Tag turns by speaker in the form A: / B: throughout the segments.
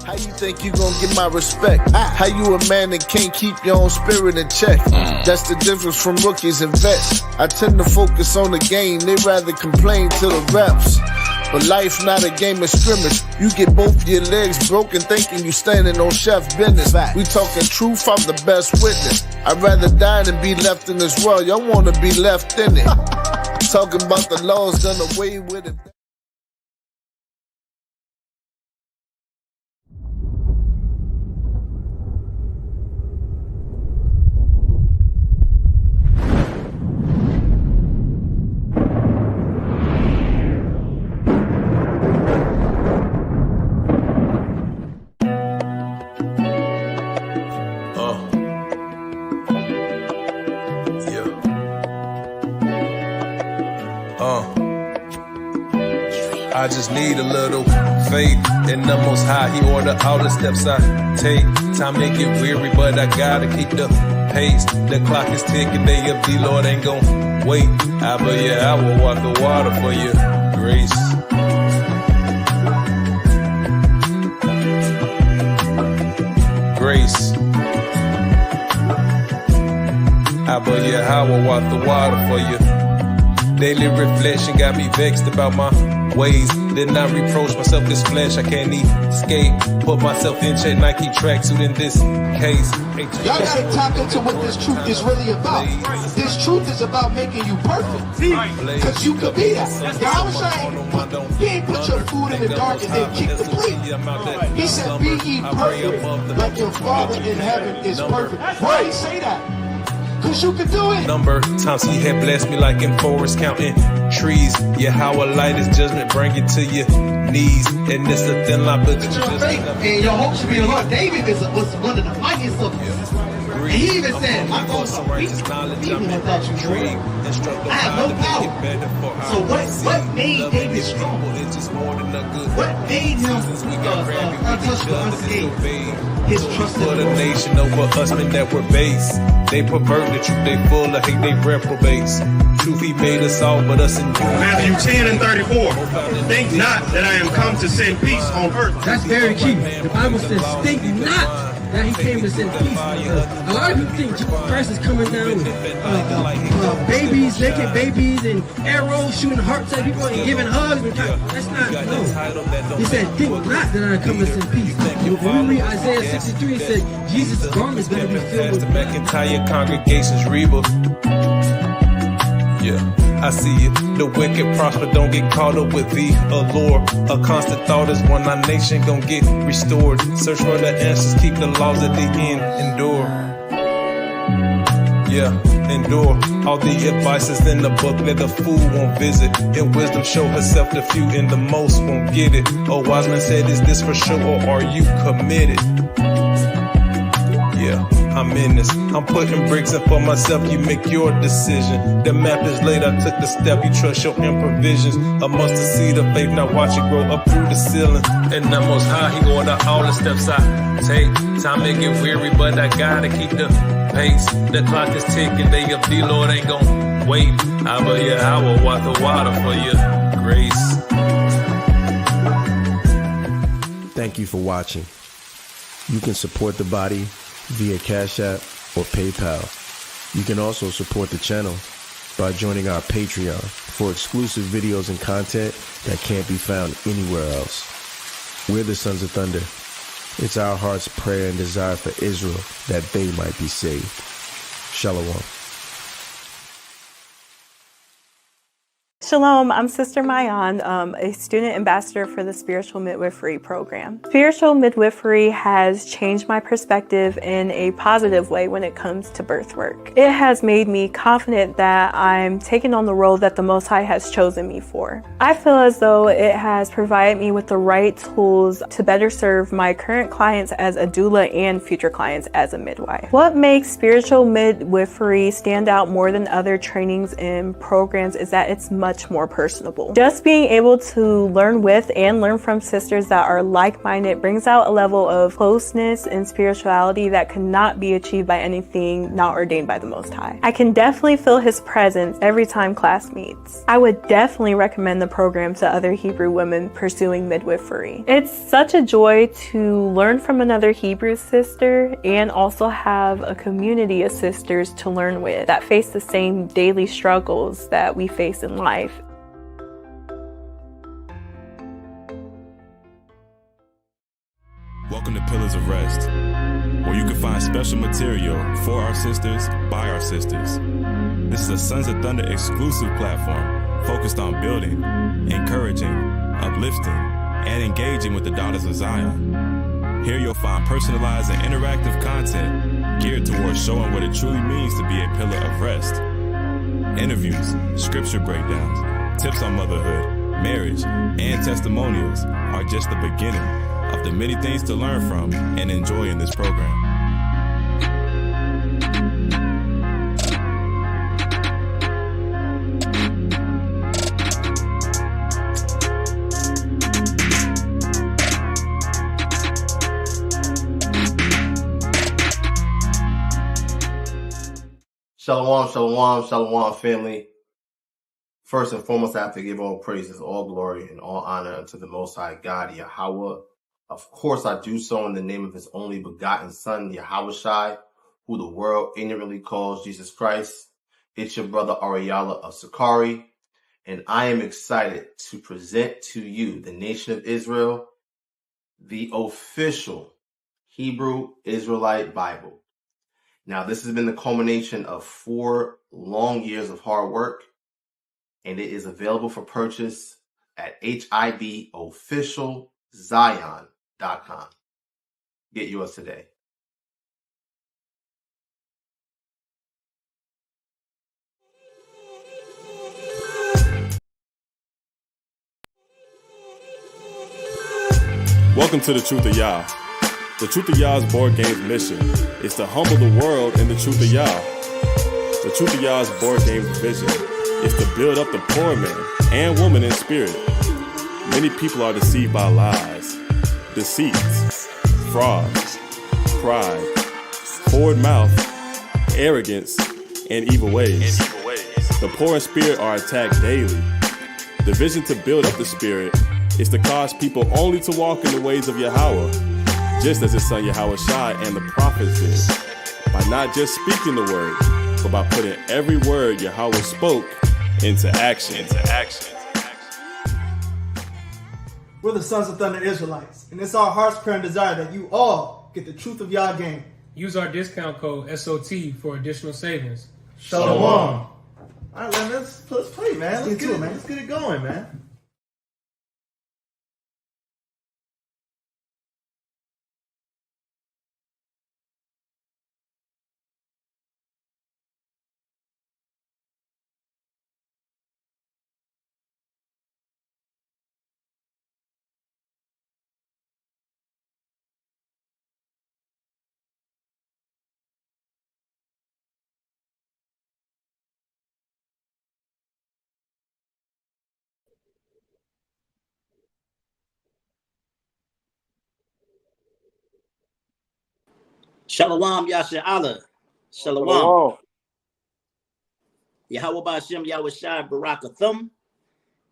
A: How you think you gonna get my respect? How you a man that can't keep your own spirit in check? That's the difference from rookies and vets. I tend to focus on the game, they rather complain to the reps. But life not a game of scrimmage. You get both your legs broken thinking you standing on chef business. We talking truth, I'm the best witness. I'd rather die than be left in this world. Y'all wanna be left in it. Talking about the laws done away with it.
B: I just need a little faith in the Most High. He order all the steps I take. Time to get weary, but I gotta keep the pace. The clock is ticking, day of the Lord ain't gon' wait. I will walk the water for your grace. Grace. I will walk the water for you. Daily reflection got me vexed about my ways. Did not reproach myself, this flesh I can't escape. Put myself in check, Nike tracksuit in this case.
C: Y'all gotta tap into what this truth is really about. This truth is about making you perfect. Cause you could be that. Y'all he ain't put your food in the dark and then kick the plate. He said, be ye perfect like your Father in heaven is perfect. Why did he say that? Cause you could do it.
B: Number times he had blessed me like in forest counting trees. Yeah, how a light is judgment, bring it to your knees. And it's a thin line, but you just
D: and your hope should be in the Lord. David was one of the mightiest of them. And he even said, my God, even without you, Lord, I have no power. So what made David strong? What made him untouchable, unscathed? His trust in the Lord.
B: For the nation over us men that were base. They pervert the truth, they full of hate, they reprobates. Truth he made us all, but us in you.
E: Matthew 10 and 34. Think not that I am come to send peace on earth.
D: That's very key. The Bible says, think not that he came to send peace. A lot of people think Jesus Christ is coming down with babies, naked babies, and arrows shooting hearts at people and giving hugs. That's not, no. He said, think not that I come to send peace. When we read Isaiah 63, it said, Jesus' garment is going to be filled with blood.
B: Entire congregations rebel. Yeah, I see it. The wicked prosper, don't get caught up with the allure. A constant thought is when our nation gon' get restored. Search for the answers, keep the laws at the end, endure. Yeah, endure. All the advices in the book that the fool won't visit. In wisdom show herself, the few and the most won't get it. A wise man said, is this for sure or are you committed? Yeah, I'm in this. I'm putting bricks in for myself, you make your decision. The map is laid, I took the step, you trust your improvisions. A mustard seed of faith, now watch it grow up through the ceiling. And the Most High, he order all the steps I take. Time to get weary, but I gotta keep the pace. The clock is ticking, day of the Lord ain't gon' wait. I will walk the water for your grace.
F: Thank you for watching. You can support the body via Cash App or PayPal. You can also support the channel by joining our Patreon for exclusive videos and content that can't be found anywhere else. We're the Sons of Thunder. It's our heart's prayer and desire for Israel that they might be saved. Shalom.
G: Shalom, I'm Sister Mayan, a student ambassador for the Spiritual Midwifery program. Spiritual midwifery has changed my perspective in a positive way when it comes to birth work. It has made me confident that I'm taking on the role that the Most High has chosen me for. I feel as though it has provided me with the right tools to better serve my current clients as a doula and future clients as a midwife. What makes spiritual midwifery stand out more than other trainings and programs is that it's much much more personable. Just being able to learn with and learn from sisters that are like-minded brings out a level of closeness and spirituality that cannot be achieved by anything not ordained by the Most High. I can definitely feel his presence every time class meets. I would definitely recommend the program to other Hebrew women pursuing midwifery. It's such a joy to learn from another Hebrew sister and also have a community of sisters to learn with that face the same daily struggles that we face in life.
H: Welcome to Pillars of Rest, where you can find special material for our sisters, by our sisters. This is a Sons of Thunder exclusive platform focused on building, encouraging, uplifting, and engaging with the daughters of Zion. Here you'll find personalized and interactive content geared towards showing what it truly means to be a pillar of rest. Interviews, scripture breakdowns, tips on motherhood, marriage, and testimonials are just the beginning of the many things to learn from and enjoy in this program.
I: Shalom, shalom, shalom, family. First and foremost, I have to give all praises, all glory, and all honor unto the Most High God, Yahweh. Of course, I do so in the name of his only begotten Son, Yahushai, who the world ignorantly calls Jesus Christ. It's your brother Ariala of Sakari, and I am excited to present to you, the nation of Israel, the official Hebrew Israelite Bible. Now, this has been the culmination of 4 long years of hard work, and it is available for purchase at HIBofficialzion.com. Get yours today.
H: Welcome to the Truth of Yah. The Truth of Yah's board game's mission is to humble the world in the Truth of Yah. The Truth of Yah's board game's vision is to build up the poor man and woman in spirit. Many people are deceived by lies, deceits, frauds, pride, forward mouth, arrogance, and evil ways. The poor in spirit are attacked daily. The vision to build up the spirit is to cause people only to walk in the ways of Yahweh, just as his son Yahushai and the prophets did, by not just speaking the word, but by putting every word Yahweh spoke into action.
J: We're the Sons of Thunder Israelites, and it's our heart's prayer and desire that you all get the Truth of Yah game.
K: Use our discount code SOT for additional savings.
J: Shalom.
I: All right, let's play, man. Let's get it, man.
J: Let's get it going, man.
L: Shalom, Yasha Allah. Shalom. Yahweh Ba'Shem, Yahweh Shai, Barakathum.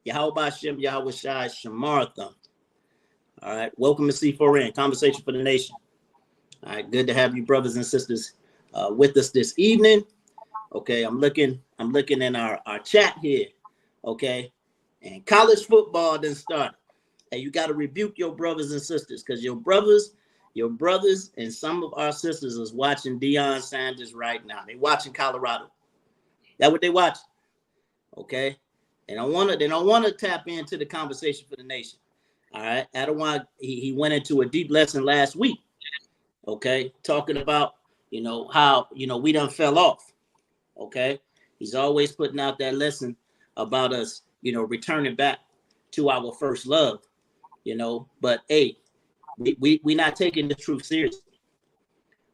L: Yahweh Ba'Shem, Yahweh Shai, Shamarathum. All right, welcome to C4N, Conversation for the Nation. All right, good to have you brothers and sisters with us this evening. Okay, I'm looking in our chat here, okay? And college football done started. And you got to rebuke your brothers and sisters, because your brothers and some of our sisters is watching Deion Sanders right now. They watching Colorado. That's what they watching. Okay. They don't want to tap into the conversation for the nation. All right. Adawan, he went into a deep lesson last week. Okay. Talking about, how, we done fell off. Okay. He's always putting out that lesson about us, returning back to our first love, but hey, we're not taking the truth seriously.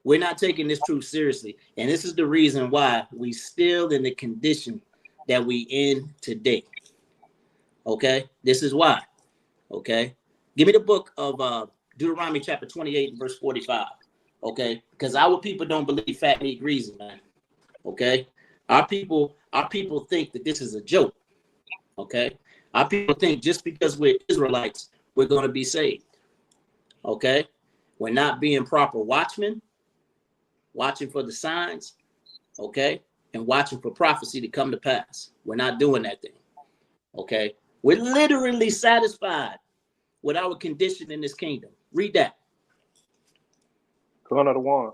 L: We're not taking this truth seriously. And this is the reason why we still in the condition that we in today. Okay, this is why. Okay, give me the book of Deuteronomy chapter 28 and verse 45. Okay, because our people don't believe fat meat greasy, man. Okay, our people think that this is a joke. Okay, our people think just because we're Israelites, we're going to be saved. Okay, we're not being proper watchmen, watching for the signs. Okay, and watching for prophecy to come to pass. We're not doing that thing. Okay, we're literally satisfied with our condition in this kingdom. Read that.
M: Son of the one.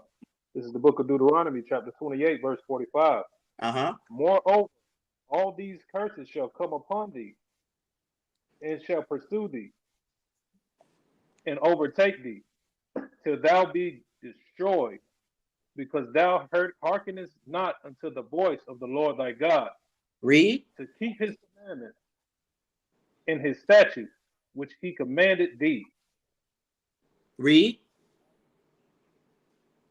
M: This is the book of Deuteronomy, chapter 28, verse 45. Moreover, all these curses shall come upon thee, and shall pursue thee, and overtake thee, till thou be destroyed, because thou hearkenest not unto the voice of the Lord thy God.
L: Read.
M: To keep his commandments and his statutes, which he commanded thee.
L: Read.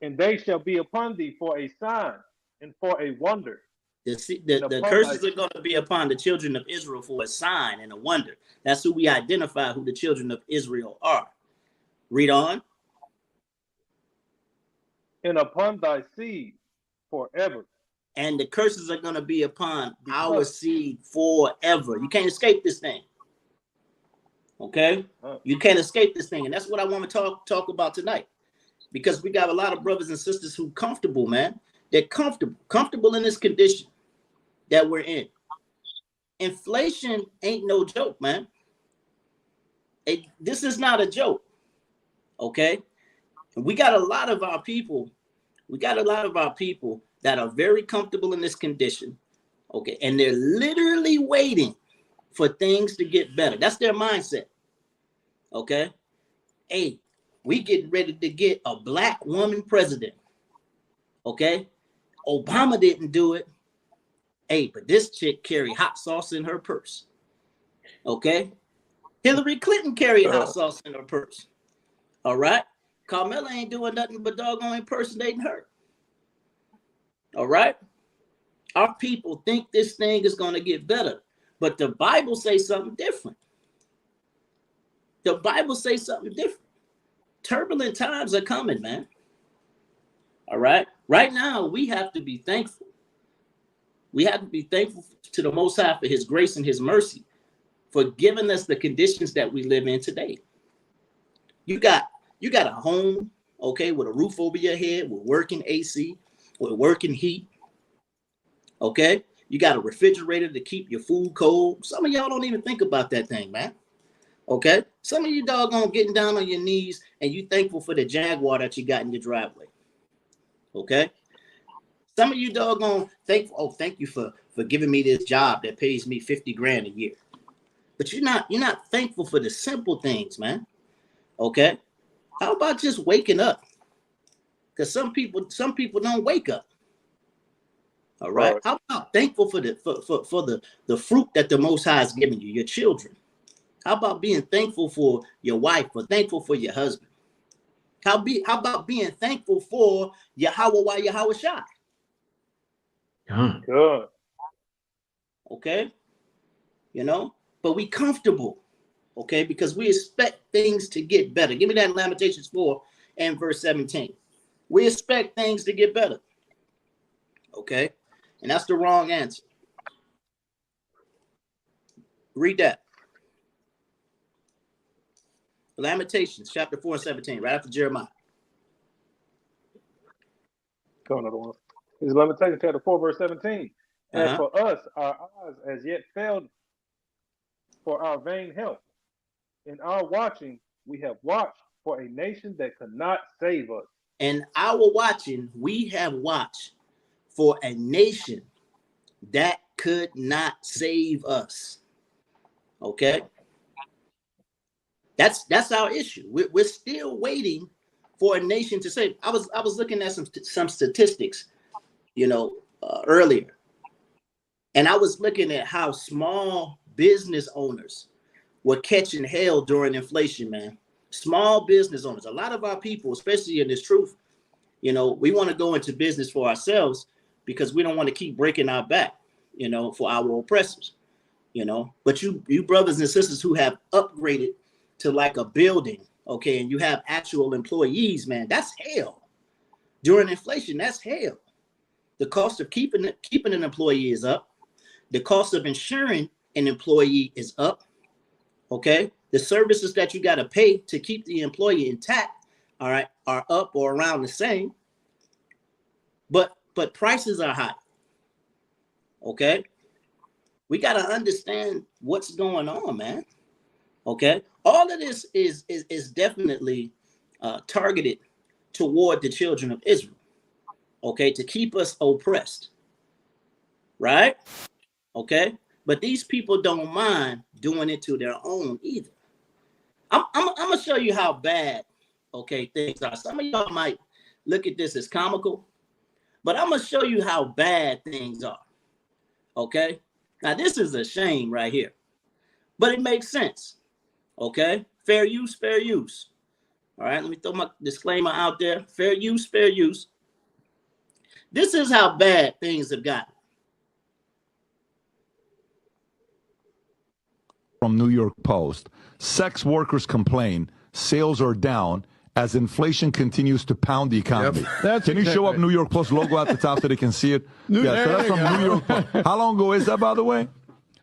M: And they shall be upon thee for a sign and for a wonder.
L: The curses are going to be upon the children of Israel for a sign and a wonder. That's who we identify who the children of Israel are. Read on.
M: And upon thy seed forever.
L: And the curses are going to be upon our seed forever. You can't escape this thing. Okay? You can't escape this thing. And that's what I want to talk about tonight. Because we got a lot of brothers and sisters who comfortable, man. They're comfortable in this condition that we're in. Inflation ain't no joke, man. This is not a joke. Okay? And we got a lot of our people that are very comfortable in this condition. Okay? And they're literally waiting for things to get better. That's their mindset. Okay? Hey, we getting ready to get a black woman president. Okay? Obama didn't do it. Hey, but this chick carry hot sauce in her purse. Okay? Hillary Clinton carried hot sauce in her purse. All right? Carmella ain't doing nothing but doggone impersonating her. All right? Our people think this thing is going to get better. But the Bible says something different. The Bible says something different. Turbulent times are coming, man. All right. Right now, we have to be thankful. We have to be thankful to the Most High for his grace and his mercy for giving us the conditions that we live in today. You got a home, okay, with a roof over your head, with working AC, with working heat. Okay. You got a refrigerator to keep your food cold. Some of y'all don't even think about that thing, man. Okay, some of you doggone getting down on your knees and you thankful for the Jaguar that you got in your driveway. Okay, some of you doggone thankful. Oh, thank you for giving me this job that pays me $50,000 a year. But you're not thankful for the simple things, man. Okay, how about just waking up? Because some people don't wake up. All right. How about thankful for the fruit that the Most High has given you, your children? How about being thankful for your wife or thankful for your husband? How about being thankful for Yahweh Shai?
M: Good.
L: Okay. You know, but we comfortable. Okay, because we expect things to get better. Give me that in Lamentations 4 and verse 17. We expect things to get better. Okay, and that's the wrong answer. Read that. Lamentations chapter 4 and 17, right after Jeremiah.
M: Go another one. This is Lamentations chapter 4, verse 17. As for us, our eyes as yet failed for our vain help. In our watching, we have watched for a nation that could not save us.
L: In our watching, we have watched for a nation that could not save us. Okay? That's our issue. We're still waiting for a nation to save. I was looking at some statistics, earlier, and I was looking at how small business owners were catching hell during inflation, man. Small business owners. A lot of our people, especially in this truth, we want to go into business for ourselves because we don't want to keep breaking our back, for our oppressors. you know. But you brothers and sisters who have upgraded to like a building, okay, and you have actual employees, man, that's hell. During inflation, that's hell. The cost of keeping an employee is up. The cost of insuring an employee is up, okay? The services that you got to pay to keep the employee intact, all right, are up or around the same. But prices are high, okay? We got to understand what's going on, man, okay? All of this is definitely targeted toward the children of Israel, okay, to keep us oppressed, right? Okay, but these people don't mind doing it to their own either. I'm gonna show you how bad, okay, things are. Some of y'all might look at this as comical, but I'm gonna show you how bad things are. Okay, now this is a shame right here, but it makes sense. Okay, fair use, fair use. All right, let me throw my disclaimer out there. Fair use, fair use. This is how bad things have gotten.
N: From New York Post, sex workers complain sales are down as inflation continues to pound the economy.
F: Yep.
N: Can you show up New York Post logo at the top so they can see it? So that's from New York Post. How long ago is that, by the way?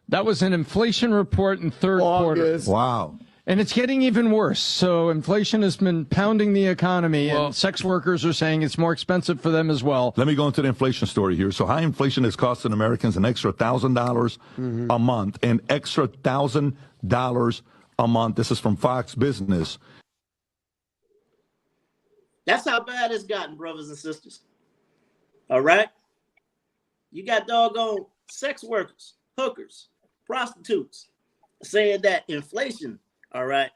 O: That was an inflation report in third quarter.
N: Wow.
O: And it's getting even worse. So inflation has been pounding the economy, and sex workers are saying it's more expensive for them as well.
N: Let me go into the inflation story here. So high inflation is costing Americans an extra $1,000 a month, an extra $1,000 a month. This is from Fox Business.
L: That's how bad it's gotten, brothers and sisters. All right? You got doggone sex workers, hookers, prostitutes saying that inflation, all right,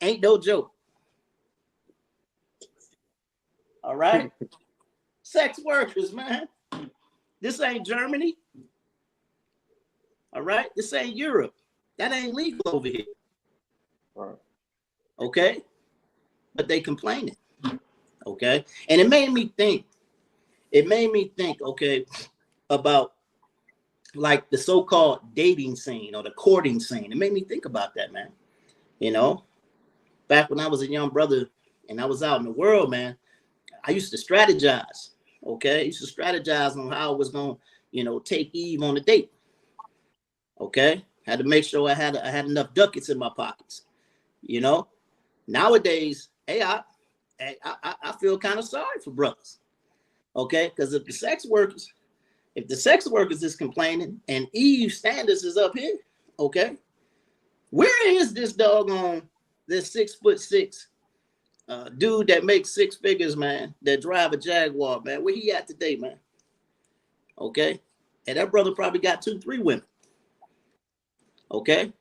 L: ain't no joke. All right? Sex workers, man. This ain't Germany. All right? This ain't Europe. That ain't legal over here. Okay? But they complaining. Okay? And it made me think, okay, about like the so-called dating scene or the courting scene. It made me think about that, man. You know, back when I was a young brother and I was out in the world, man, I used to strategize. Okay, I used to strategize on how I was gonna, you know, take Eve on a date. Okay, had to make sure I had enough ducats in my pockets. You know, nowadays, hey, I feel kind of sorry for brothers. Okay, because if the sex workers is complaining and Eve standards is up here, okay. Where is this doggone, this 6'6" dude that makes six figures, man, that drive a Jaguar, man? Where he at today, man? Okay. And that brother probably got 2-3 women. Okay.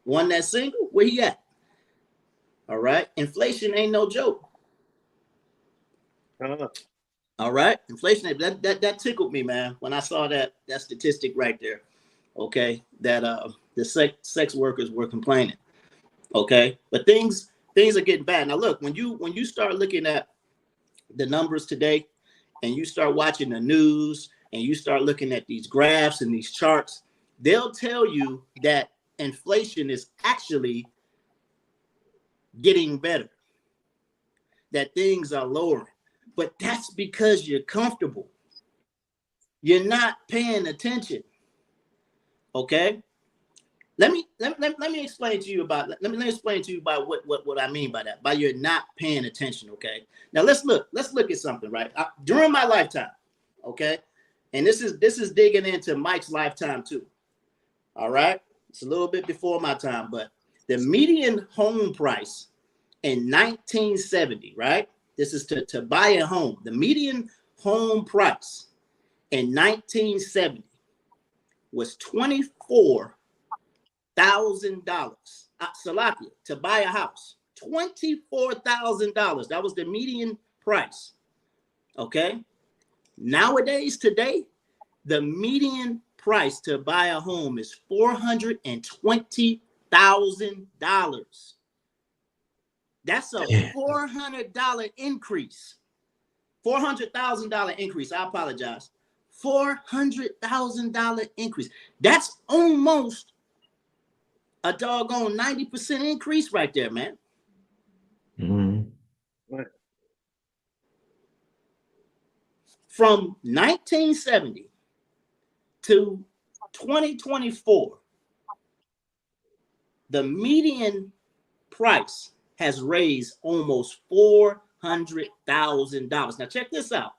L: One that's single, where he at? All right. Inflation ain't no joke. All right. Inflation, that tickled me, man, when I saw that statistic right there. Okay. That the sex workers were complaining. Okay, but things are getting bad. Now look, when you start looking at the numbers today and you start watching the news and you start looking at these graphs and these charts, they'll tell you that inflation is actually getting better, that things are lowering. But that's because you're comfortable. You're not paying attention. Okay? Let me explain to you about what I mean by that. By you're not paying attention, okay? Now let's look at something, right? During my lifetime, okay? And this is digging into Mike's lifetime too. All right? It's a little bit before my time, but the median home price in 1970, right? This is to buy a home. The median home price in 1970 was $24,000. Salakia, to buy a house. $24,000. That was the median price. Okay. Nowadays, today, the median price to buy a home is $420,000. That's a $400 increase. $400,000 increase. I apologize. $400,000 increase. That's almost a doggone 90% increase right there, man. From 1970 to 2024, the median price has raised almost $400,000. Now check this out.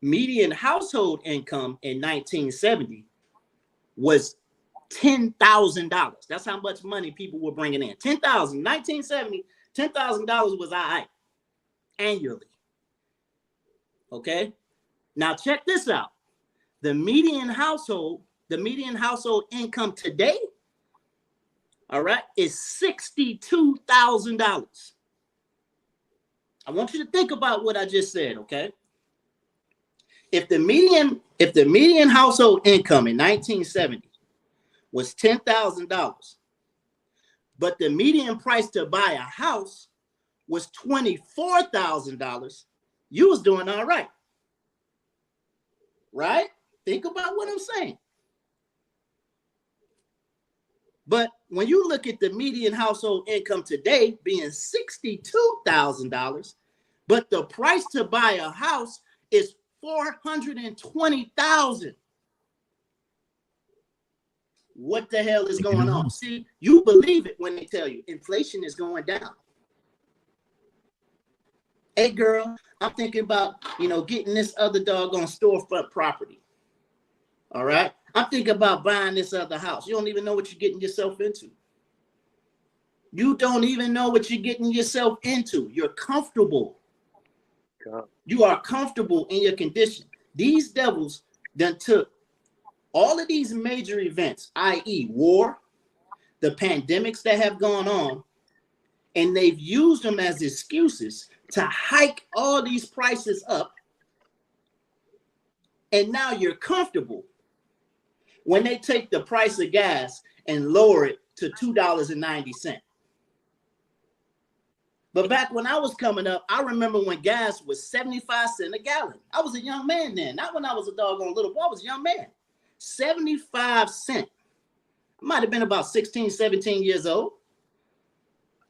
L: Median household income in 1970 was $10,000. That's how much money people were bringing in. 1970, $10,000 was all right annually. Okay. Now check this out. The median household income today, all right, is $62,000. I want you to think about what I just said, okay? If the median household income in 1970 was $10,000, but the median price to buy a house was $24,000, you was doing all right. Right? Think about what I'm saying. But when you look at the median household income today being $62,000, but the price to buy a house is $420,000. What the hell is going on? See, you believe it when they tell you inflation is going down. Hey, girl, I'm thinking about, getting this other doggone storefront property. All right. I'm thinking about buying this other house. You don't even know what you're getting yourself into. You don't even know what you're getting yourself into. You're comfortable. You are comfortable in your condition. These devils done took all of these major events, i.e. war, the pandemics that have gone on, and they've used them as excuses to hike all these prices up. And now you're comfortable when they take the price of gas and lower it to $2.90. But back when I was coming up, I remember when gas was 75 cents a gallon. I was a young man then. Not when I was a doggone little boy. I was a young man. 75 cents. I might have been about 16, 17 years old.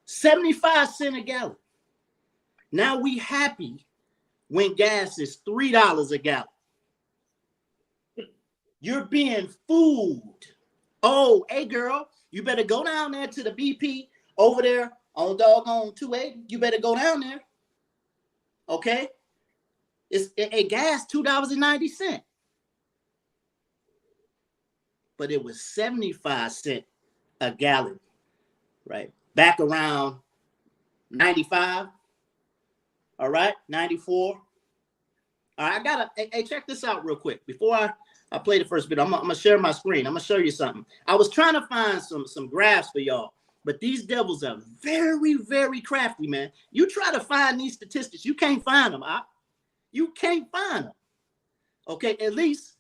L: 75 cents a gallon. Now we happy when gas is $3 a gallon. You're being fooled. Oh, hey girl, you better go down there to the BP over there on doggone 280. You better go down there. Okay? It's a gas $2.90. But it was 75 cents a gallon, right? Back around 95. All right, 94. All right, hey, check this out real quick. Before I play the first bit, I'm gonna share my screen. I'm gonna show you something. I was trying to find some graphs for y'all, but these devils are very, very crafty, man. You try to find these statistics, you can't find them. You can't find them. Okay, at least,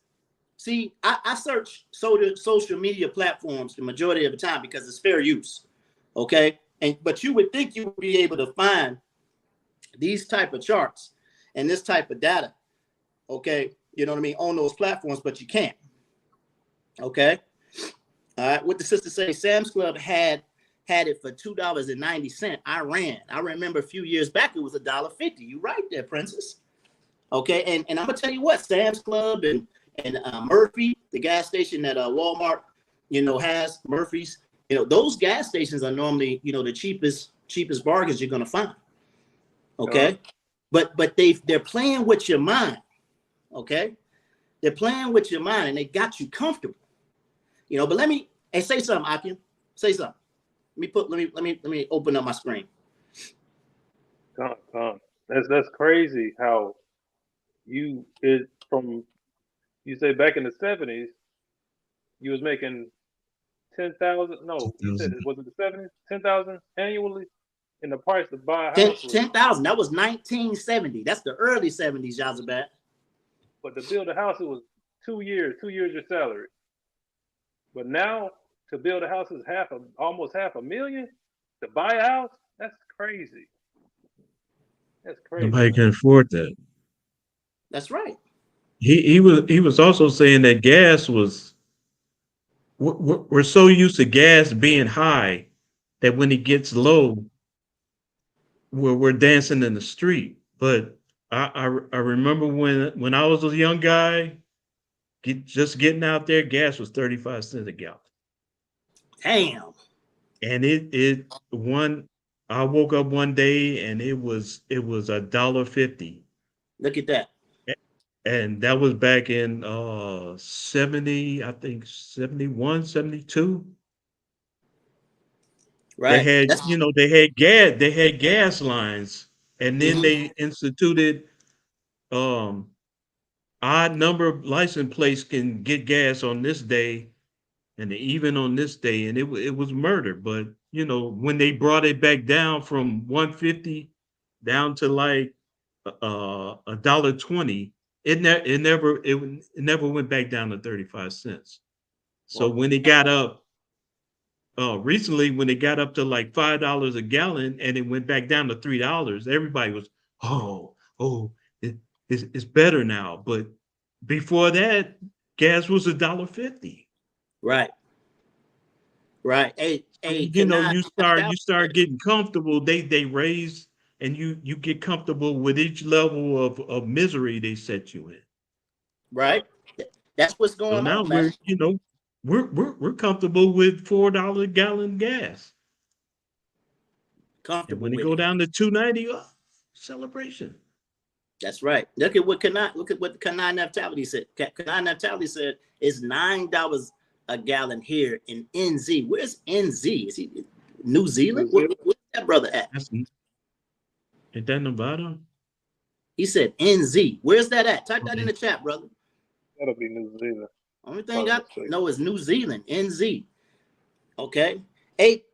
L: see, I search social media platforms the majority of the time because it's fair use. Okay, but you would think you would be able to find these type of charts and this type of data, okay, you know what I mean, on those platforms, but you can't. Okay. All right. What the sister say, Sam's Club had it for $2.90. I remember a few years back, it was $1.50. You right there, Princess. Okay. And I'm gonna tell you what, Sam's Club and Murphy, the gas station that Walmart, has, Murphy's, those gas stations are normally, the cheapest bargains you're gonna find. Okay. But they're playing with your mind. Okay. They're playing with your mind and they got you comfortable. But let me say something, Akim. Say something. Let me open up my screen.
M: That's crazy how you say back in the 70s you was making 10,000. No, you said was it the 70s? 10,000 annually. And the price to buy a house
L: 10,000. That was 1970. That's the early 70s, Yazabet.
M: But to build a house, it was 2 years. 2 years your salary. But now to build a house is almost $500,000. To buy a house, that's crazy. That's crazy.
P: Nobody can afford that.
L: That's right.
P: he was also saying that gas was. We're so used to gas being high that when it gets low, we're dancing in the street. But I remember when I was a young guy, just getting out there, gas was 35 cents a gallon.
L: Damn.
P: And I woke up one day and it was $1.50.
L: Look at that.
P: And that was back in 70, I think 71, 72.
L: Right.
P: They had gas lines, and then they instituted odd number of license plates can get gas on this day and even on this day, and it was murder. But when they brought it back down from 150 down to like $1.20, it never went back down to 35 cents. So when it got up recently, when it got up to like $5 a gallon and it went back down to $3, everybody was, it's better now. But before that, gas was $1.50.
L: Right. Right. Hey,
P: you start getting comfortable. They raise, and you get comfortable with each level of misery they set you in.
L: Right. That's what's going
P: now
L: on, man.
P: We're comfortable with $4 a gallon gas.
L: Comfortable.
P: And when it go down to $2.90, celebration.
L: That's right. Look at what Kanai Naftali said. Kanai Naftali said it's $9 a gallon here in NZ. Where's NZ? Is he New Zealand? Where's that brother at?
P: Is that Nevada?
L: He said NZ. Where's that at? Type that in the chat, brother.
M: That'll be New Zealand.
L: Only thing I know is New Zealand, NZ. Okay. Hey,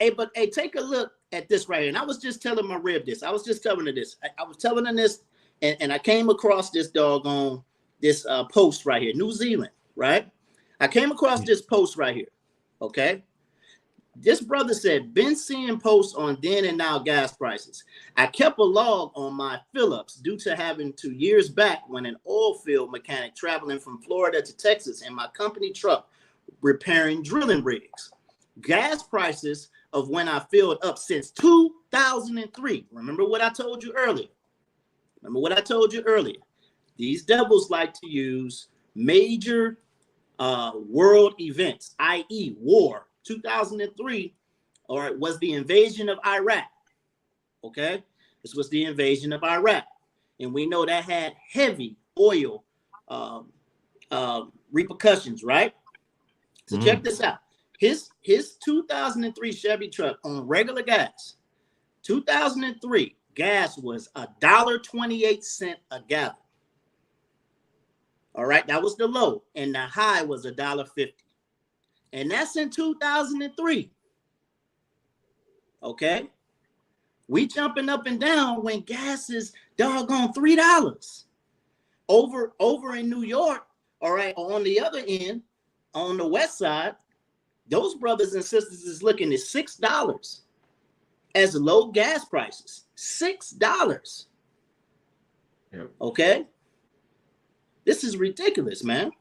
L: take a look at this right here. And I was just telling my rib this. I was just telling her this. I was telling her this, and I came across this doggone this post right here. New Zealand, right? I came across this post right here. Okay. This brother said, been seeing posts on then and now gas prices. I kept a log on my fill-ups due to having to years back when an oil field mechanic traveling from Florida to Texas in my company truck repairing drilling rigs. Gas prices of when I filled up since 2003. Remember what I told you earlier. These devils like to use major world events, i.e. war. 2003, or it was the invasion of Iraq. Okay, this was the invasion of Iraq, and we know that had heavy oil repercussions, right? So check this out. His 2003 Chevy truck on regular gas, 2003 gas was $1.28 a gallon. All right, that was the low, and the high was $1.50. And that's in 2003. Okay. We jumping up and down when gas is doggone $3. Over in New York, all right, on the other end, on the west side, those brothers and sisters is looking at $6 as low gas prices. $6.
P: Yep.
L: Okay. This is ridiculous, man.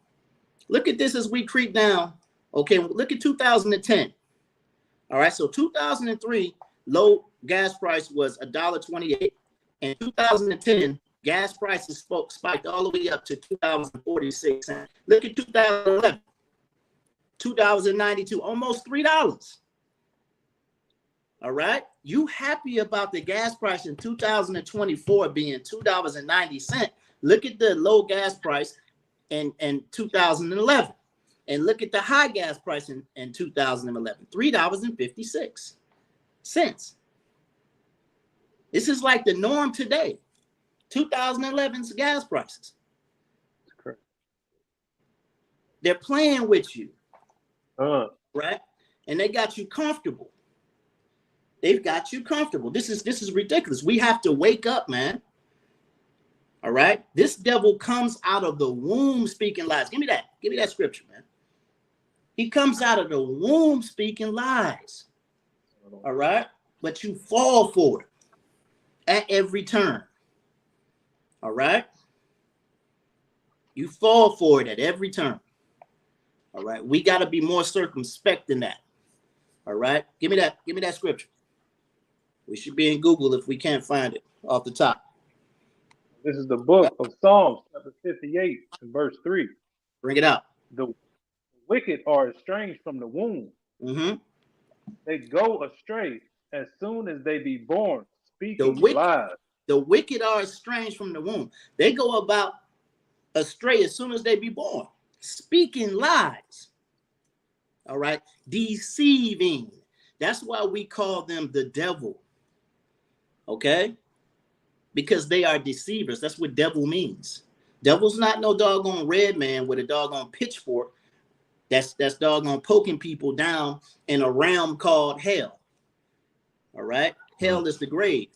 L: Look at this as we creep down. Okay, look at 2010. All right, so 2003 low gas price was $1.28. In 2010, gas prices spiked all the way up to $2.46. Look at 2011, $2.92, almost $3. All right, you happy about the gas price in 2024 being $2.90? Look at the low gas price in 2011. And look at the high gas price in 2011, $3.56. This is like the norm today. 2011's gas prices.
M: Correct.
L: They're playing with you,
M: right?
L: And they got you comfortable. They've got you comfortable. This is ridiculous. We have to wake up, man. All right. This devil comes out of the womb speaking lies. Give me that scripture, man. He comes out of the womb speaking lies. All right. But you fall for it at every turn. All right. You fall for it at every turn. All right. We got to be more circumspect than that. All right. Give me that scripture. We should be in Google if we can't find it off the top.
M: This is the book of Psalms, chapter 58, and verse 3.
L: Bring it out.
M: The wicked are estranged from the womb.
L: Mm-hmm.
M: They go astray as soon as they be born, speaking lies.
L: The wicked are estranged from the womb. They go about astray as soon as they be born, speaking lies. All right. Deceiving. That's why we call them the devil. Okay. Because they are deceivers. That's what devil means. Devil's not no doggone red man with a doggone pitchfork that's doggone poking people down in a realm called hell. All right. Hell is the grave.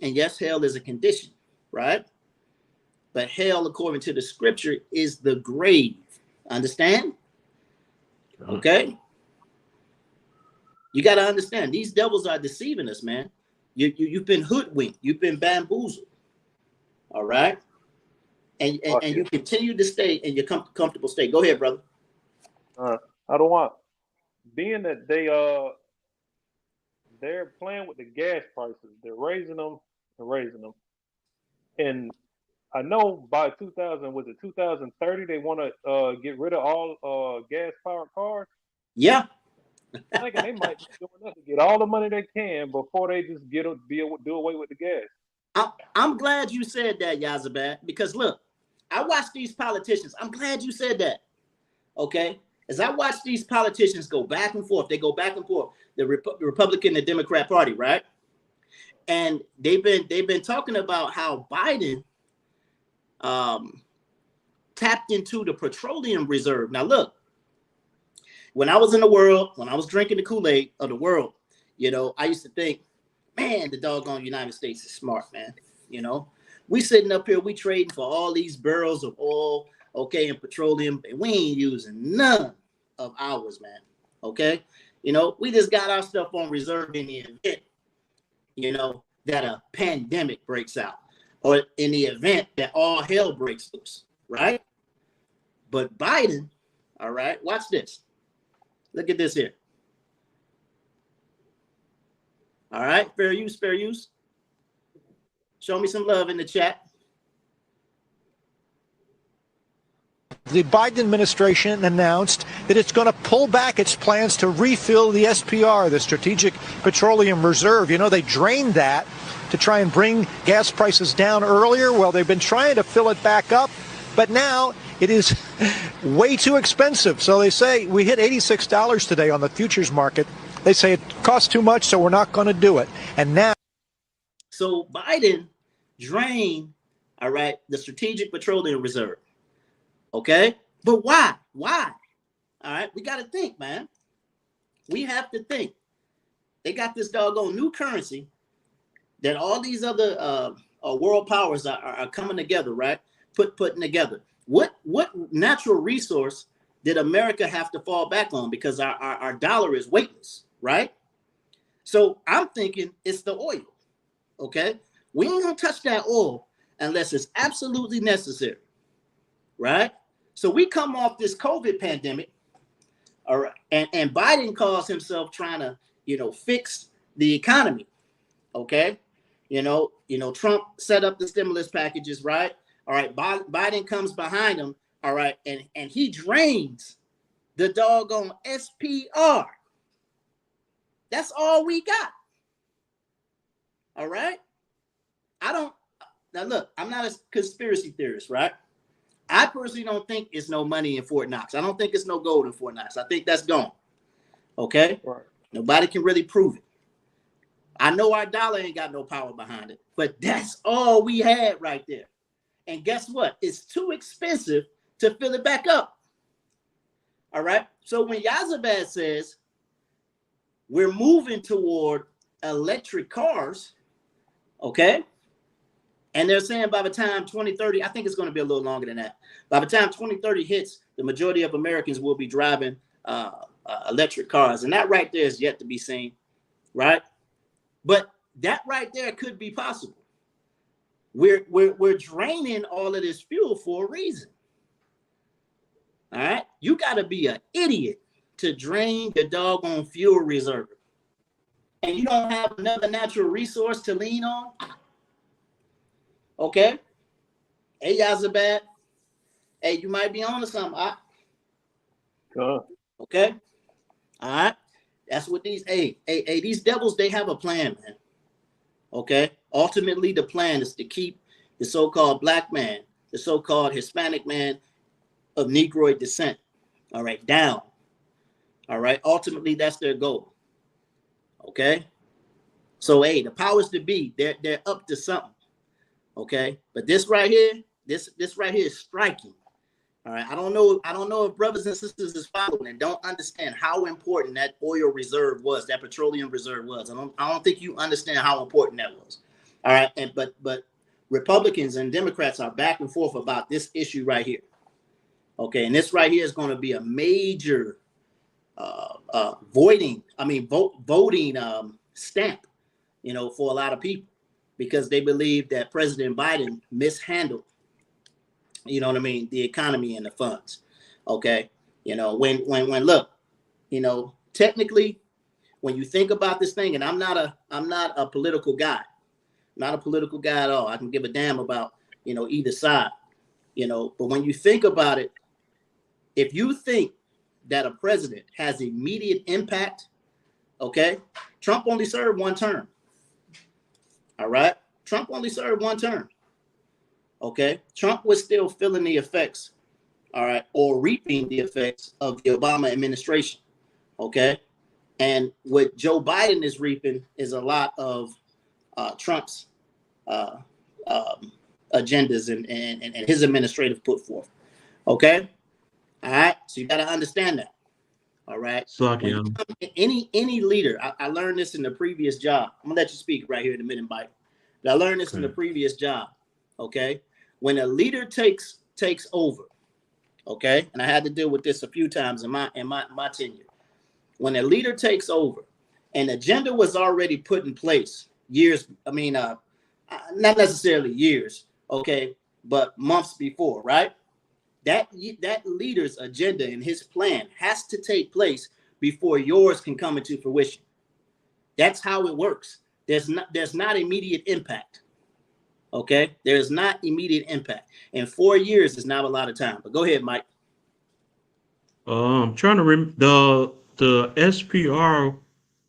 L: And yes, hell is a condition, right? But hell, according to the scripture, is the grave. Understand? Okay. You got to understand, these devils are deceiving us, man. You've been hoodwinked. You've been bamboozled. All right. And you continue to stay in your comfortable state. Go ahead, brother.
M: I don't want, being that they're playing with the gas prices. They're raising them and raising them. And I know by 2030, they want to get rid of all gas-powered cars.
L: Yeah.
M: I think they might be doing that to get all the money they can before they just do away with the gas.
L: I'm glad you said that, Yazabad, because look, I watch these politicians. I'm glad you said that. Okay. As I watch these politicians go back and forth, they go back and forth, the Republican, the Democrat Party, right? And they've been talking about how Biden tapped into the petroleum reserve. Now, look, when I was in the world, when I was drinking the Kool-Aid of the world, you know, I used to think, man, the doggone United States is smart, man. You know, we sitting up here, we trading for all these barrels of oil, okay, and petroleum, and we ain't using none of ours, man. Okay. You know, we just got our stuff on reserve in the event, you know, that a pandemic breaks out, or in the event that all hell breaks loose, right? But Biden, all right, watch this. Look at this here. All right, fair use, fair use. Show me some love in the chat.
Q: The Biden administration announced that it's going to pull back its plans to refill the SPR, the Strategic Petroleum Reserve. You know, they drained that to try and bring gas prices down earlier. Well, they've been trying to fill it back up, but now it is way too expensive. So they say we hit $86 today on the futures market. They say it costs too much, so we're not going to do it. And now.
L: So Biden drained, all right, the Strategic Petroleum Reserve. Okay, but why? Why? All right, we got to think, man. We have to think. They got this doggone new currency that all these other world powers are coming together, right? Putting together. What natural resource did America have to fall back on? Because our dollar is weightless, right? So I'm thinking it's the oil. Okay, we ain't gonna touch that oil unless it's absolutely necessary, right? So we come off this COVID pandemic, all right, and Biden calls himself trying to, you know, fix the economy. Okay, you know, Trump set up the stimulus packages, right? All right, Biden comes behind him, all right, and he drains the doggone SPR. That's all we got. All right. Now look, I'm not a conspiracy theorist, right? I personally don't think it's no money in Fort Knox. I don't think it's no gold in Fort Knox. I think that's gone. Okay. Right. Nobody can really prove it. I know our dollar ain't got no power behind it, but that's all we had right there. And guess what? It's too expensive to fill it back up. All right. So when Yazabad says we're moving toward electric cars, okay, and they're saying by the time 2030, I think it's going to be a little longer than that. By the time 2030 hits, the majority of Americans will be driving electric cars. And that right there is yet to be seen, right? But that right there could be possible. We're draining all of this fuel for a reason. All right, you got to be an idiot to drain the doggone fuel reserve, and you don't have another natural resource to lean on. Okay, hey Yazabad, hey, you might be on to something. Okay, all right, that's what these these devils, they have a plan, man. Okay, ultimately the plan is to keep the so-called black man, the so-called Hispanic man of Negroid descent, all right, down. All right, ultimately that's their goal. Okay, so hey, the powers that be, they're up to something. Okay, but this right here, this right here is striking. All right, I don't know if brothers and sisters is following and don't understand how important that oil reserve was, that petroleum reserve was. I don't think you understand how important that was. All right, and but Republicans and Democrats are back and forth about this issue right here. Okay, and this right here is going to be a major voting stamp, you know, for a lot of people, because they believe that President Biden mishandled, you know what I mean, the economy and the funds. Okay, you know, when look, you know, technically, when you think about this thing, and I'm not a political guy, not a political guy at all. I can give a damn about, you know, either side, you know, but when you think about it, if you think that a president has immediate impact, okay, Trump only served one term. All right, Trump only served one term. Okay, Trump was still feeling the effects, all right, or reaping the effects of the Obama administration. Okay, and what Joe Biden is reaping is a lot of Trump's agendas and his administrative put forth. Okay, all right, so you got to understand that. All right, any leader, I learned this in the previous job. I'm gonna let you speak right here in a minute, Mike. But I learned this in the previous job. Okay, when a leader takes over, okay, and I had to deal with this a few times in my tenure. When a leader takes over, an agenda was already put in place years. I mean, not necessarily years, okay, but months before, right? That leader's agenda and his plan has to take place before yours can come into fruition. That's how it works. There's not immediate impact. Okay, there's not immediate impact, and 4 years is not a lot of time. But go ahead, Mike.
P: I'm trying to remember the SPR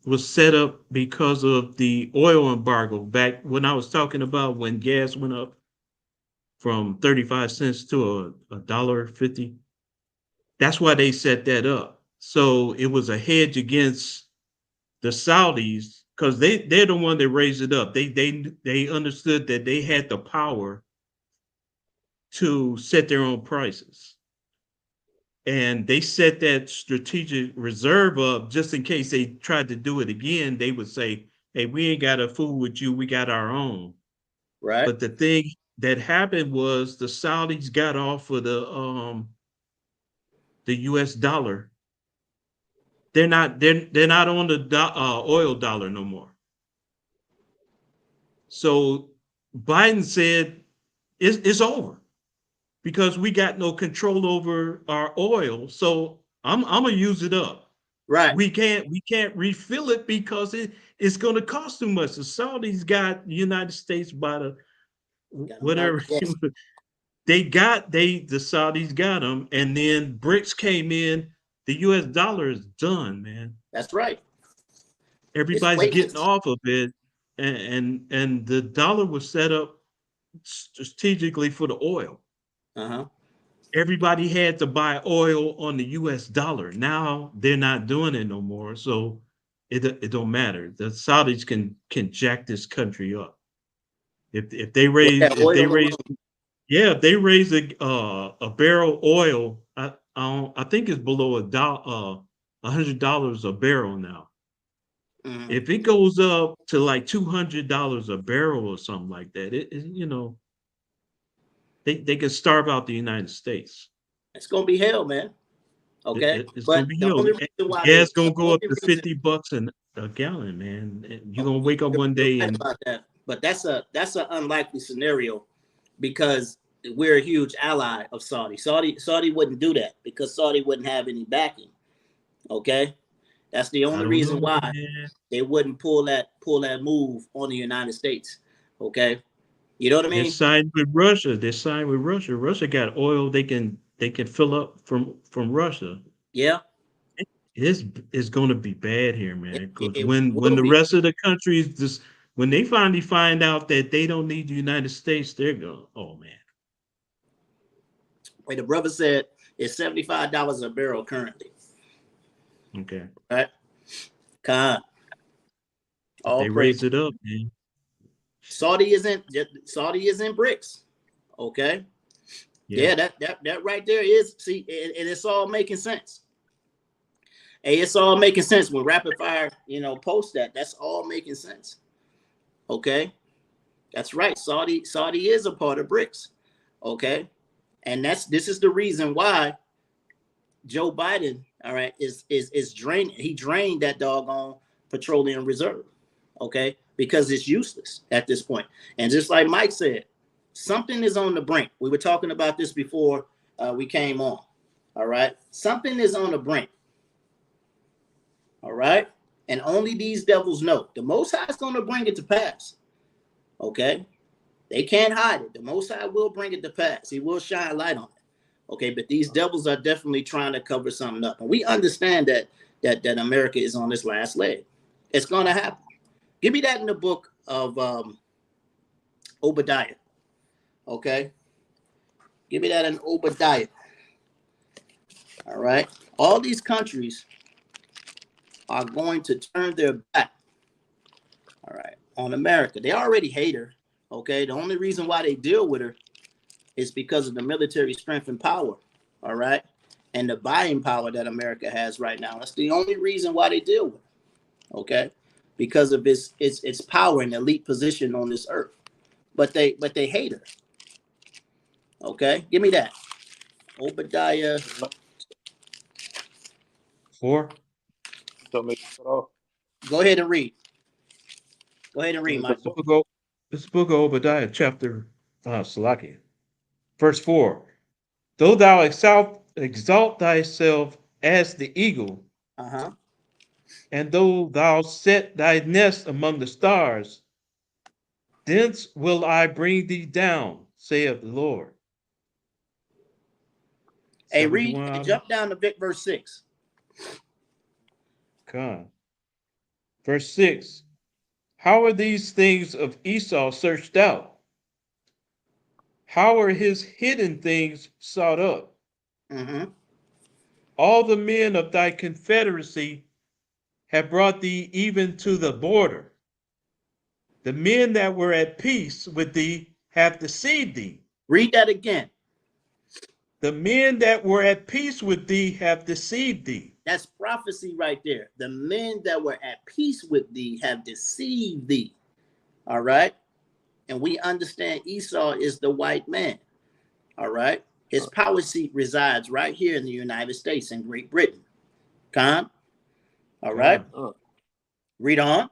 P: was set up because of the oil embargo back when I was talking about when gas went up from 35 cents to $1.50. That's why they set that up. So it was a hedge against the Saudis, because they're the one that raised it up. They understood that they had the power to set their own prices. And they set that strategic reserve up just in case they tried to do it again. They would say, hey, we ain't got to fool with you. We got our own.
L: Right.
P: But the thing that happened was the Saudis got off of the US dollar. They're not on the oil dollar no more. So Biden said it's over because we got no control over our oil. So I'm gonna use it up.
L: Right.
P: We can't refill it because it's gonna cost too much. The Saudis got the United States by the whatever. The Saudis got them, and then BRICS came in. The US dollar is done, man.
L: That's right.
P: Everybody's getting off of it, and the dollar was set up strategically for the oil. Everybody had to buy oil on the US dollar. Now they're not doing it no more, so it don't matter. The Saudis can jack this country up if they raise a barrel oil. I think it's below $100 a barrel now. If it goes up to like $200 a barrel or something like that, they can starve out the United States.
L: It's gonna be hell, man. Okay,
P: it's gonna be hell. Gas gonna go up to $50 a gallon, man. You're gonna wake up one day and
L: about that. But that's an unlikely scenario, because we're a huge ally of Saudi. Saudi wouldn't do that because Saudi wouldn't have any backing. Okay, that's the only reason why they wouldn't pull that move on the United States. Okay, you know what I mean?
P: They're signed with Russia. They're signed with Russia. Russia got oil they can fill up from Russia.
L: Yeah.
P: It's going to be bad here, man. Because when the rest of the countries just when they finally find out that they don't need the United States, they're going, oh man.
L: Wait, the brother said it's $75 a barrel currently.
P: Okay.
L: Right. Con.
P: They raise it up, man.
L: Saudi isn't bricks. Okay. Yeah, that right there is, see, and it's all making sense. Hey, it's all making sense when Rapid Fire, post that. That's all making sense. Okay. That's right. Saudi is a part of BRICS. Okay. And this is the reason why Joe Biden, all right, is drained. He drained that doggone petroleum reserve. Okay. Because it's useless at this point. And just like Mike said, something is on the brink. We were talking about this before we came on. All right. Something is on the brink. All right. And only these devils know. The Most High is going to bring it to pass. Okay. They can't hide it. The Most High will bring it to pass. He will shine light on it. Okay. But these devils are definitely trying to cover something up. And we understand that America is on this last leg. It's going to happen. Give me that in the book of Obadiah. Okay. Give me that in Obadiah. All right. All these countries are going to turn their back, all right, on America. They already hate her, okay? The only reason why they deal with her is because of the military strength and power, all right? And the buying power that America has right now. That's the only reason why they deal with her, okay? Because of its power and elite position on this earth. But they hate her, okay? Give me that. Obadiah
P: 4.
L: Go ahead and read. Go ahead and read, Mike.
P: This book of Obadiah, chapter Salakia, verse 4. Though thou exalt thyself as the eagle, and though thou set thy nest among the stars, thence will I bring thee down, saith the Lord.
L: Hey, read, jump down to verse 6.
P: Come. Verse 6. How are these things of Esau searched out? How are his hidden things sought up? All the men of thy confederacy have brought thee even to the border. The men that were at peace with thee have deceived thee.
L: Read that again.
P: The men that were at peace with thee have deceived thee.
L: That's prophecy right there. The men that were at peace with thee have deceived thee. All right. And we understand Esau is the white man. All right. His power seat resides right here in the United States and Great Britain. Con. All right. Read on.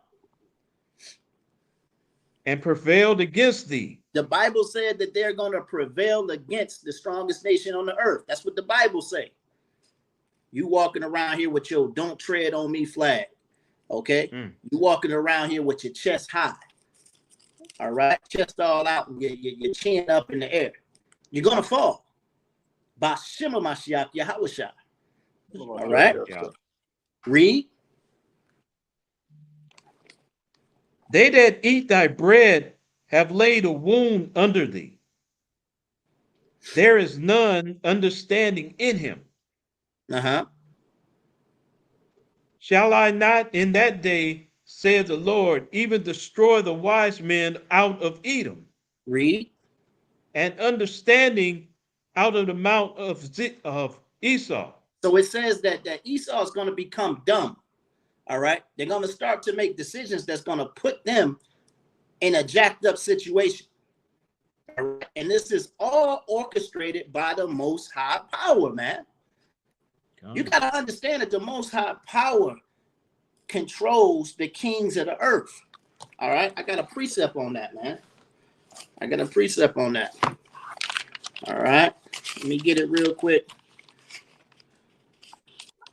P: And prevailed against thee.
L: The Bible said that they're going to prevail against the strongest nation on the earth. That's what the Bible say. You walking around here with your "Don't Tread on Me" flag, okay? You walking around here with your chest high, all right? Chest all out and your chin up in the air. You're going to fall. Bashima Mashiach Yahushua. All right? Read.
P: They that eat thy bread have laid a wound under thee. There is none understanding in him. Shall I not in that day, saith the Lord, even destroy the wise men out of Edom?
L: Read.
P: And understanding out of the mount of Esau.
L: So it says that Esau is going to become dumb. All right. They're going to start to make decisions that's going to put them in a jacked up situation. All right? And this is all orchestrated by the Most High Power, man. You got to understand that the Most High Power controls the kings of the earth. All right. I got a precept on that, man. I got a precept on that. All right, let me get it real quick.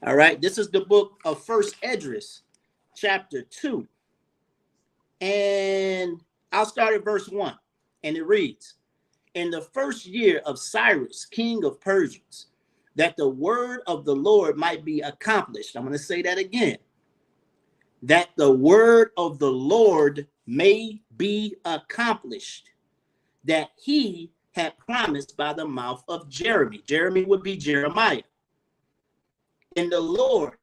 L: All right, this is the book of First Esdras, chapter 2. And I'll start at verse 1. And it reads, in the first year of Cyrus, king of Persians, that the word of the Lord might be accomplished. I'm going to say that again. That the word of the Lord may be accomplished, that he had promised by the mouth of Jeremy. Jeremy would be Jeremiah. And the Lord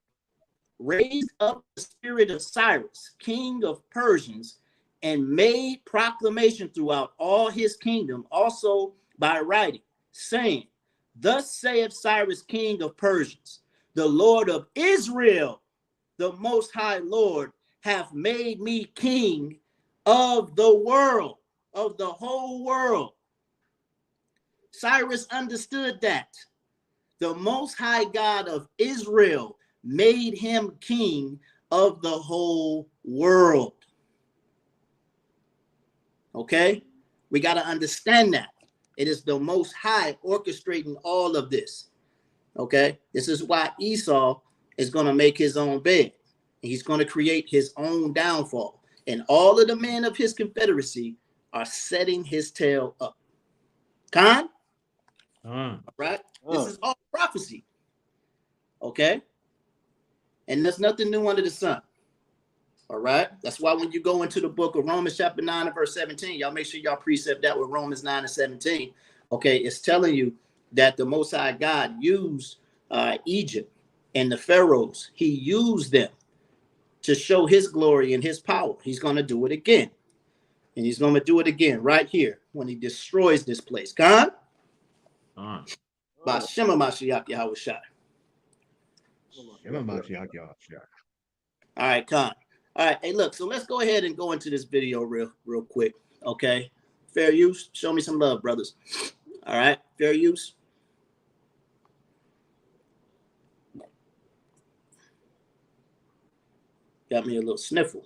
L: raised up the spirit of Cyrus, king of Persians, and made proclamation throughout all his kingdom, also by writing, saying, thus saith Cyrus, king of Persians, the Lord of Israel, the most high Lord, hath made me king of the world, of the whole world. Cyrus understood that the most high God of Israel made him king of the whole world. Okay, we got to understand that it is the most high orchestrating all of this. Okay, this is why Esau is going to make his own bed. He's going to create his own downfall, and all of the men of his confederacy are setting his tail up. Khan? All right, this is all prophecy. Okay, and there's nothing new under the sun. All right, that's why when you go into the book of Romans chapter 9 and verse 17, y'all make sure y'all precept that with Romans 9 and 17. Okay, it's telling you that the Most High God used Egypt and the pharaohs. He used them to show his glory and his power. He's going to do it again. And he's going to do it again right here when he destroys this place. Khan? By Shema Mashiach Yahweh Shai. All right, Khan. All right, hey, look, so let's go ahead and go into this video real quick, okay? Fair use. Show me some love, brothers. All right, fair use. Got me a little sniffle.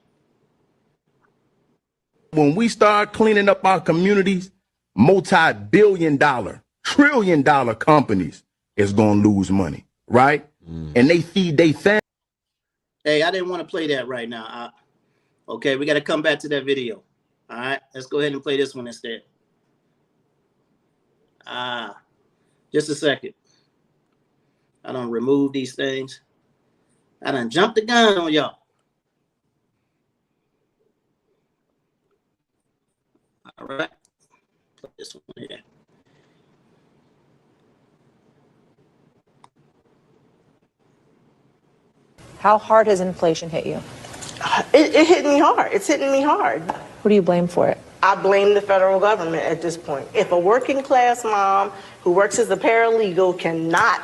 R: When we start cleaning up our communities, multi-billion-dollar, trillion-dollar companies is going to lose money, right? And they feed their family.
L: Hey, I didn't want to play that right now. Okay, we got to come back to that video. All right, let's go ahead and play this one instead. Just a second. I done remove these things. I done jumped the gun on y'all. All right, put this one here.
S: How hard has inflation hit you?
T: It hit me hard. It's hitting me hard.
S: Who do you blame for it?
T: I blame the federal government at this point. If a working class mom who works as a paralegal cannot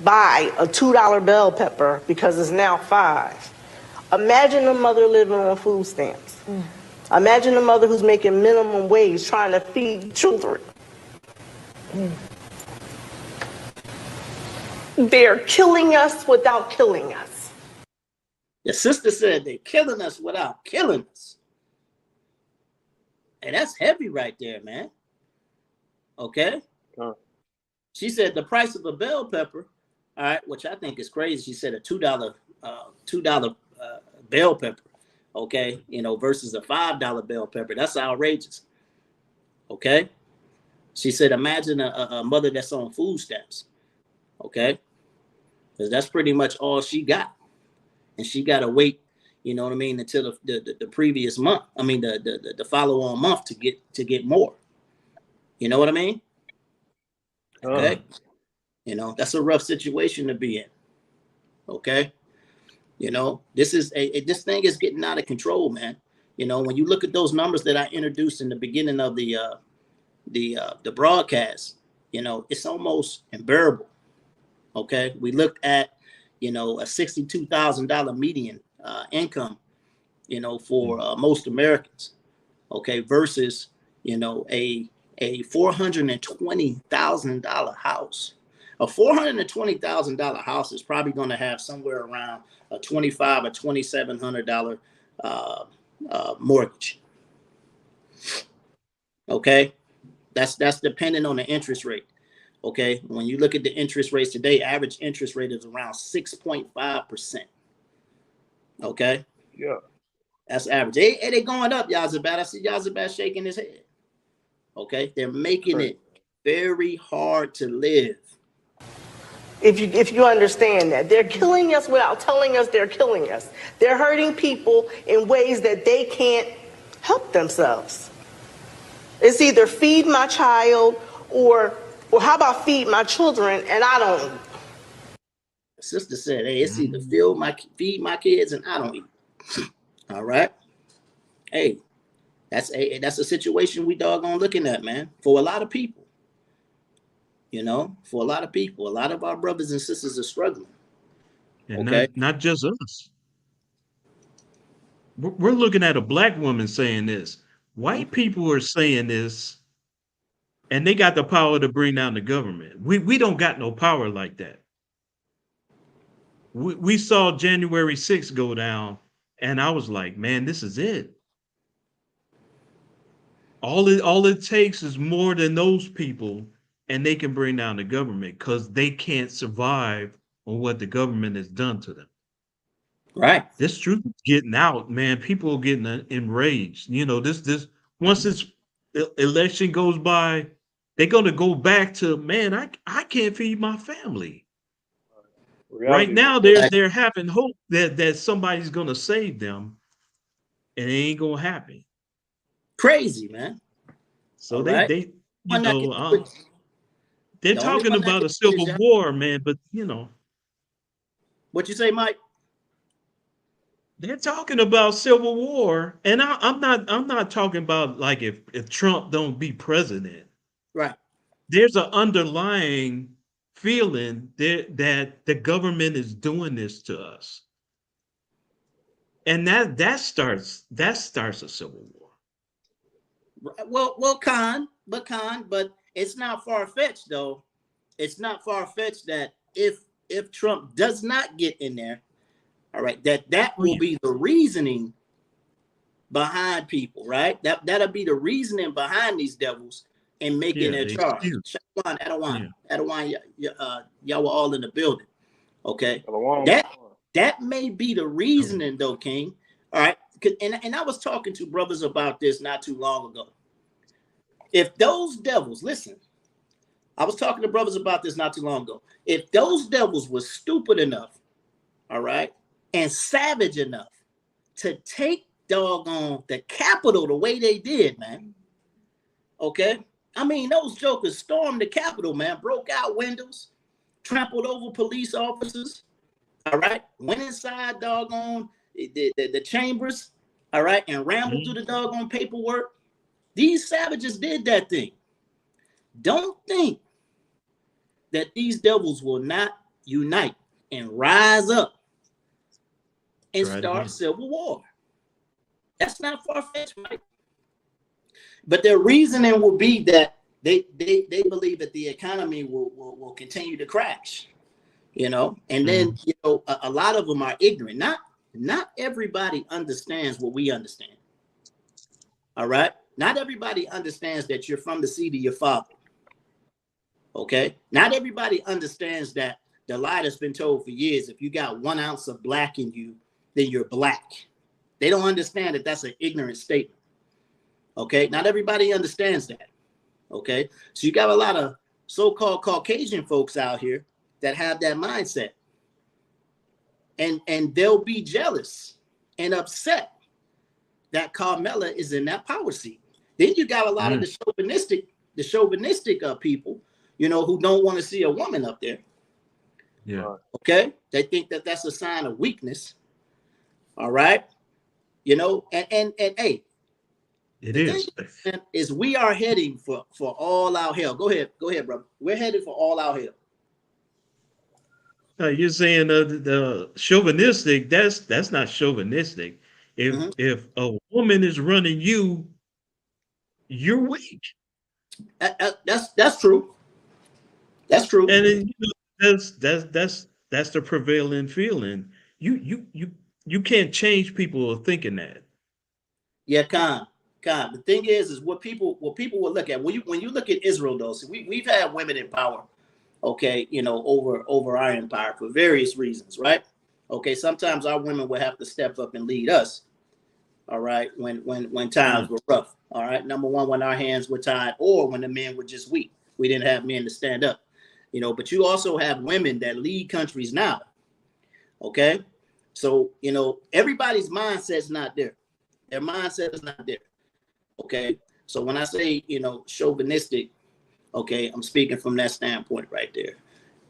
T: buy a $2 bell pepper because it's now $5, imagine a mother living on food stamps. Imagine a mother who's making minimum wage trying to feed children. They're killing us without killing us.
L: Your sister said they're killing us without killing us. And that's heavy right there, man. Okay? She said the price of a bell pepper, all right, which I think is crazy. She said a $2 bell pepper, okay, you know, versus a $5 bell pepper. That's outrageous. Okay? She said, imagine a mother that's on food stamps. Okay? Because that's pretty much all she got. And she got to wait, you know what I mean, until the previous month. I mean, the follow-on month to get more. You know what I mean? Okay. You know, that's a rough situation to be in. Okay. You know, this thing is getting out of control, man. You know, when you look at those numbers that I introduced in the beginning of the broadcast, you know, it's almost unbearable. Okay. We looked at, you know, a $62,000 median income, you know, for most Americans. Okay. Versus, you know, a $420,000 house. A $420,000 house is probably going to have somewhere around a $2,500 or $2,700 mortgage. Okay, That's dependent on the interest rate. Okay, when you look at the interest rates today, average interest rate is around 6.5%. Okay.
M: Yeah.
L: That's average. They going up, Yazabad. I see Yazabad shaking his head. Okay, they're making it very hard to live.
T: If you understand that they're killing us without telling us they're killing us. They're hurting people in ways that they can't help themselves. It's either feed my child or how about feed my children and I don't eat.
L: Sister said, hey, it's either feed my kids and I don't eat. All right. Hey, that's a situation we doggone looking at, man, for a lot of people. You know, for a lot of people, a lot of our brothers and sisters are struggling.
P: And
L: okay,
P: not just us. We're looking at a black woman saying this. White people are saying this, and they got the power to bring down the government. We don't got no power like that. We saw January 6th go down, and I was like, man, this is it. All it takes is more than those people, and they can bring down the government because they can't survive on what the government has done to them.
L: Right.
P: This truth is getting out, man. People are getting enraged. You know, this once this election goes by, they're gonna go back to, man, I can't feed my family. Right now, they're having hope that somebody's gonna save them, and it ain't gonna happen.
L: Crazy, man.
P: So they you know, they're talking about a civil war, man. But you know,
L: what you say, Mike?
P: They're talking about civil war, and I'm not talking about like if Trump don't be president.
L: Right.
P: There's an underlying feeling that the government is doing this to us. And that starts a civil war.
L: Well, but it's not far-fetched though. It's not far-fetched that if Trump does not get in there, all right, that will be the reasoning behind people, right? That'll be the reasoning behind these devils and making their charge. Adawan, y'all were all in the building. Okay. That may be the reasoning though, King. All right. And I was talking to brothers about this not too long ago. If those devils, listen, I was talking to brothers about this not too long ago. If those devils were stupid enough, all right, and savage enough to take doggone the Capitol the way they did, man. Okay? I mean, those jokers stormed the Capitol, man, broke out windows, trampled over police officers, all right? Went inside doggone the chambers, all right, and rambled through the doggone paperwork. These savages did that thing. Don't think that these devils will not unite and rise up and start civil war. That's not far-fetched, Mike. But their reasoning will be that they believe that the economy will continue to crash, you know. And then you know a lot of them are ignorant. Not everybody understands what we understand. All right, not everybody understands that you're from the seed of your father. Okay, not everybody understands that the lie that's been told for years: if you got 1 ounce of black in you, then you're black. They don't understand that that's an ignorant statement. Okay, not everybody understands that. Okay, so you got a lot of so-called Caucasian folks out here that have that mindset, and they'll be jealous and upset that Carmela is in that power seat. Then you got a lot of the chauvinistic people, you know, who don't want to see a woman up there.
P: Yeah.
L: Okay, they think that that's a sign of weakness. All right, you know, and hey, is we are heading for all out hell. Go ahead, brother. We're headed for all out hell.
P: You're saying the chauvinistic? That's not chauvinistic. If a woman is running you, you're weak.
L: That's true. That's true.
P: And then, you know, that's the prevailing feeling. You can't change people thinking that.
L: Yeah, Con. God, the thing is what people will look at when you look at Israel, though. So we've had women in power, okay, over our empire for various reasons, right? Okay, sometimes our women will have to step up and lead us, all right, when times were rough, all right. Number one, when our hands were tied, or when the men were just weak, we didn't have men to stand up, But you also have women that lead countries now, okay. So everybody's mindset's not there. Their mindset is not there. Okay, so when I say, chauvinistic, okay, I'm speaking from that standpoint right there.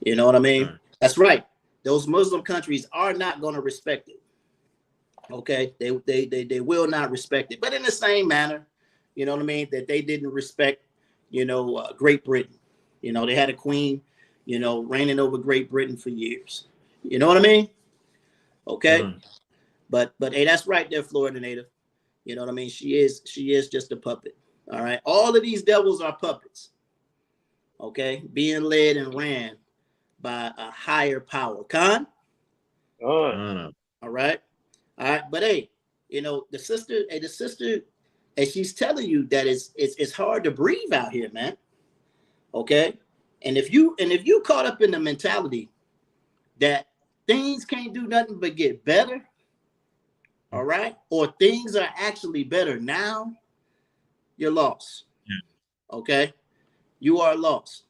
L: You know what I mean? That's right. Those Muslim countries are not going to respect it. Okay, they will not respect it. But in the same manner, you know what I mean, that they didn't respect, Great Britain. They had a queen, reigning over Great Britain for years. You know what I mean? Okay, but hey, that's right there, Florida native. You know what I mean? She is just a puppet. All right. All of these devils are puppets. Okay. Being led and ran by a higher power. Khan? All right. All right. But hey, the sister, and she's telling you that it's hard to breathe out here, man. Okay. And if you caught up in the mentality that things can't do nothing but get better, all right, or things are actually better now, you're lost. Yeah. Okay, you are lost.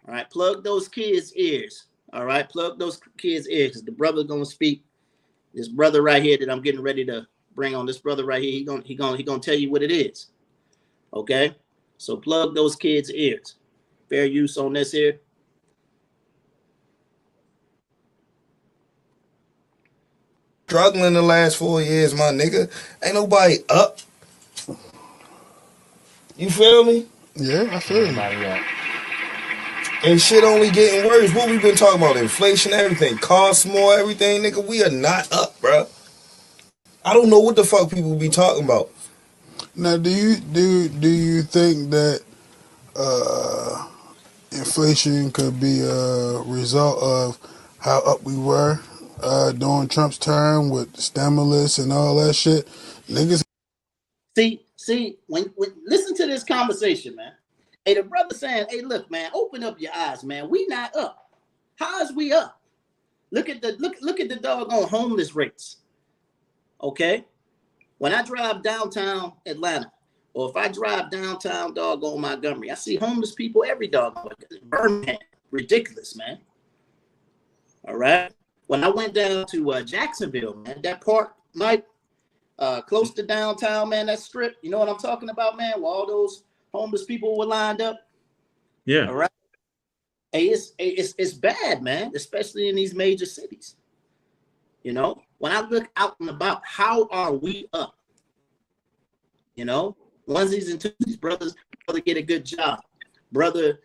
L: All right, plug those kids' ears. All right, plug those kids' ears, because the brother's gonna speak. This brother right here that I'm getting ready to bring on, this brother right here, he gonna tell you what it is. Okay, so plug those kids' ears. Fair use on this here.
U: Struggling the last 4 years, my nigga. Ain't nobody up. You feel me?
A: Yeah, I feel you.
U: And shit only getting worse. What we been talking about? Inflation, everything. Costs more, everything, nigga. We are not up, bro. I don't know what the fuck people be talking about.
A: Now, do you think that inflation could be a result of how up we were during Trump's term with stimulus and all that shit? Niggas.
L: See, when listen to this conversation, man. Hey, the brother saying, hey, look, man, open up your eyes, man. We not up. How is we up? Look at the doggone homeless rates. Okay? When I drive downtown Atlanta, or if I drive downtown doggone Montgomery, I see homeless people every doggone Birmingham. Ridiculous, man. All right. When I went down to Jacksonville, man, that park, Mike, close to downtown, man, that strip, you know what I'm talking about, man, where all those homeless people were lined up.
P: Yeah.
L: All right. Hey, it's bad, man, especially in these major cities. When I look out and about, how are we up? Onesies and twosies, brother get a good job. Brother,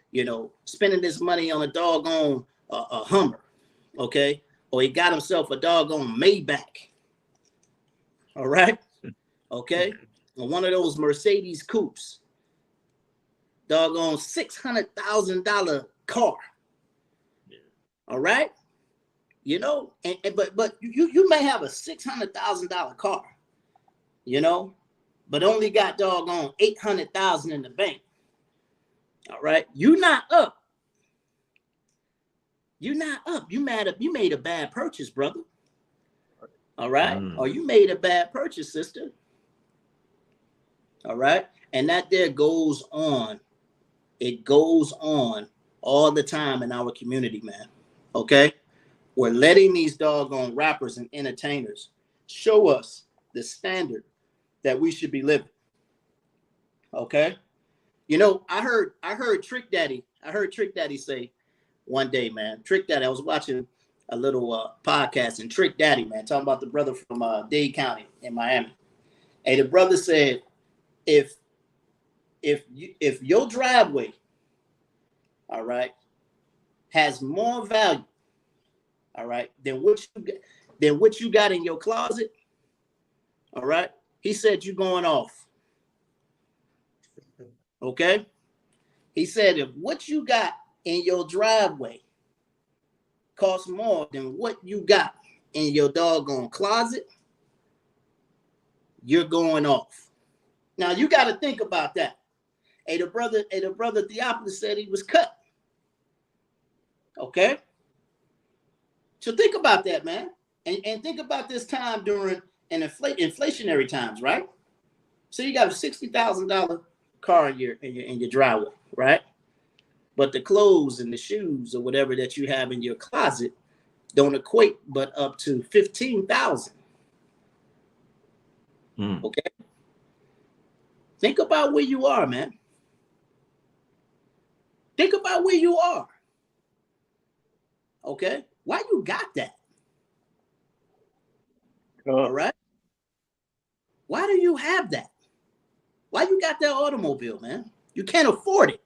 L: spending this money on a doggone a Hummer, okay? Or he got himself a doggone Maybach. All right? Okay? Or one of those Mercedes coupes. Doggone $600,000 car. All right? But you may have a $600,000 car, but only got doggone $800,000 in the bank. All right, you're not up. You're not up. You made a bad purchase, brother. All right, or you made a bad purchase, sister. All right, and that there goes on. It goes on all the time in our community, man. Okay. We're letting these doggone rappers and entertainers show us the standard that we should be living. Okay. I heard Trick Daddy. I heard Trick Daddy say one day, man, Trick Daddy, I was watching a little podcast, and Trick Daddy, man, talking about the brother from Dade County in Miami. And the brother said, if your driveway, all right, has more value, all right, than what you got in your closet, all right, he said you're going off. Okay, he said if what you got in your driveway costs more than what you got in your doggone closet, you're going off. Now you got to think about that. Hey, the brother Theophilus said he was cut. Okay. So think about that, man. And think about this time during an inflationary times, right? So you got a $60,000 car in your driveway, right? But the clothes and the shoes or whatever that you have in your closet don't equate but up to $15,000. Okay. Think about where you are, man. Think about where you are. Okay. Why you got that? All right. Why do you have that? Why you got that automobile, man? You can't afford it.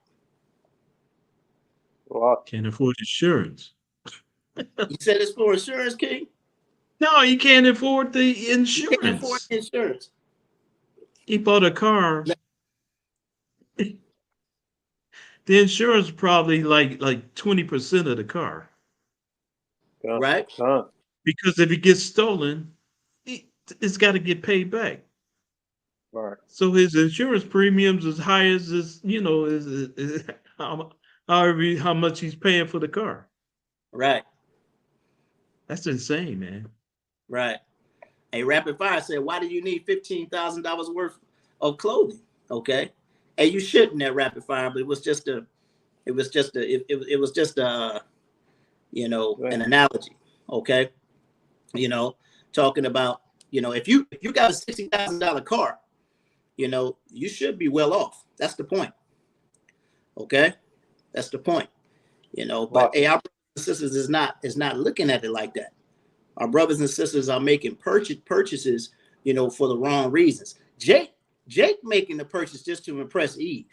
P: Well, I can't afford insurance.
L: You said it's for insurance, King?
P: No, you can't afford the insurance.
L: You can't afford insurance.
P: He bought a car. The insurance probably like 20% of the car.
L: Right.
P: Because if it gets stolen, it's got to get paid back.
M: Right.
P: So his insurance premiums as high as this, is how much he's paying for the car.
L: Right.
P: That's insane, man.
L: Right. A rapid fire said, "Why do you need $15,000 worth of clothing?" Okay. And you shouldn't at rapid fire, but it was just an analogy. Okay. Talking about, if you got a $60,000 car, you should be well off. That's the point. Okay. That's the point. But hey, our brothers and sisters is not looking at it like that. Our brothers and sisters are making purchases, for the wrong reasons. Jake making the purchase just to impress Eve.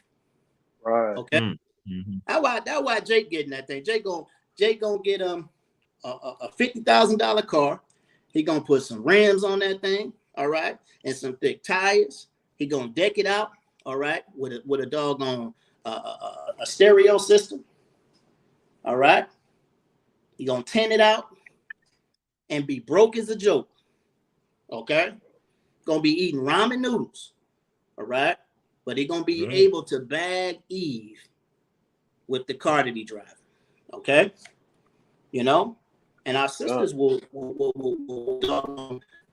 M: Right.
L: Okay. Mm-hmm. That's why Jake getting that thing. Jake gonna get a $50,000 car. He gonna put some rims on that thing, all right, and some thick tires. He gonna deck it out, all right, with a doggone a stereo system, all right. He gonna tint it out and be broke as a joke, okay. Gonna be eating ramen noodles, all right, but he gonna be able to bag Eve with the car that he driving, okay. And our sisters will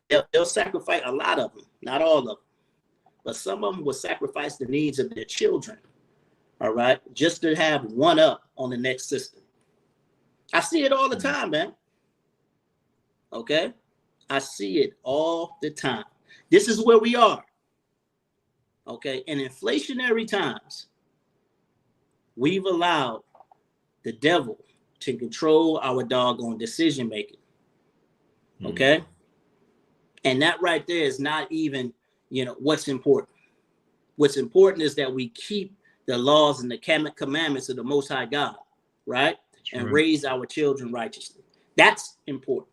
L: they'll sacrifice a lot of them, not all of them, but some of them will sacrifice the needs of their children, all right, just to have one up on the next system. I see it all the time, man. Okay, I see it all the time. This is where we are. Okay, in inflationary times, we've allowed the devil to control our doggone decision making. Okay. And that right there is not even, what's important. What's important is that we keep the laws and the commandments of the Most High God, right? Sure. And raise our children righteously. That's important.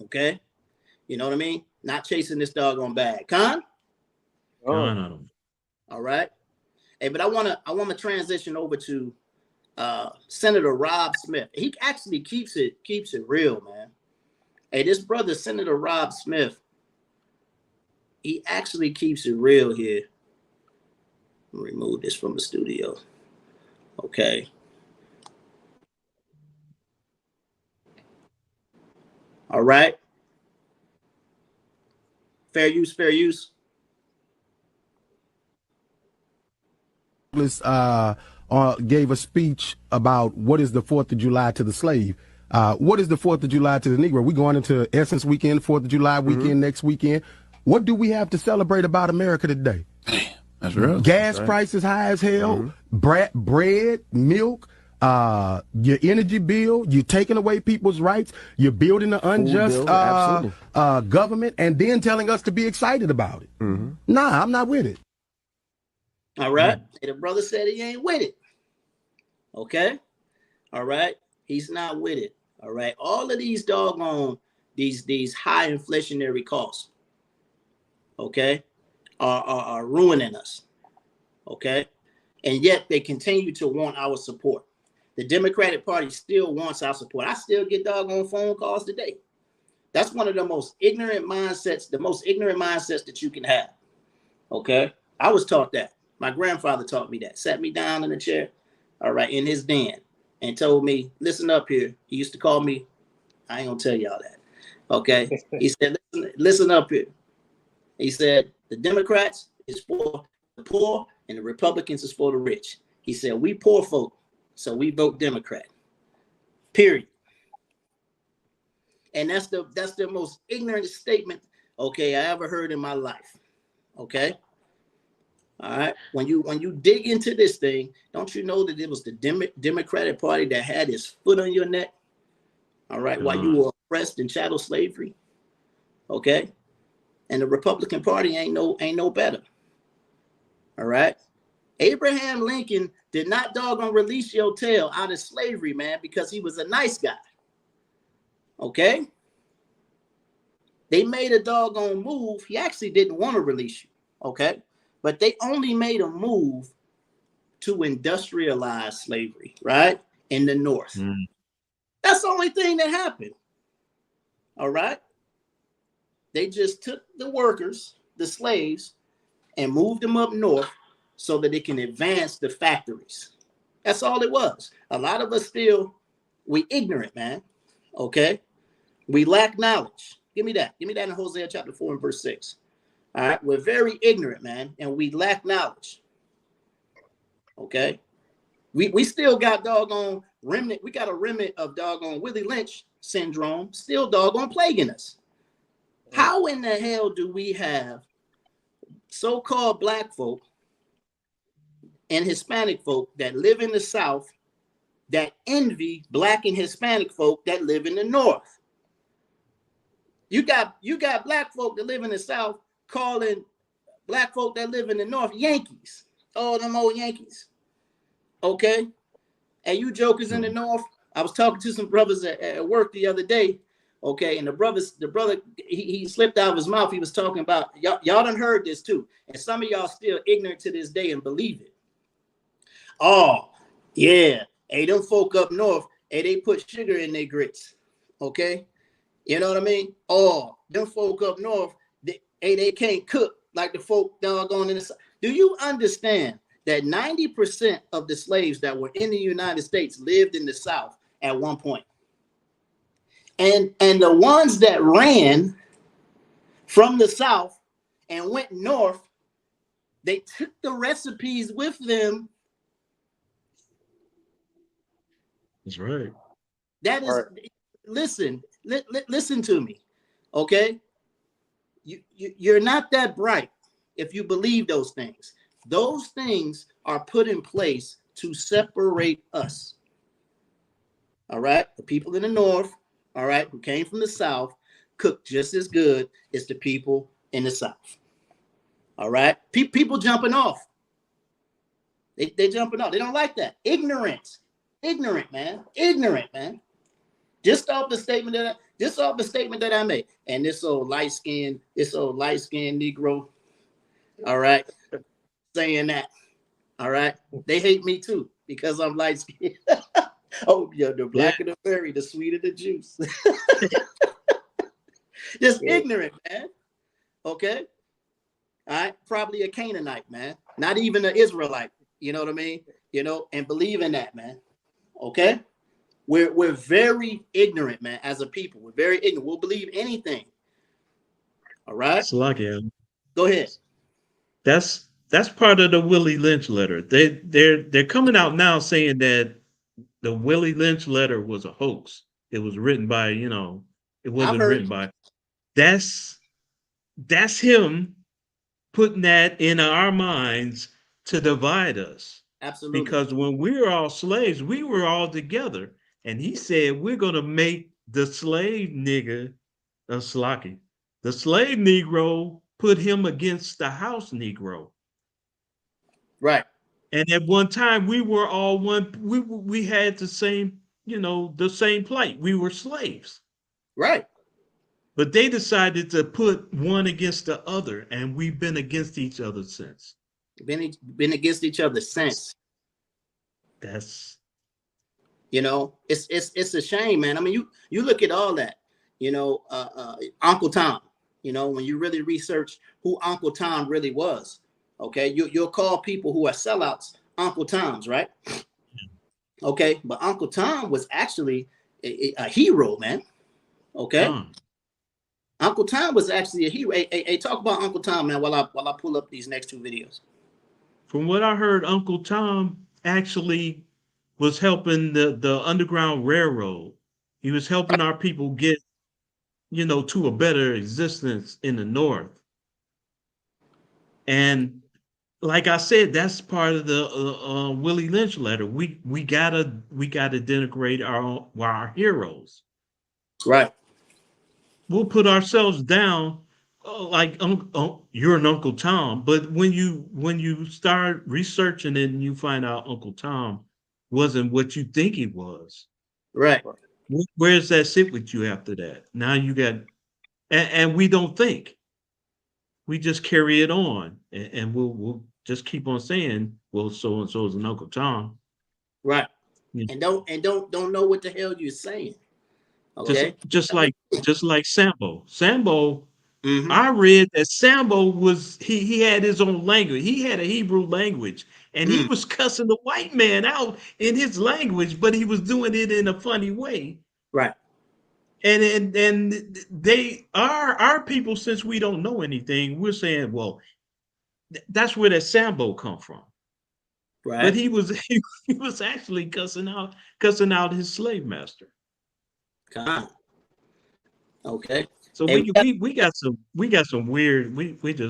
L: Okay. You know what I mean? Not chasing this doggone bag. Con?
P: All
L: right. Hey, but I want to transition over to Senator Rob Smith. He actually keeps it real, man. Hey, this brother, Senator Rob Smith, he actually keeps it real here. Remove this from the studio. Okay. All right. Fair use, fair use.
C: Gave a speech about what is the 4th of July to the slave. What is the 4th of July to the Negro? We're going into Essence weekend, 4th of July weekend, next weekend. What do we have to celebrate about America today?
V: That's real.
C: Gas prices high as hell, bread, milk, your energy bill, you're taking away people's rights, you're building an unjust government, and then telling us to be excited about it. Nah, I'm not with it.
L: All right. The brother said he ain't with it. Okay. All right. He's not with it. All right. All of these doggone, these high inflationary costs, okay, are ruining us. Okay. And yet they continue to want our support. The Democratic Party still wants our support. I still get doggone phone calls today. That's one of the most ignorant mindsets, that you can have. Okay. I was taught that. My grandfather taught me that. Sat me down in a chair, all right, in his den, and told me, listen up here. He used to call me, I ain't gonna tell y'all that. Okay. He said, listen up here. He said, the Democrats is for the poor and the Republicans is for the rich. He said, we poor folk, so we vote Democrat. Period. And that's the most ignorant statement, okay, I ever heard in my life. Okay. All right. When you dig into this thing, don't you know that it was the Democratic Party that had its foot on your neck? All right. While you were oppressed in chattel slavery. Okay. And the Republican Party ain't no better. All right. Abraham Lincoln did not doggone release your tail out of slavery, man, because he was a nice guy. Okay. They made a doggone move. He actually didn't want to release you. Okay. But they only made a move to industrialize slavery, right? In the North. That's the only thing that happened. All right. They just took the workers, the slaves, and moved them up north so that they can advance the factories. That's all it was. A lot of us we ignorant, man. Okay. We lack knowledge. Give me that in Hosea chapter 4 and verse 6. All right. We're very ignorant, man, and we lack knowledge. Okay. We still got doggone remnant. We got a remnant of doggone Willie Lynch syndrome still doggone plaguing us. How in the hell do we have so-called black folk and Hispanic folk that live in the South that envy black and Hispanic folk that live in the North? You got black folk that live in the South calling black folk that live in the North Yankees. Oh, them old Yankees. Okay. And you jokers in the North, I was talking to some brothers at work the other day. Okay. And the brother, he slipped out of his mouth. He was talking about, y'all done heard this too. And some of y'all still ignorant to this day and believe it. Oh, yeah. Hey, them folk up north, hey, they put sugar in their grits. Okay. You know what I mean? Oh, them folk up north, they can't cook like the folk doggone in the South. Do you understand that 90% of the slaves that were in the United States lived in the South at one point? And the ones that ran from the South and went north, they took the recipes with them.
P: That's right.
L: That is, listen to me, okay? You're not that bright if you believe those things. Those things are put in place to separate us. All right? The people in the North, all right, who came from the South, cook just as good as the people in the South. All right? People jumping off. They jumping off. They don't like that. Ignorant, man. Ignorant, man. Just off the statement that I made. And this old light-skinned Negro, all right, saying that, all right, they hate me too because I'm light-skinned. Oh, yeah, the blacker the berry, the sweeter the juice. Just ignorant, man. Okay? All right? Probably a Canaanite, man. Not even an Israelite. You know what I mean? You know, and believe in that, man. Okay? We're very ignorant, man, as a people. We're very ignorant. We'll believe anything. All right?
P: Salakia.
L: Go ahead.
P: That's part of the Willie Lynch letter. They're coming out now saying that the Willie Lynch letter was a hoax. It was written by, it wasn't written by. That's him putting that in our minds to divide us.
L: Absolutely.
P: Because when we were all slaves, we were all together. And he said, we're going to make the slave nigga a Slacky. The slave Negro put him against the house Negro.
L: Right.
P: And at one time we were all one. We had the same, the same plight. We were slaves.
L: Right.
P: But they decided to put one against the other, and we've been against each other since.
L: Been against each other since.
P: That's,
L: it's a shame, man. I mean, you look at all that, Uncle Tom, You know, when you really research who Uncle Tom really was, okay, you'll call people who are sellouts Uncle Toms, right? Okay, but Uncle Tom was actually a hero, man. Okay, Uncle Tom was actually a hero. Hey, talk about Uncle Tom, man, while I pull up these next two videos.
P: From what I heard, Uncle Tom actually was helping the Underground Railroad. He was helping our people get, you know, to a better existence in the North. And like I said, that's part of the Willie Lynch letter. We gotta denigrate our heroes.
L: Right.
P: We'll put ourselves down like you're an Uncle Tom, but when you start researching it and you find out Uncle Tom wasn't what you think he was.
L: Right.
P: Where does that sit with you after that? Now you got, and we don't think. We just carry it on, and we'll just keep on saying, well, so and so is an Uncle Tom.
L: Right. Yeah. And don't know what the hell you're saying. Okay.
P: Just like Sambo. Sambo, I read that Sambo was he had his own language. He had a Hebrew language, and he was cussing the white man out in his language, but he was doing it in a funny way.
L: Right.
P: And they are our people, since we don't know anything, we're saying, well, that's where that Sambo come from.
L: Right.
P: But he was actually cussing out his slave master.
L: God. Okay.
P: So we got some weird, we got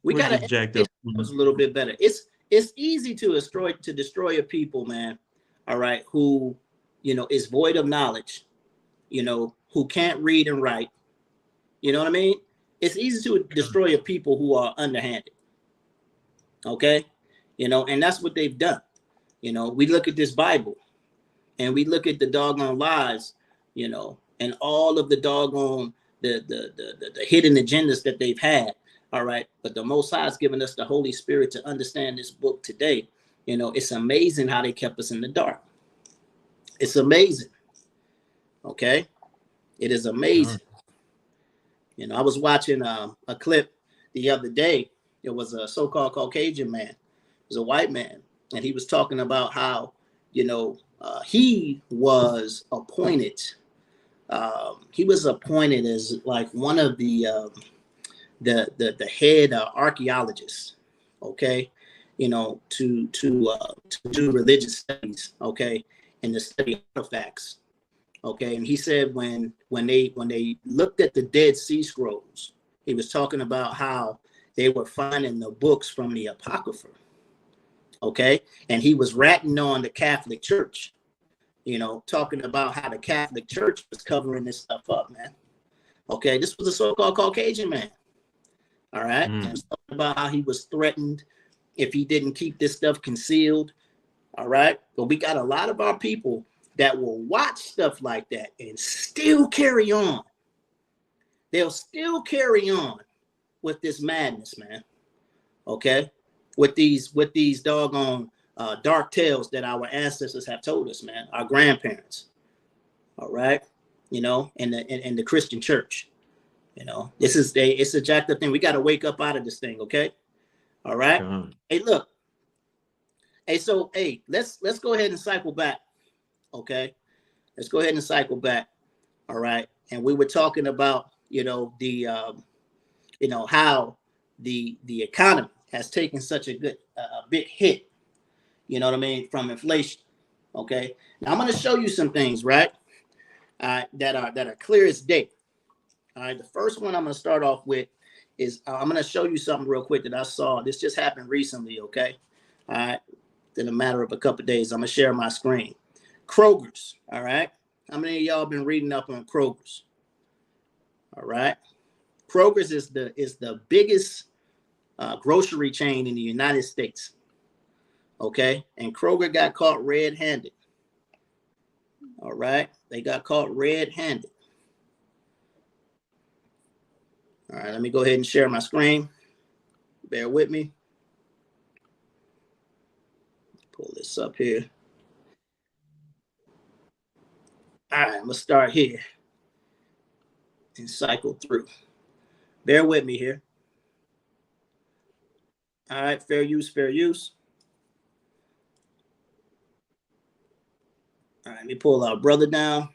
P: to jacked up.
L: It was a little bit better. It's easy to destroy a people, man. All right, who, you know, is void of knowledge, you know, who can't read and write. You know what I mean? It's easy to destroy a people who are underhanded. Okay, you know, and that's what they've done. You know, we look at this Bible, and we look at the doggone lies, you know, and all of the doggone the hidden agendas that they've had. All right, but the Most High has given us the Holy Spirit to understand this book today. You know, it's amazing how they kept us in the dark. It's amazing. Okay, it is amazing. You know, I was watching a clip the other day. It was a so-called Caucasian man. It was a white man, and he was talking about how, you know, he was appointed. He was appointed as like one of the head archaeologists. Okay, you know, to do religious studies. Okay, and to study artifacts. Okay, and he said when they looked at the Dead Sea Scrolls, he was talking about how they were finding the books from the Apocrypha. Okay, and he was ratting on the Catholic Church, you know, talking about how the Catholic Church was covering this stuff up, man. Okay, this was a so-called Caucasian man. All right, and he was talking about how he was threatened if he didn't keep this stuff concealed. All right, but we got a lot of our people that will watch stuff like that and still carry on. They'll still carry on with this madness, man. Okay, with these doggone dark tales that our ancestors have told us, man. Our grandparents. All right, you know, in the Christian church. You know, it's a jacked up thing. We got to wake up out of this thing, okay? All right. Hey, look. Hey, so let's go ahead and cycle back. Okay, let's go ahead and cycle back. All right, and we were talking about, you know, the you know, how the economy has taken such a big hit. You know what I mean, from inflation. Okay, now I'm going to show you some things, right? That are clear as day. All right, the first one I'm going to start off with is I'm going to show you something real quick that I saw. This just happened recently. Okay, all right, in a matter of a couple of days, I'm going to share my screen. Kroger's, all right? How many of y'all been reading up on Kroger's? All right. Kroger's is the biggest grocery chain in the United States. Okay, and Kroger got caught red-handed. All right, they got caught red-handed. All right, let me go ahead and share my screen. Bear with me. Pull this up here. All right, I'm gonna start here and cycle through. Bear with me here. All right, fair use, fair use. All right, let me pull our brother down.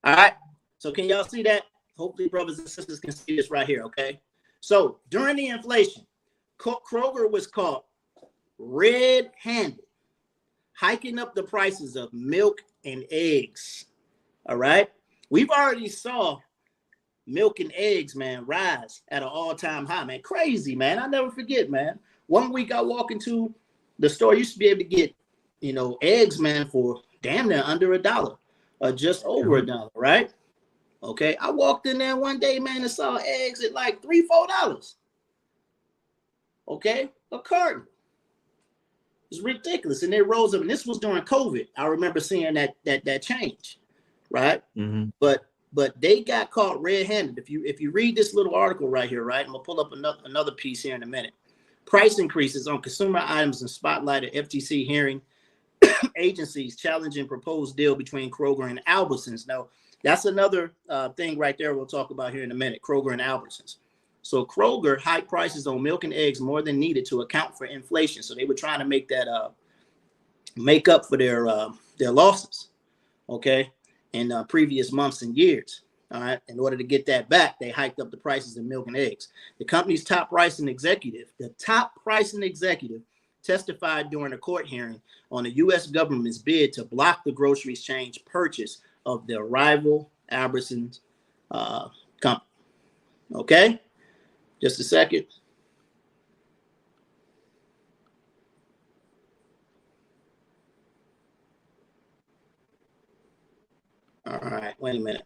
L: All right, so can y'all see that? Hopefully brothers and sisters can see this right here, okay? So during the inflation, Kroger was caught red-handed, hiking up the prices of milk and eggs, all right? We've already saw milk and eggs, man, rise at an all-time high, man. Crazy, man. I never forget, man. One week I walk into the store, used to be able to get, eggs, man, for damn near under $1 or just over $1, right? Okay, I walked in there one day, man, and saw eggs at like $3, $4. Okay, a carton. It's ridiculous, and they rose up. And this was during COVID. I remember seeing that change, right? Mm-hmm. But they got caught red-handed. If you read this little article right here, right, I'm gonna pull up another piece here in a minute. Price increases on consumer items and spotlight at FTC hearing agencies challenging proposed deal between Kroger and Albertsons. Now, that's another thing right there we'll talk about here in a minute, Kroger and Albertsons. So Kroger hiked prices on milk and eggs more than needed to account for inflation. So they were trying to make that make up for their losses, okay, in previous months and years. All right. In order to get that back, they hiked up the prices of milk and eggs. The company's top pricing executive, testified during a court hearing on the U.S. government's bid to block the groceries chain's purchase of their rival Albertsons company. Okay, just a second. All right, wait a minute.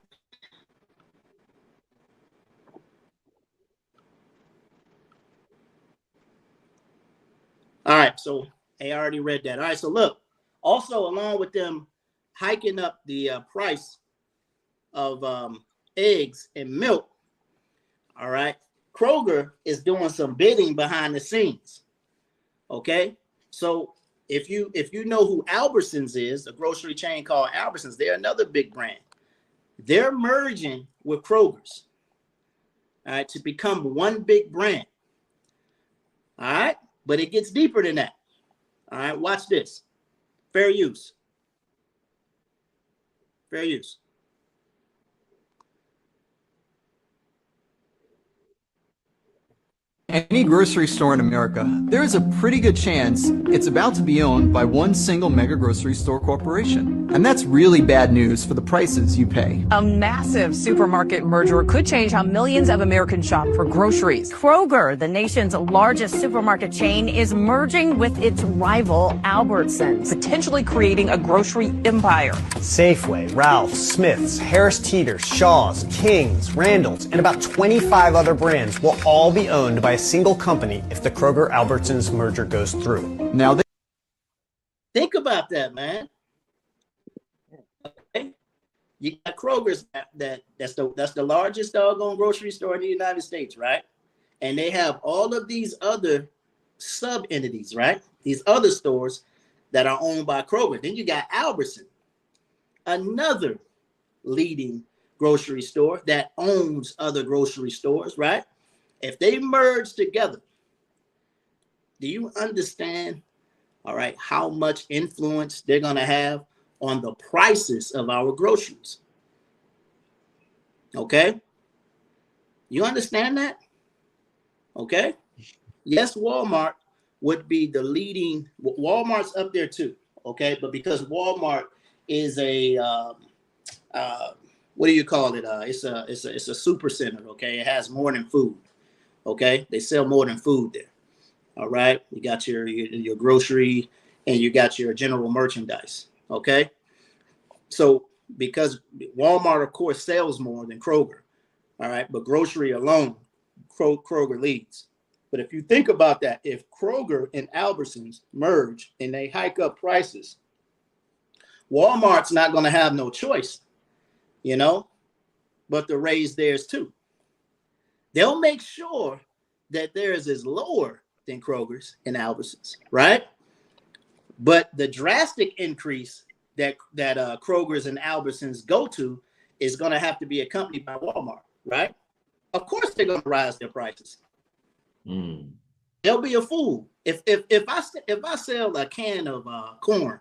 L: All right, so I already read that. All right, so look, also along with them hiking up the price of eggs and milk, all right, Kroger is doing some bidding behind the scenes. Okay, so if you know who Albertsons is, a grocery chain called Albertsons, they're another big brand. They're merging with Kroger's, all right, to become one big brand. All right, but it gets deeper than that. All right, watch this. Fair use. Fair use.
E: Any grocery store in America, there is a pretty good chance it's about to be owned by one single mega grocery store corporation. And that's really bad news for the prices you pay.
V: A massive supermarket merger could change how millions of Americans shop for groceries. Kroger, the nation's largest supermarket chain, is merging with its rival Albertsons, potentially creating a grocery empire.
W: Safeway, Ralph's, Smith's, Harris Teeter, Shaw's, King's, Randall's, and about 25 other brands will all be owned by a single company if the Kroger-Albertsons merger goes through.
E: Now,
L: think about that, man. Okay, you got Kroger's that's the largest doggone grocery store in the United States, right? And they have all of these other sub entities, right? These other stores that are owned by Kroger. Then you got Albertson, another leading grocery store that owns other grocery stores, right? If they merge together, do you understand, all right, how much influence they're going to have on the prices of our groceries? Okay? You understand that? Okay? Yes, Walmart would be the leading. Walmart's up there too, okay? But because Walmart is a, what do you call it? It's a super center, okay? It has more than food. Okay, they sell more than food there. All right, you got your grocery and you got your general merchandise. Okay, so because Walmart, of course, sells more than Kroger. All right, but grocery alone, Kroger leads. But if you think about that, if Kroger and Albertsons merge and they hike up prices, Walmart's not going to have no choice, but to raise theirs too. They'll make sure that theirs is lower than Kroger's and Albertsons, right? But the drastic increase that Kroger's and Albertsons go to is going to have to be accompanied by Walmart, right? Of course they're gonna rise their prices. They'll be a fool. If I sell a can of corn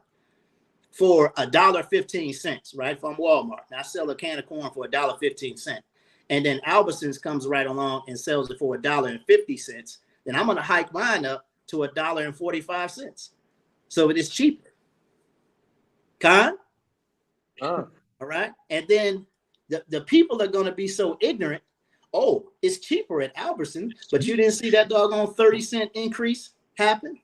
L: for $1.15, right, from Walmart, and I sell a can of corn for $1.15, and then Albertsons comes right along and sells it for $1.50, then I'm gonna hike mine up to $1.45. So it is cheaper. All right. And then the people are going to be so ignorant. Oh, it's cheaper at Albertsons, but you didn't see that doggone 30-cent increase happen.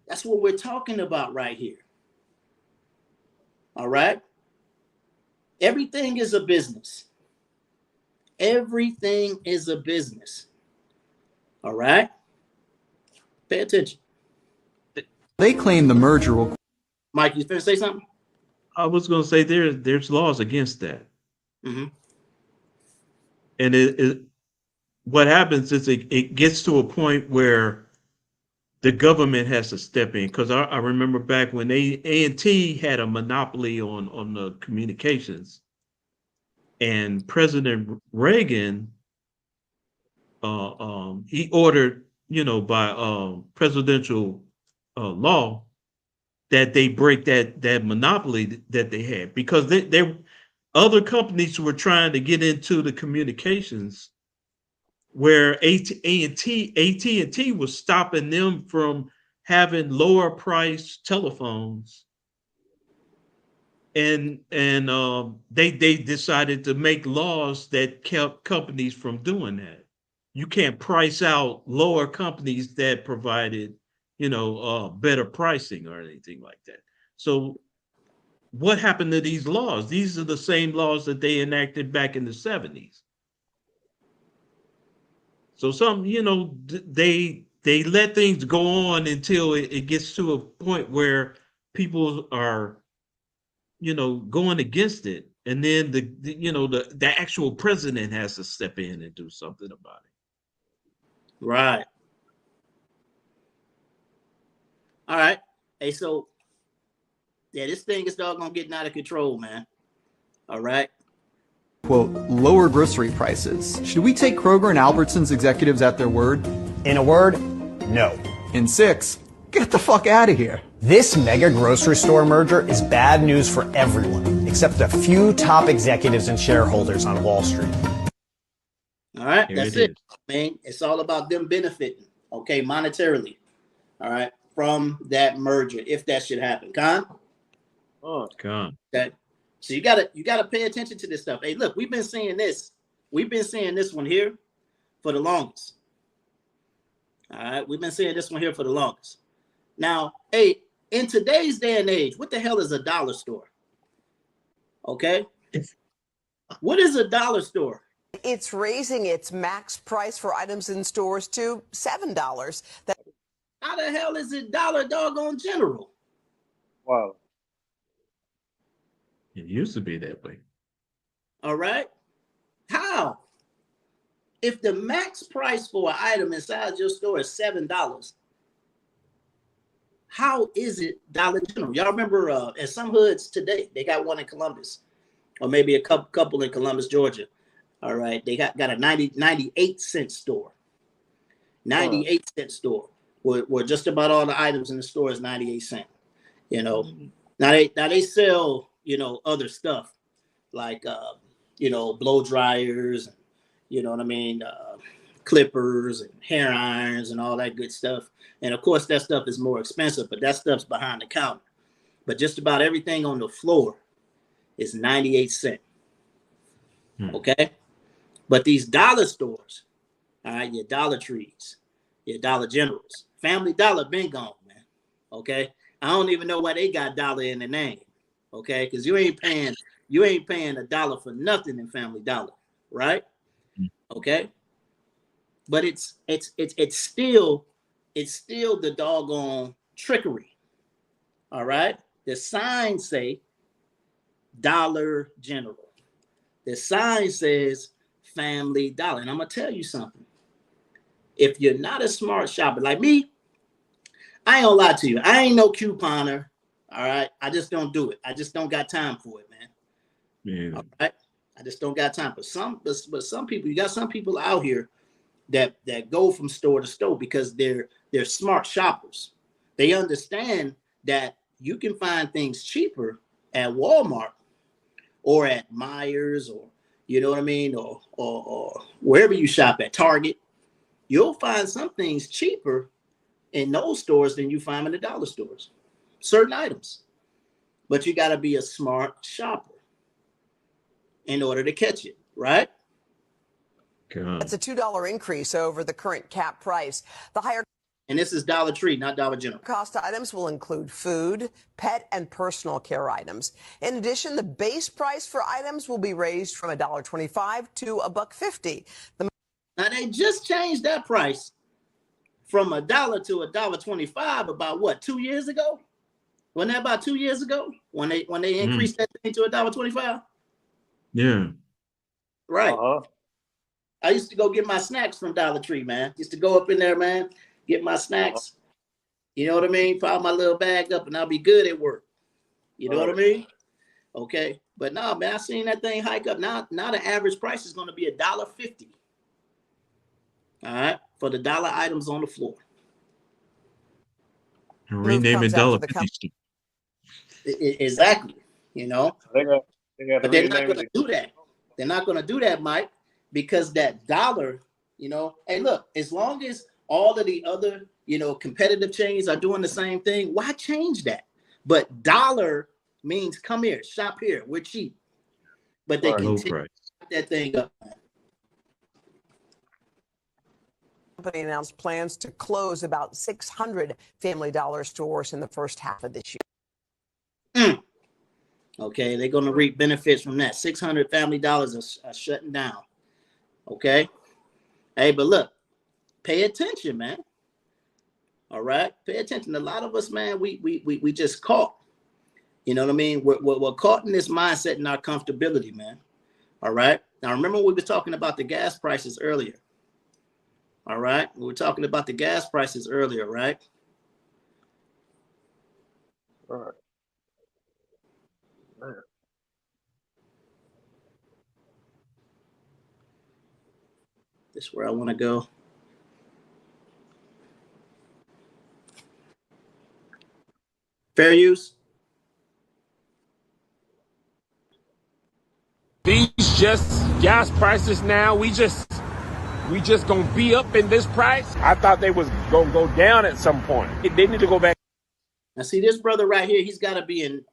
L: That's what we're talking about right here. All right. Everything is a business. Everything is a business. All right. Pay attention.
E: They claim the merger will.
L: Mike, you finna say something?
P: I was going to say there's laws against that. And what happens is it gets to a point where the government has to step in. Because I remember back when A&T had a monopoly on the communications, and President Reagan, he ordered, by presidential law, that they break that monopoly that they had, because they other companies were trying to get into the communications, where AT&T was stopping them from having lower priced telephones, and they decided to make laws that kept companies from doing that. You can't price out lower companies that provided better pricing or anything like that. So what happened to these laws? These are the same laws that they enacted back in the 70s. So they let things go on until it gets to a point where people are, going against it. And then the actual president has to step in and do something about it.
L: Right. All right. Hey, so yeah, this thing is doggone getting out of control, man. All right.
E: Quote, lower grocery prices. Should we take Kroger and Albertsons executives at their word?
W: In a word, no.
E: In 6, get the fuck out of here.
W: This mega grocery store merger is bad news for everyone, except a few top executives and shareholders on Wall Street.
L: All right, that's it, man. It's all about them benefiting, okay, monetarily, all right, from that merger, if that should happen. That. So you gotta pay attention to this stuff. Hey, look, we've been seeing this one here for the longest. All right, we've been seeing this one here for the longest. Now, hey, in today's day and age, what the hell is a dollar store? Okay, what is a dollar store?
B: It's raising its max price for items in stores to $7.
L: How the hell is it Dollar Doggone General?
M: Wow.
P: It used to be that way.
L: All right. How? If the max price for an item inside your store is $7, how is it Dollar General? Y'all remember at some hoods today, they got one in Columbus, or maybe a couple in Columbus, Georgia. All right. They got a 98-cent store. 98-cent store. Where just about all the items in the store is 98 cents. Now they sell, other stuff like blow dryers, clippers and hair irons and all that good stuff. And of course that stuff is more expensive, but that stuff's behind the counter. But just about everything on the floor is 98 cents. Okay? But these dollar stores, all right, your Dollar Trees, your Dollar Generals, Family Dollar been gone, man. Okay, I don't even know why they got dollar in the name. Okay, because you ain't paying $1 for nothing in Family Dollar, right? Okay, but it's still the doggone trickery. All right, the signs say Dollar General. The sign says Family Dollar, and I'm gonna tell you something. If you're not a smart shopper like me, I ain't gonna lie to you. I ain't no couponer. All right. I just don't do it. I just don't got time for it, man.
P: Yeah.
L: All right. I just don't got time. But some people, you got some people out here that go from store to store because they're smart shoppers. They understand that you can find things cheaper at Walmart or at Myers, or you know what I mean, or wherever you shop at, Target. You'll find some things cheaper in those stores than you find in the dollar stores, certain items. But you got to be a smart shopper in order to catch it, right?
B: That's a $2 increase over the current cap price. The higher
L: And this is Dollar Tree, not Dollar General.
B: cost items will include food, pet, and personal care items. In addition, the base price for items will be raised from $1.25 to $1.50.
L: Now they just changed that price from $1 to $1.25 about what, 2 years ago? Wasn't that about 2 years ago when they increased that thing to $1.25?
P: Yeah.
L: Right. I used to go get my snacks from Dollar Tree, man. Used to go up in there, man, get my snacks. You know what I mean? Pile my little bag up and I'll be good at work. You know what I mean? Okay. But no, man, I seen that thing hike up. Now the average price is going to be $1.50. All right. For the dollar items on the floor.
P: Rename it $1.50.
L: Exactly. You know? But they're not going to do that. They're not going to do that, Mike, because that dollar, you know, hey, look, as long as all of the other, you know, competitive chains are doing the same thing, why change that? But dollar means come here, shop here, we're cheap. But they can take that thing up.
B: The company announced plans to close about 600 Family Dollar stores in the first half of this year.
L: Okay, they're going to reap benefits from that. 600 Family Dollars are shutting down. Okay. Hey, but look, pay attention, man. All right, pay attention. A lot of us, man, we just caught. You know what I mean? We're caught in this mindset and our comfortability, man. All right. Now remember we were talking about the gas prices earlier. All right, we were talking about the gas prices earlier, right?
M: All right. Man.
L: This is where I want to go. Fair use.
D: These just gas prices now, we just gonna be up in this price. I thought they was gonna go down at some point. They need to go back.
L: Now see this brother right here, he's got to be in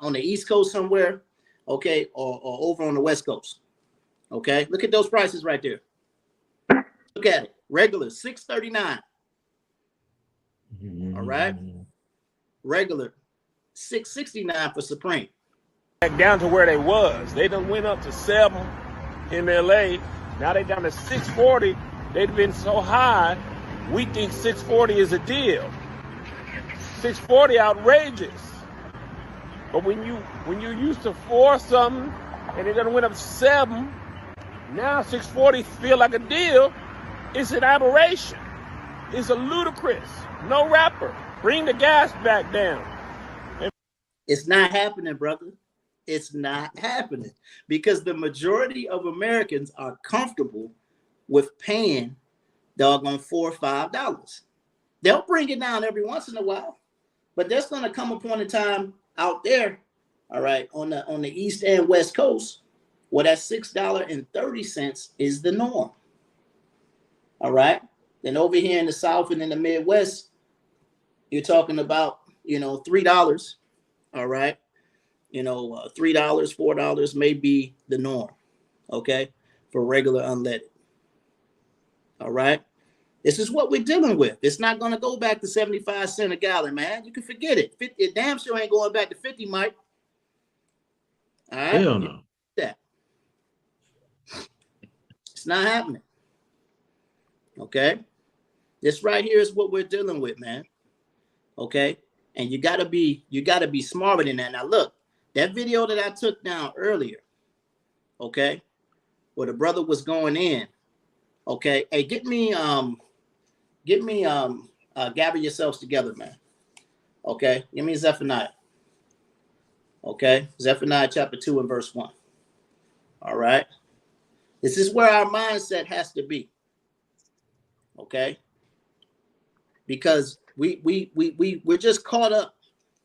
L: on the East Coast somewhere, okay, or over on the West Coast. Okay, look at those prices right there. Look at it. Regular $6.39. All right. Regular $6.69 for Supreme.
D: Back down to where they was. They done went up to 7 in LA. Now they down to 640. They've been so high. We think 640 is a deal. 640 outrageous. But when you used to 4 something and it done went up 7, now 640 feel like a deal. It's an aberration. It's a ludicrous. No rapper. Bring the gas back down.
L: It's not happening, brother. It's not happening because the majority of Americans are comfortable with paying doggone $4 or $5. They'll bring it down every once in a while, but there's going to come a point in time out there, all right, on the East and West Coast, where that $6.30 is the norm. All right. Then over here in the South and in the Midwest, you're talking about, you know, $3. All right. You know, $3, $4 may be the norm. Okay. For regular unleaded. All right. This is what we're dealing with. It's not going to go back to 75 cents a gallon, man. You can forget it. It damn sure ain't going back to 50, Mike. All right.
P: Hell no.
L: That. It's not happening. Okay. This right here is what we're dealing with, man. Okay. And you gotta be smarter than that. Now look, that video that I took down earlier, okay, where the brother was going in. Okay. Hey, gather yourselves together, man. Okay. Give me Zephaniah. Okay. Zephaniah chapter 2 and verse 1. All right. This is where our mindset has to be. Okay. Because we're just caught up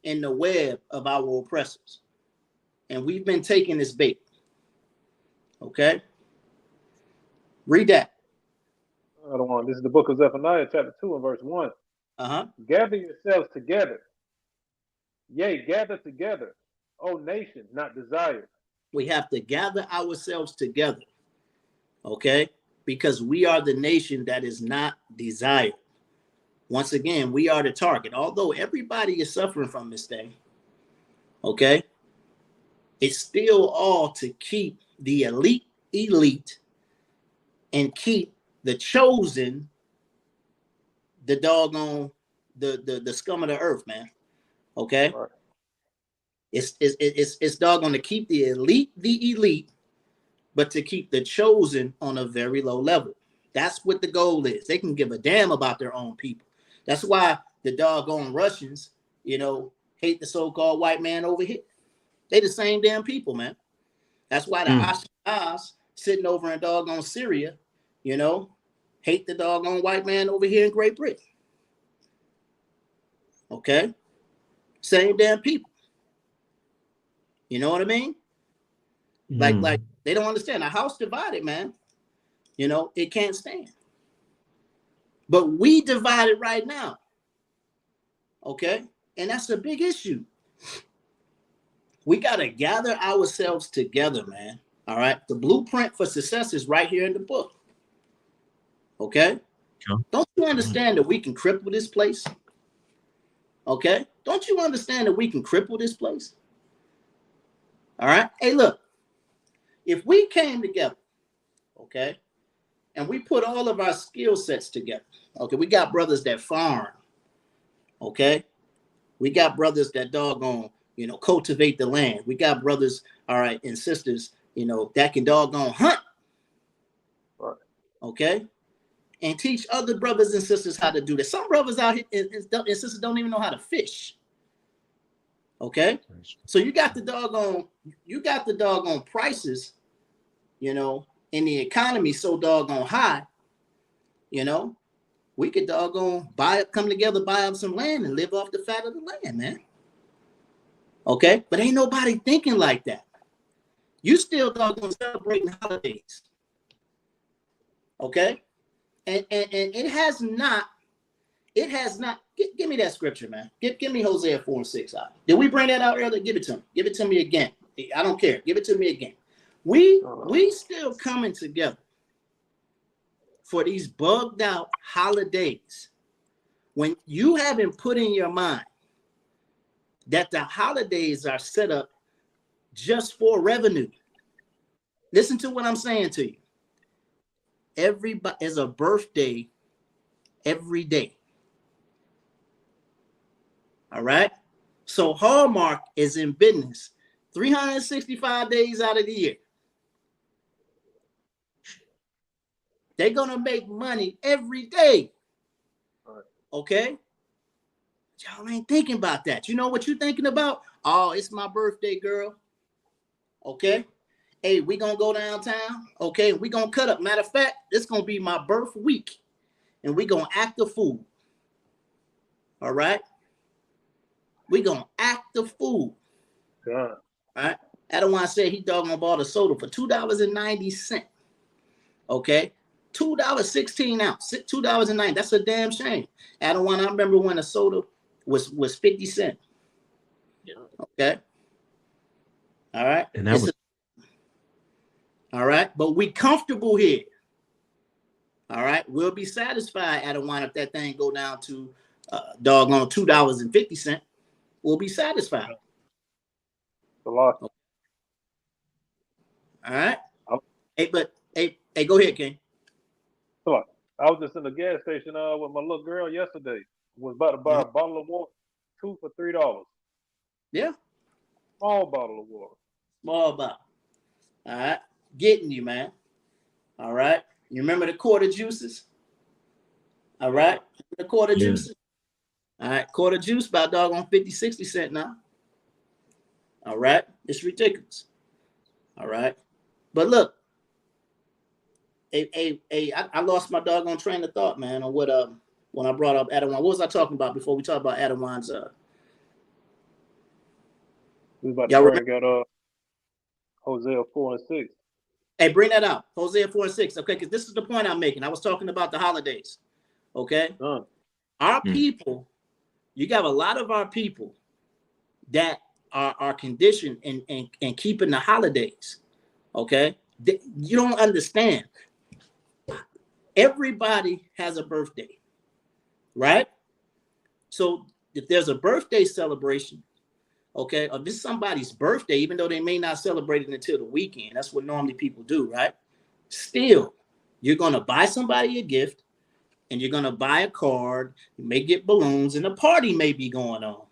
L: in the web of our oppressors. And we've been taking this bait. Okay. Read that.
M: Another one. This is the book of Zephaniah, chapter 2 and verse 1. Gather yourselves together. Yea, gather together, O nation, not desire.
L: We have to gather ourselves together. Okay. Because we are the nation that is not desired. Once again, we are the target. Although everybody is suffering from this thing. Okay. It's still all to keep the elite and keep the chosen, the doggone, the scum of the earth, man. Okay. Right. It's doggone to keep the elite, but to keep the chosen on a very low level. That's what the goal is. They can give a damn about their own people. That's why the doggone Russians, hate the so-called white man over here. They the same damn people, man. That's why the Ashkenaz sitting over in doggone Syria, hate the doggone white man over here in Great Britain. Okay? Same damn people. You know what I mean? Like they don't understand. A house divided, man. It can't stand. But we divided right now. Okay? And that's a big issue. We got to gather ourselves together, man. All right? The blueprint for success is right here in the book. Okay? Sure. Don't you understand that we can cripple this place? Okay? Don't you understand that we can cripple this place? All right? Hey, look. If we came together, okay, and we put all of our skill sets together, okay, we got brothers that farm, okay? We got brothers that doggone, cultivate the land. We got brothers, all right, and sisters, that can doggone hunt, right. Okay? And teach other brothers and sisters how to do this. Some brothers out here and sisters don't even know how to fish. Okay? So you got the doggone prices, in the economy so doggone high, we could doggone come together, buy up some land and live off the fat of the land, man. Okay? But ain't nobody thinking like that. You still doggone celebrating holidays. Okay? And it has not, give me that scripture, man. Give me Hosea 4:6 out. Did we bring that out earlier? Give it to me. Give it to me again. I don't care. Give it to me again. We still coming together for these bugged out holidays when you haven't put in your mind that the holidays are set up just for revenue. Listen to what I'm saying to you. Everybody is a birthday every day. All right. So Hallmark is in business 365 days out of the year. They're going to make money every day. Okay? Y'all ain't thinking about that. You know what you're thinking about? Oh, it's my birthday, girl. Okay? Hey, we going to go downtown. Okay? We going to cut up. Matter of fact, it's going to be my birth week. And we going to act a fool. All right? We going to act a fool. Yeah. All right? Adawan said he doggone bought a soda for $2.90. Okay? $2.16 ounce, $2.90. That's a damn shame. Adawan, I remember when a soda was 50 cents. Yeah. Okay. All right. And all right, but we comfortable here. All right, we'll be satisfied, Adawan, if that thing go down to doggone $2.50. We'll be satisfied.
M: A lot.
L: Okay. All right. Hey, go ahead, King.
M: I was just in the gas station with my little girl yesterday. Was about to buy a bottle of water, 2 for $3.
L: Yeah.
M: Small bottle of water.
L: Small bottle. All right. Getting you, man. All right. You remember the quarter juices? All right. The quarter juices. All right. Quarter juice about doggone 50, 60 cents now. All right. It's ridiculous. All right. But look, I lost my doggone train of thought, man, on what when I brought up Adawan. What was I talking about before we talked about Adawan's
M: We about to bring out Hosea 4 and 6.
L: Hey, bring that out. Hosea 4 and 6. Okay, because this is the point I'm making. I was talking about the holidays. Okay. Our people, you got a lot of our people that are conditioned and keeping the holidays. Okay. You don't understand. Everybody has a birthday, right? So if there's a birthday celebration, okay, or this is somebody's birthday, even though they may not celebrate it until the weekend, that's what normally people do, right? Still, you're going to buy somebody a gift and you're going to buy a card. You may get balloons and a party may be going on.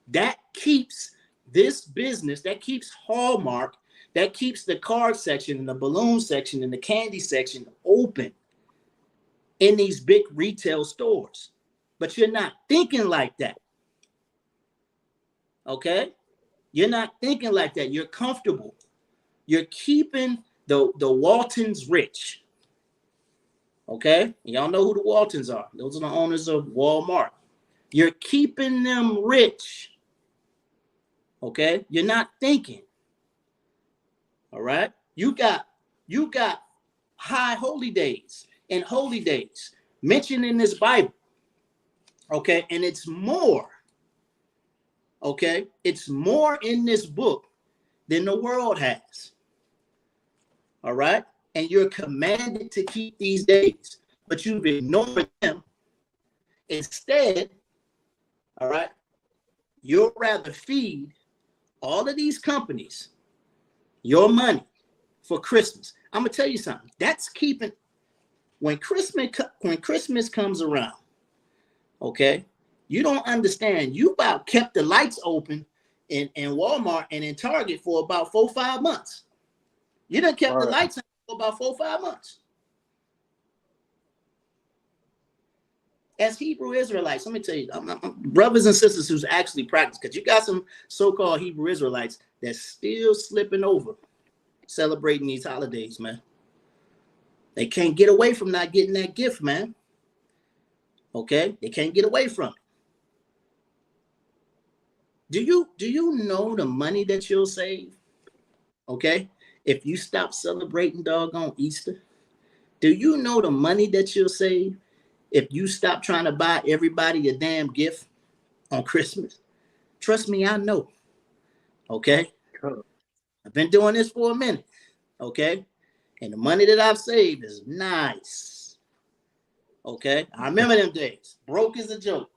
L: That keeps this business, that keeps Hallmark, that keeps the card section and the balloon section and the candy section open in these big retail stores. But you're not thinking like that. Okay? You're not thinking like that. You're comfortable. You're keeping the Waltons rich. Okay? Y'all know who the Waltons are. Those are the owners of Walmart. You're keeping them rich. Okay? You're not thinking. All right? You got high holy days and holy days mentioned in this Bible. Okay? And it's more. Okay? It's more in this book than the world has. All right? And you're commanded to keep these days, but you've ignored them. Instead, all right, you'll rather feed all of these companies your money for Christmas. I'm gonna tell you something. That's keeping when Christmas comes around. Okay, you don't understand. You about kept the lights open in Walmart and in Target for about 4 or 5 months. You done kept the lights on for about 4 or 5 months. As Hebrew Israelites, let me tell you, I'm brothers and sisters who's actually practice, because you got some so-called Hebrew Israelites that's still slipping over, celebrating these holidays, man. They can't get away from not getting that gift, man. Okay, they can't get away from it. Do you know the money that you'll save? Okay, if you stop celebrating doggone Easter, do you know the money that you'll save if you stop trying to buy everybody a damn gift on Christmas? Trust me, I know. Okay, I've been doing this for a minute. Okay, and the money that I've saved is nice. Okay, I remember them days. Broke is a joke.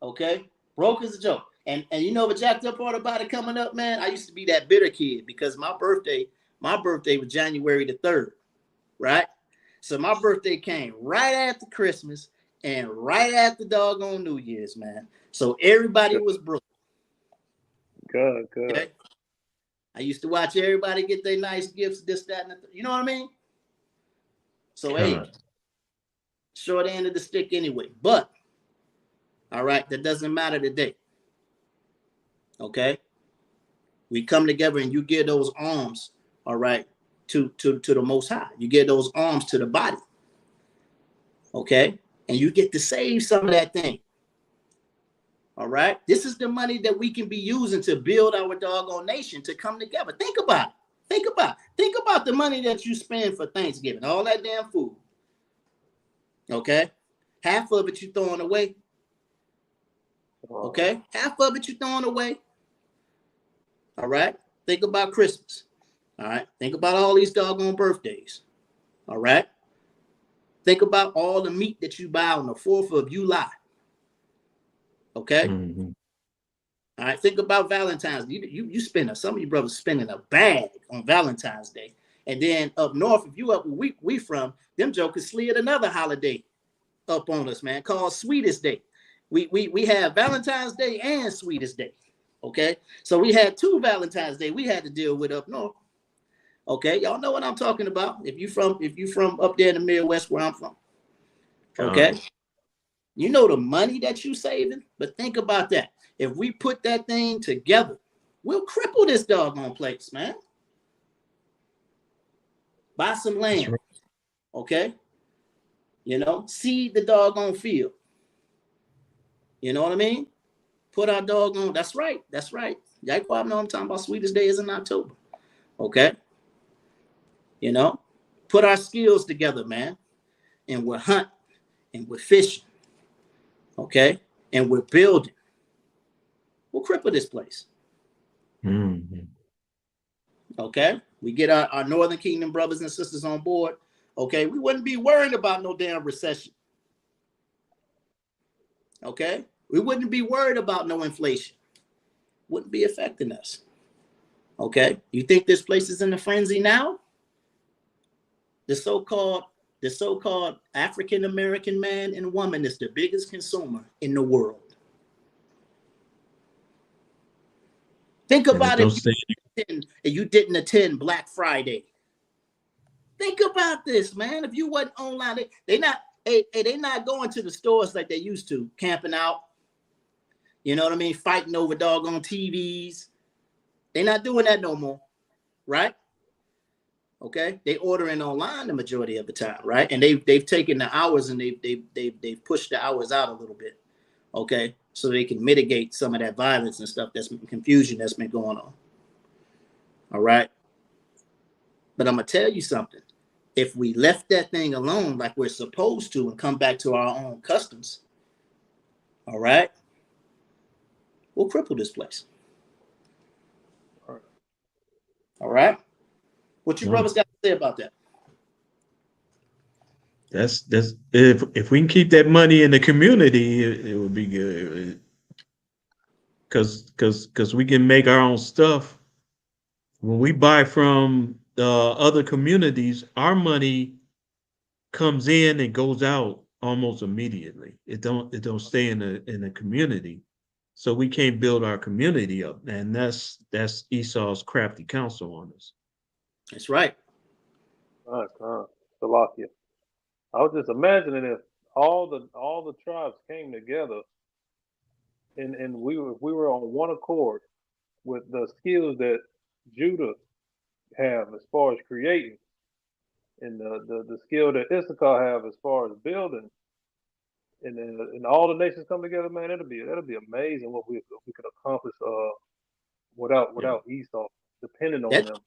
L: Okay, broke is a joke. And you know the jacked up part about it coming up, man? I used to be that bitter kid because my birthday was January the 3rd, right? So my birthday came right after Christmas and right after doggone New Year's, man. So everybody was broke.
M: Good.
L: Okay? I used to watch everybody get their nice gifts, this, that, and you know what I mean? So, hey, short end of the stick anyway. But, all right, that doesn't matter today. Okay? We come together and you give those alms, all right, to the Most High. You give those alms to the body. Okay? And you get to save some of that thing. All right? This is the money that we can be using to build our doggone nation to come together. Think about it. Think about the money that you spend for Thanksgiving, all that damn food. Okay? Half of it you throwing away. Okay? Half of it you throwing away. All right? Think about Christmas. All right? Think about all these doggone birthdays. All right? Think about all the meat that you buy on the 4th of July. Okay?
P: Mm-hmm.
L: All right? Think about Valentine's. You spend some of you brothers spending a bag on Valentine's Day. And then up north, if you up where we from, them jokers slid another holiday up on us, man, called Sweetest Day. We have Valentine's Day and Sweetest Day. Okay, so we had 2 Valentine's Day we had to deal with up north. Okay, y'all know what I'm talking about. If you from up there in the Midwest where I'm from. Okay, you know the money that you saving, but think about that. If we put that thing together, we'll cripple this doggone place, man. Buy some land. Okay? Seed the doggone field. You know what I mean? Put our doggone, that's right. Y'all know I'm talking about sweetest day is in October. Okay? Put our skills together, man. And we're hunting and we're fishing. Okay? And we're building. We'll cripple this place.
P: Mm-hmm.
L: Okay? We get our Northern Kingdom brothers and sisters on board. Okay? We wouldn't be worried about no damn recession. Okay? We wouldn't be worried about no inflation. Wouldn't be affecting us. Okay? You think this place is in a frenzy now? The so-called African American man and woman is the biggest consumer in the world. Think about it if you didn't attend Black Friday. Think about this, man. If you wasn't online, they not going to the stores like they used to, camping out. You know what I mean? Fighting over doggone TVs. They're not doing that no more, right? Okay, they ordering online the majority of the time, right? And they've taken the hours and they've pushed the hours out a little bit, okay, so they can mitigate some of that violence and stuff confusion that's been going on. All right, but I'm gonna tell you something. If we left that thing alone like we're supposed to and come back to our own customs, all right, we'll cripple this place. All right. What you brothers got to say about that?
P: That's if we can keep that money in the community, it would be good. Because we can make our own stuff. When we buy from other communities, our money comes in and goes out almost immediately. It don't stay in the community. So we can't build our community up, and that's Esau's crafty counsel on us.
L: That's right.
M: Salakia. I was just imagining if all the tribes came together and we were on one accord with the skills that Judah have as far as creating and the skill that Issachar have as far as building, and all the nations come together, man, that'll be amazing what we could accomplish without Esau depending on them.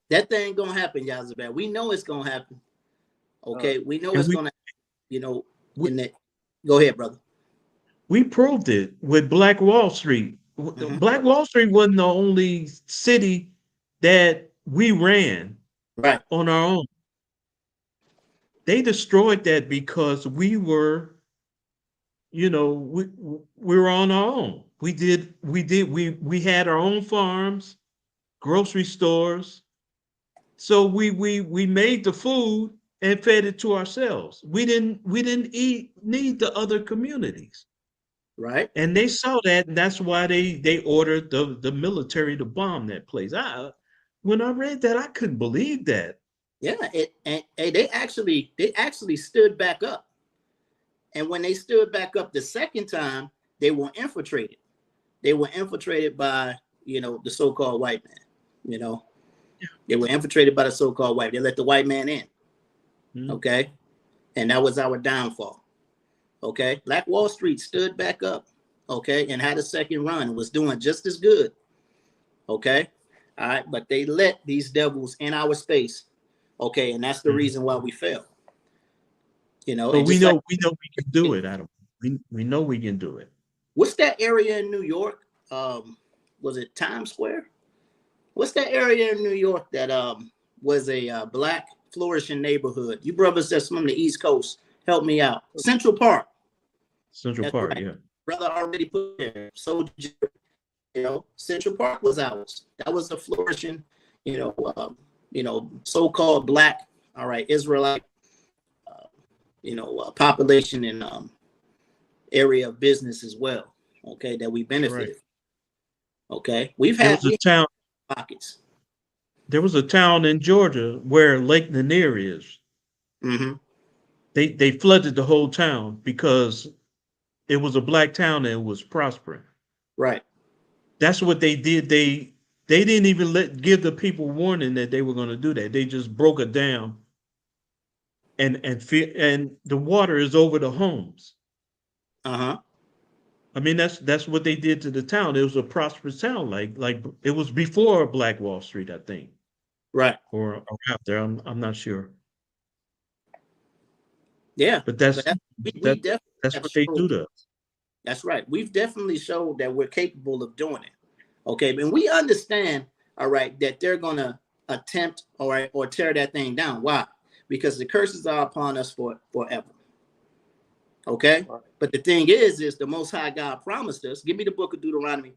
L: That thing gonna happen, Yazabel. We know it's gonna happen. Okay, we know it's gonna happen. Go ahead, brother.
P: We proved it with Black Wall Street. Mm-hmm. Black Wall Street wasn't the only city that we ran on our own. They destroyed that because we were, we were on our own. We had our own farms, grocery stores. So we made the food and fed it to ourselves. We didn't need the other communities.
L: Right.
P: And they saw that, and that's why they ordered the military to bomb that place. When I read that, I couldn't believe that.
L: Yeah, and they actually stood back up. And when they stood back up the second time, they were infiltrated. They were infiltrated by, the so-called white man, They were infiltrated by the so-called white. They let the white man in. Mm-hmm. Okay. And that was our downfall. Okay. Black Wall Street stood back up. Okay. And had a second run and was doing just as good. Okay. All right. But they let these devils in our space. Okay. And that's the reason why we fell.
P: But we know we can do it, Adam. We know we can do it.
L: What's that area in New York? Was it Times Square? What's that area in New York that was a black flourishing neighborhood? You brothers that's from the East Coast, help me out. Central Park.
P: Central Park, right. Yeah.
L: Brother already put there. So, Central Park was ours. That was a flourishing, so-called black, all right, Israelite, population and area of business as well. Okay, that we benefited. Right. Okay, we've had pockets.
P: There was a town in Georgia where Lake Lanier is.
L: Mm-hmm.
P: They flooded the whole town because it was a black town and it was prospering.
L: Right.
P: That's what they did. They didn't even give the people warning that they were going to do that. They just broke a dam and the water is over the homes.
L: Uh-huh.
P: I mean, that's what they did to the town. It was a prosperous town, like it was before Black Wall Street, I think.
L: Right.
P: Or after. I'm not sure.
L: Yeah.
P: But that's
L: definitely
P: what they do to us.
L: That's right. We've definitely showed that we're capable of doing it. Okay. And we understand, all right, that they're gonna attempt, all right, or tear that thing down. Why? Because the curses are upon us forever. Okay. But the thing is the Most High God promised us. Give me the book of Deuteronomy.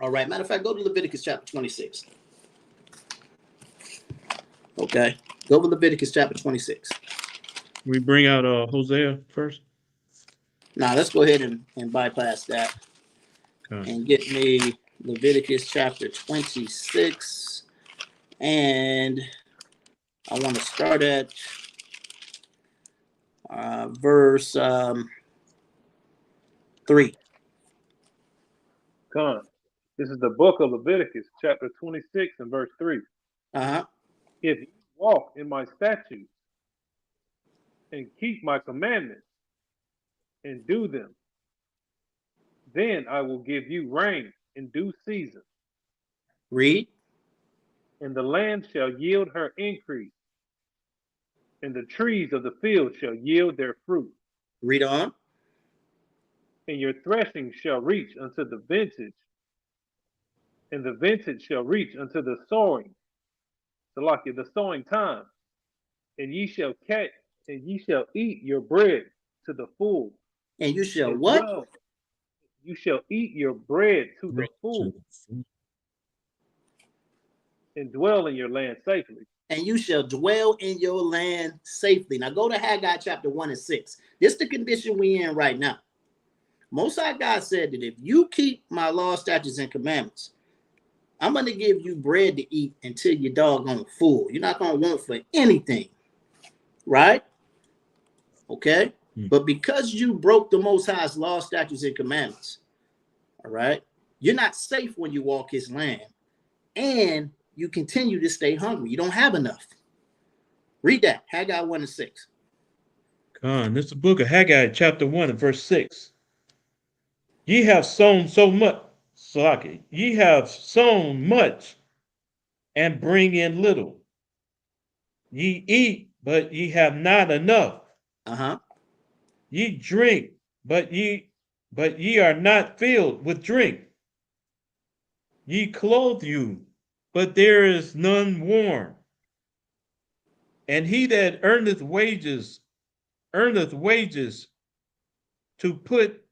L: All right. Matter of fact, go to Leviticus chapter 26. Okay. Go to Leviticus chapter 26.
P: We bring out Hosea first.
L: Now let's go ahead and bypass that and get me Leviticus chapter 26. And I want to start at verse 3.
M: Con. This is the book of Leviticus, chapter 26 and verse 3.
L: Uh-huh.
M: If you walk in my statutes and keep my commandments and do them, then I will give you rain in due season.
L: Read.
M: And the land shall yield her increase, and the trees of the field shall yield their fruit.
L: Read on.
M: And your threshing shall reach unto the vintage, and the vintage shall reach unto the sowing, the sowing time. And ye shall catch, and ye shall eat your bread to the full.
L: And you shall what?
M: You shall eat your bread to the full, and dwell in your land safely.
L: And you shall dwell in your land safely. Now go to Haggai chapter 1 and 6. This is the condition we in right now. Most High God said that if you keep my law, statutes, and commandments, I'm going to give you bread to eat until you're doggone full. You're not going to want for anything. Right? Okay? But because you broke the Most High's law, statutes, and commandments, all right, you're not safe when you walk his land. And you continue to stay hungry. You don't have enough. Read that. Haggai 1 and 6.
P: This is the book of Haggai, chapter 1 and verse 6. Ye have sown so much, Salaki, ye have sown much and bring in little. Ye eat, but ye have not enough.
L: Uh-huh.
P: Ye drink, but ye are not filled with drink. Ye clothe you, but there is none warm. And he that earneth wages to put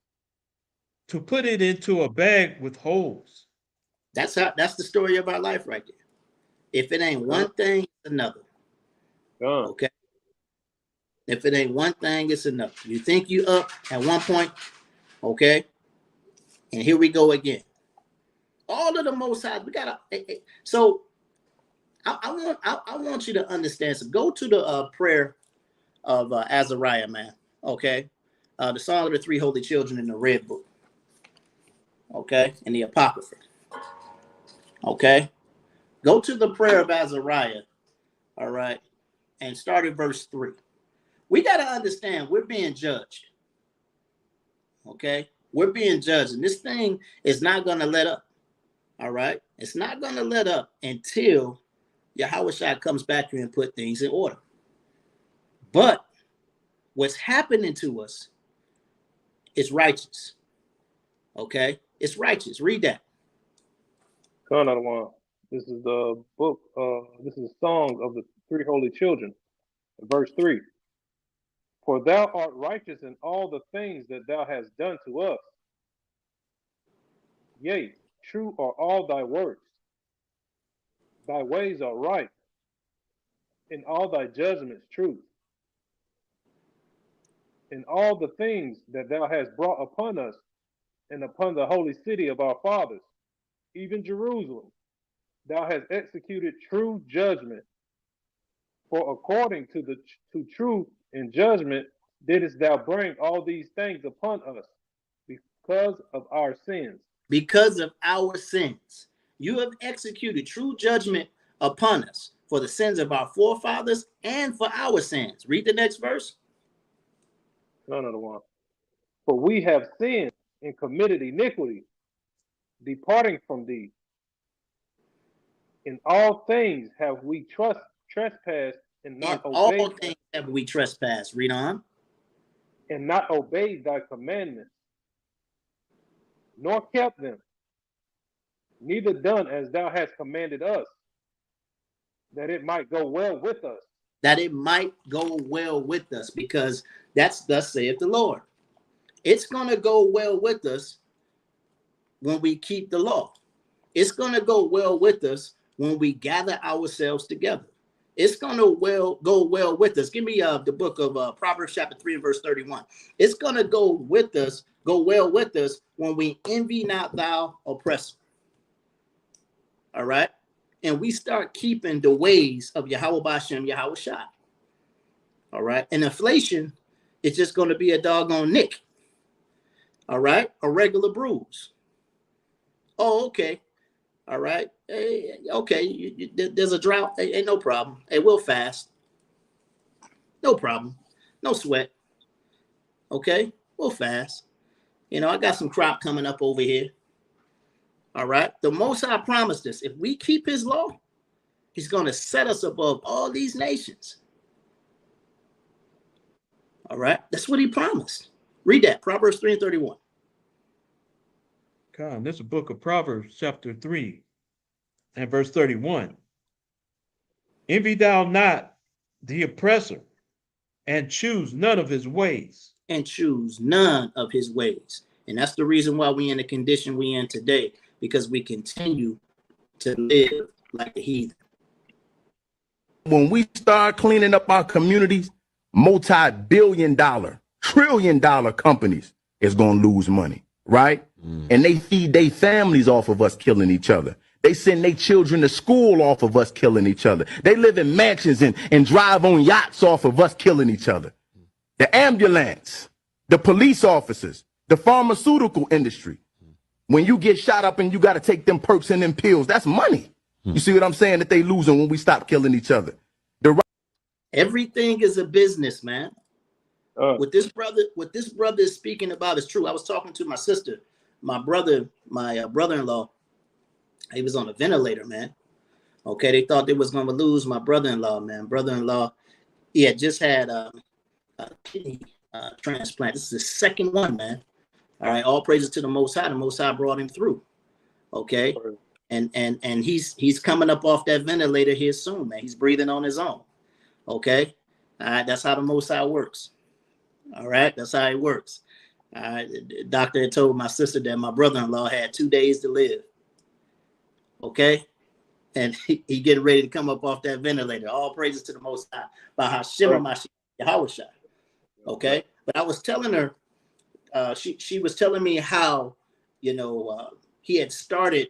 P: it into a bag with holes.
L: That's the story of our life right there. If it ain't one thing, it's another. Okay. If it ain't one thing, it's another. You think you up at one point, okay? And here we go again. All of the Most High, we gotta. So I want you to understand. So go to the prayer of Azariah, man. Okay, the Song of the Three Holy Children in the Red Book. Okay, in the Apocrypha. Okay, go to the prayer of Azariah. All right, and start at verse 3. We got to understand we're being judged. Okay, we're being judged, and this thing is not going to let up. All right, it's not going to let up until Yahushua comes back here and put things in order. But what's happening to us is righteous. Okay, it's righteous. Read that.
M: This is the book. This is the Song of the Three Holy Children, verse 3. For thou art righteous in all the things that thou hast done to us. Yea, true are all thy works. Thy ways are right, in all thy judgments truth. In all the things that thou hast brought upon us, and upon the holy city of our fathers, even Jerusalem, thou hast executed true judgment. For according to truth and judgment didst thou bring all these things upon us, because of our sins.
L: Because of our sins. You have executed true judgment upon us. for the sins of our forefathers and for our sins. Read the next verse.
M: None of the one. For we have sinned and committed iniquity, departing from thee. In all things have we trespassed and not obeyed.
L: All things have we trespassed. Read on.
M: And not obeyed thy commandments, nor kept them, neither done as thou hast commanded us, that it might go well with us.
L: That it might go well with us, because that's thus saith the Lord. It's going to go well with us when we keep the law. It's going to go well with us when we gather ourselves together. It's going to go well with us. Give me the book of Proverbs chapter 3 and verse 31. It's going to go well with us when we envy not thou oppressor. All right? And we start keeping the ways of Yahweh Bashem, Yahweh Shai. All right? And inflation is just going to be a doggone nick. All right? A regular bruise. Oh, okay. All right. Hey, okay. There's a drought. Hey, ain't no problem. Hey, we'll fast. No problem. No sweat. Okay. We'll fast. You know, I got some crop coming up over here. All right. The Most High promised us, if we keep his law, he's going to set us above all these nations. All right. That's what he promised. Read that. Proverbs 3 and 31.
P: God, this is the book of Proverbs, chapter 3, and verse 31. Envy thou not the oppressor, and choose none of his ways.
L: And choose none of his ways. And that's the reason why we're in the condition we're in today, because we continue to live like a heathen.
R: When we start cleaning up our communities, multi-billion-dollar, trillion-dollar companies is going to lose money, right? And they feed their families off of us killing each other. They send their children to school off of us killing each other. They live in mansions and drive on yachts off of us killing each other. The ambulance, the police officers, the pharmaceutical industry. When you get shot up and you got to take them perks and them pills, that's money. You see what I'm saying? That they losing when we stop killing each other.
L: Everything is a business, man. What this brother is speaking about is true. I was talking to my sister, my brother-in-law. He was on a ventilator, man. Okay, they thought they was going to lose my brother-in-law, man. Brother-in-law, he had just had a kidney transplant. This is the second one, man. All right, all praises to the Most High. The Most High brought him through. Okay, and he's coming up off that ventilator here soon, man. He's breathing on his own. Okay, all right, that's how the Most High works. All right, that's how it works. The doctor had told my sister that my brother-in-law had 2 days to live. Okay, and he getting ready to come up off that ventilator. All praises to the Most High by Hashem Mashiach Yahweh Shai. Okay, but I was telling her, she was telling me how, he had started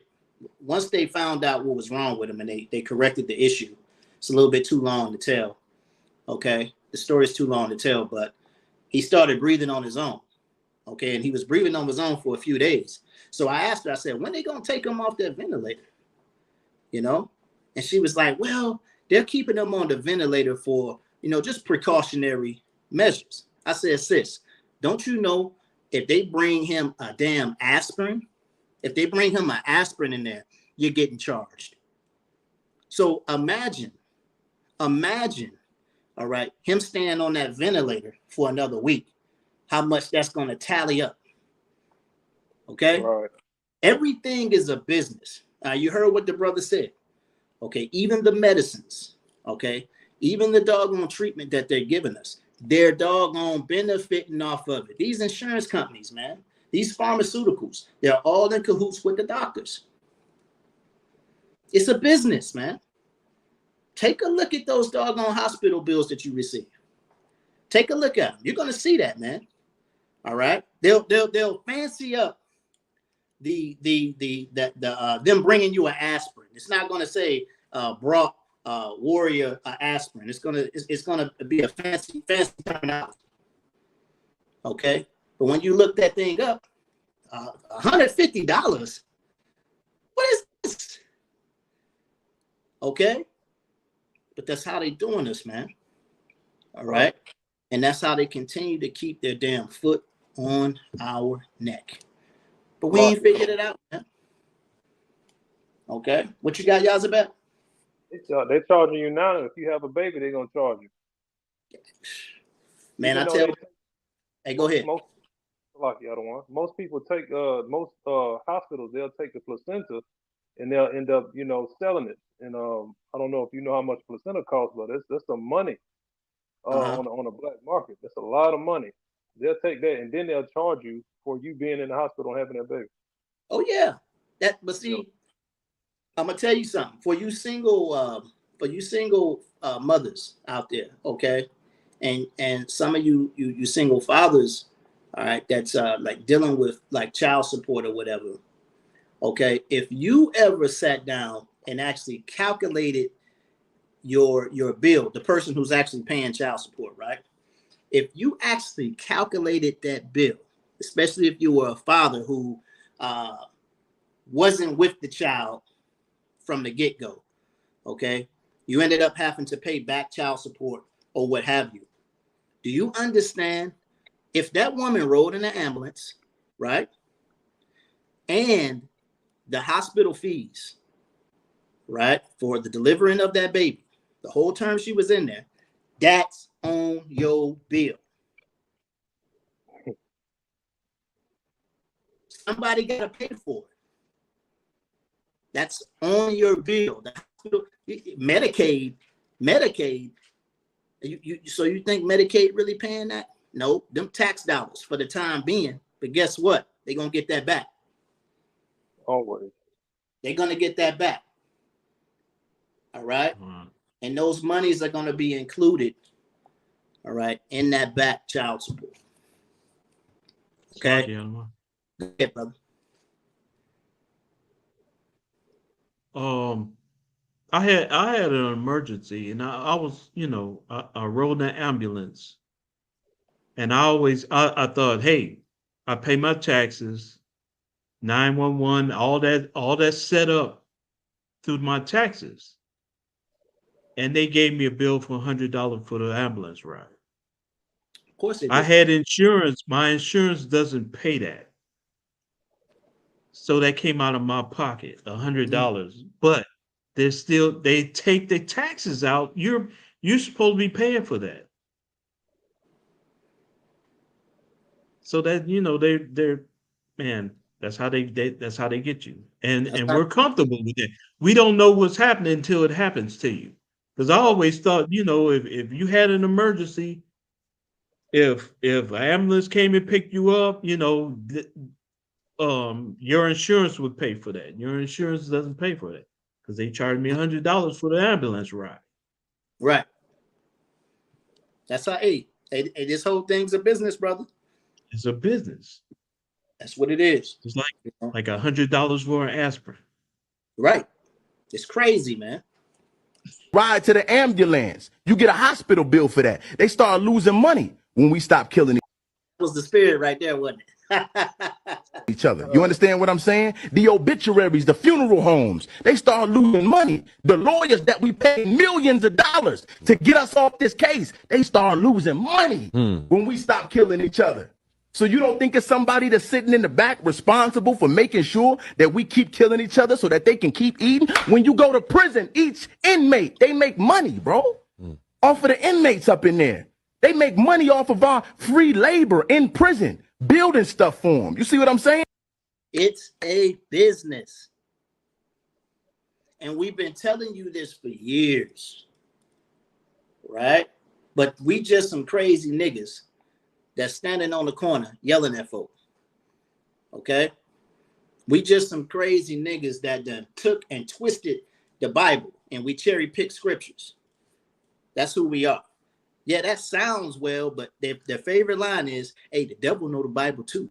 L: once they found out what was wrong with him and they corrected the issue. It's a little bit too long to tell. Okay, the story is too long to tell, but he started breathing on his own. Okay, and he was breathing on his own for a few days. So I asked her, I said, when they gonna take him off that ventilator? And she was like, well, they're keeping him on the ventilator for, just precautionary measures. I said, sis, don't you know if they bring him a damn aspirin, if they bring him an aspirin in there, you're getting charged. So imagine, all right, him staying on that ventilator for another week, how much that's going to tally up. Okay. Right. Everything is a business. You heard what the brother said. Okay. Even the medicines. Okay. Even the doggone treatment that they're giving us, they're doggone benefiting off of it. These insurance companies, man, these pharmaceuticals, they're all in cahoots with the doctors. It's a business, man. Take a look at those doggone hospital bills that you receive. Take a look at them. You're going to see that, man. All right. They'll fancy up them bringing you an aspirin. It's not going to say brought warrior aspirin. It's gonna be a fancy terminology. Okay. But when you look that thing up, $150. What is this? Okay. But that's how they doing this, man. All right. And that's how they continue to keep their damn foot on our neck. But we ain't figured it out, man. Okay. What you got, Yazabet?
M: They're charging you now. If you have a baby, they're gonna charge you.
L: Man, I tell you. Hey, go ahead.
M: Most people take most hospitals, they'll take the placenta and they'll end up, selling it. And I don't know if you know how much placenta costs, but that's some money on the black market. That's a lot of money. They'll take that and then they'll charge you for you being in the hospital and having that baby.
L: Oh yeah. But see, I'm gonna tell you something. For you single mothers out there, okay, and some of you single fathers, all right, that's like dealing with like child support or whatever. Okay, if you ever sat down and actually calculated your bill, the person who's actually paying child support, right? If you actually calculated that bill, especially if you were a father who wasn't with the child from the get-go, okay, you ended up having to pay back child support or what have you. Do you understand? If that woman rode in an ambulance, right, and the hospital fees, right, for the delivering of that baby, the whole term she was in there, that's on your bill. Somebody got to pay for it. That's on your bill. The hospital, Medicaid. So you think Medicaid really paying that? No, them tax dollars for the time being. But guess what? They're going to get that back.
M: Always.
L: They're going to get that back. All right? And those monies are going to be included, all right, in that back child support. Okay? Go ahead, brother.
P: I had an emergency and I was, I rode in an ambulance. And I thought, hey, I pay my taxes, 911, all that set up through my taxes. And they gave me a bill for $100 for the ambulance ride.
L: Of course they did.
P: I had insurance. My insurance doesn't pay that. So that came out of my pocket, $100. But they take the taxes out. You're supposed to be paying for that. So that they're man, that's how they get you, and we're comfortable with it. We don't know what's happening until it happens to you. Because I always thought, if you had an emergency, if an ambulance came and picked you up, your insurance would pay for that. Your insurance doesn't pay for that because they charged me $100 for the ambulance ride.
L: Right. That's how. Hey, this whole thing's a business, brother.
P: It's a business.
L: That's what it is.
P: It's like $100 for an aspirin.
L: Right. It's crazy, man.
R: Ride to the ambulance. You get a hospital bill for that. They start losing money when we stop killing
L: That was the spirit right there, wasn't it?
R: each other. You understand what I'm saying? The obituaries, the funeral homes, they start losing money. The lawyers that we pay millions of dollars to get us off this case, they start losing money when we stop killing each other. So you don't think it's somebody that's sitting in the back responsible for making sure that we keep killing each other so that they can keep eating? When you go to prison, each inmate, they make money, bro, off of the inmates up in there. They make money off of our free labor in prison, building stuff for them. You see what I'm saying?
L: It's a business. And we've been telling you this for years, right? But we just some crazy niggas that's standing on the corner yelling at folk, okay? We just some crazy niggas that done took and twisted the Bible and we cherry pick scriptures. That's who we are. Yeah, that sounds well, but their favorite line is, hey, the devil know the Bible too.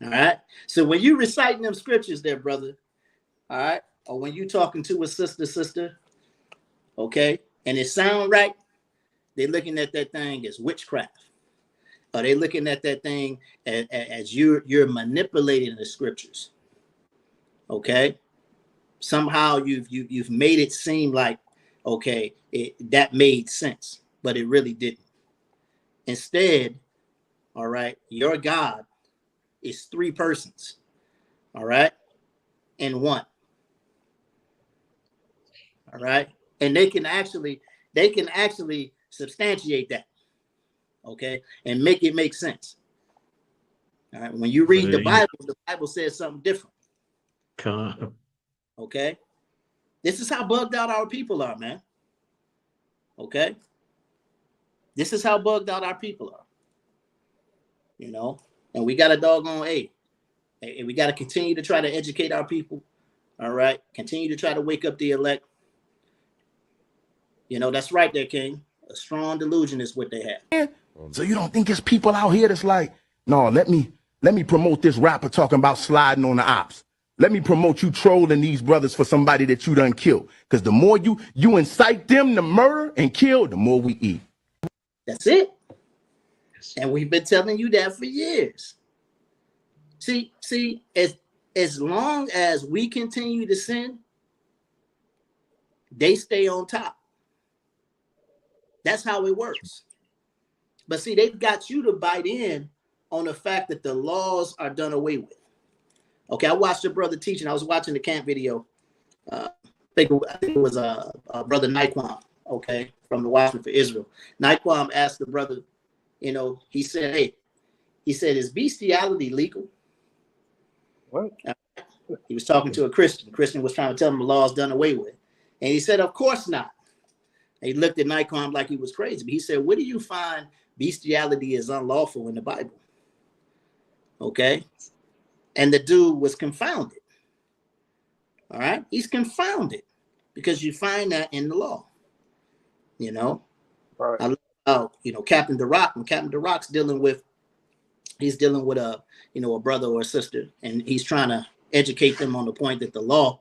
L: All right? So when you reciting them scriptures there, brother, all right, or when you talking to a sister, okay, and it sound right, they're looking at that thing as witchcraft. Are they looking at that thing as you're manipulating the scriptures? Okay, somehow you've made it seem like okay, that made sense, but it really didn't. Instead, all right, your God is three persons, all right, in one, all right, and they can actually substantiate that, okay, and make it make sense. All right, when you read the Bible says something different. Okay, this is how bugged out our people are, man. Okay, this is how bugged out our people are. You know, and we got a doggone and we got to continue to try to educate our people. All right, continue to try to wake up the elect. You know, that's right there, King. A strong delusion is what they have.
R: So you don't think it's people out here that's like, no, let me promote this rapper talking about sliding on the ops. Let me promote you trolling these brothers for somebody that you done killed. Because the more you incite them to murder and kill, the more we eat.
L: That's it. And we've been telling you that for years. See, as long as we continue to sin, they stay on top. That's how it works. But see, they've got you to bite in on the fact that the laws are done away with. Okay, I watched a brother teaching. I was watching the camp video. I think it was Brother Naquan, okay, from the Watchman for Israel. Naquan asked the brother, you know, he said, is bestiality legal?
M: What?
L: He was talking to a Christian. The Christian was trying to tell him the law is done away with. And he said, of course not. And he looked at Naquan like he was crazy. But he said, where do you find bestiality is unlawful in the Bible? Okay. And the dude was confounded. All right. He's confounded because you find that in the law. You know,
M: right.
L: I love, you know, Captain DeRock, when Captain DeRock's dealing with a, you know, a brother or a sister, and he's trying to educate them on the point that the law,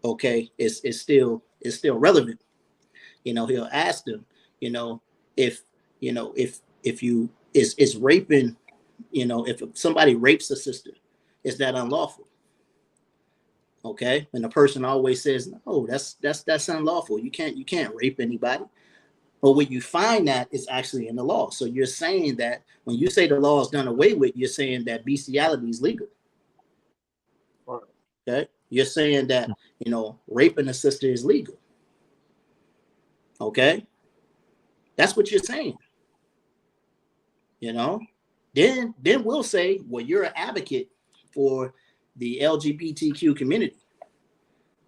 L: okay, is still relevant. You know, he'll ask them, you know, if you is raping, you know, if somebody rapes a sister, is that unlawful? Okay, and the person always says, no, that's unlawful. You can't rape anybody. But when you find that, it's actually in the law. So you're saying that when you say the law is done away with, you're saying that bestiality is legal.
M: Right.
L: Okay, you're saying that, you know, raping a sister is legal. Okay, that's what you're saying. You know, then we'll say, well, you're an advocate for the LGBTQ community,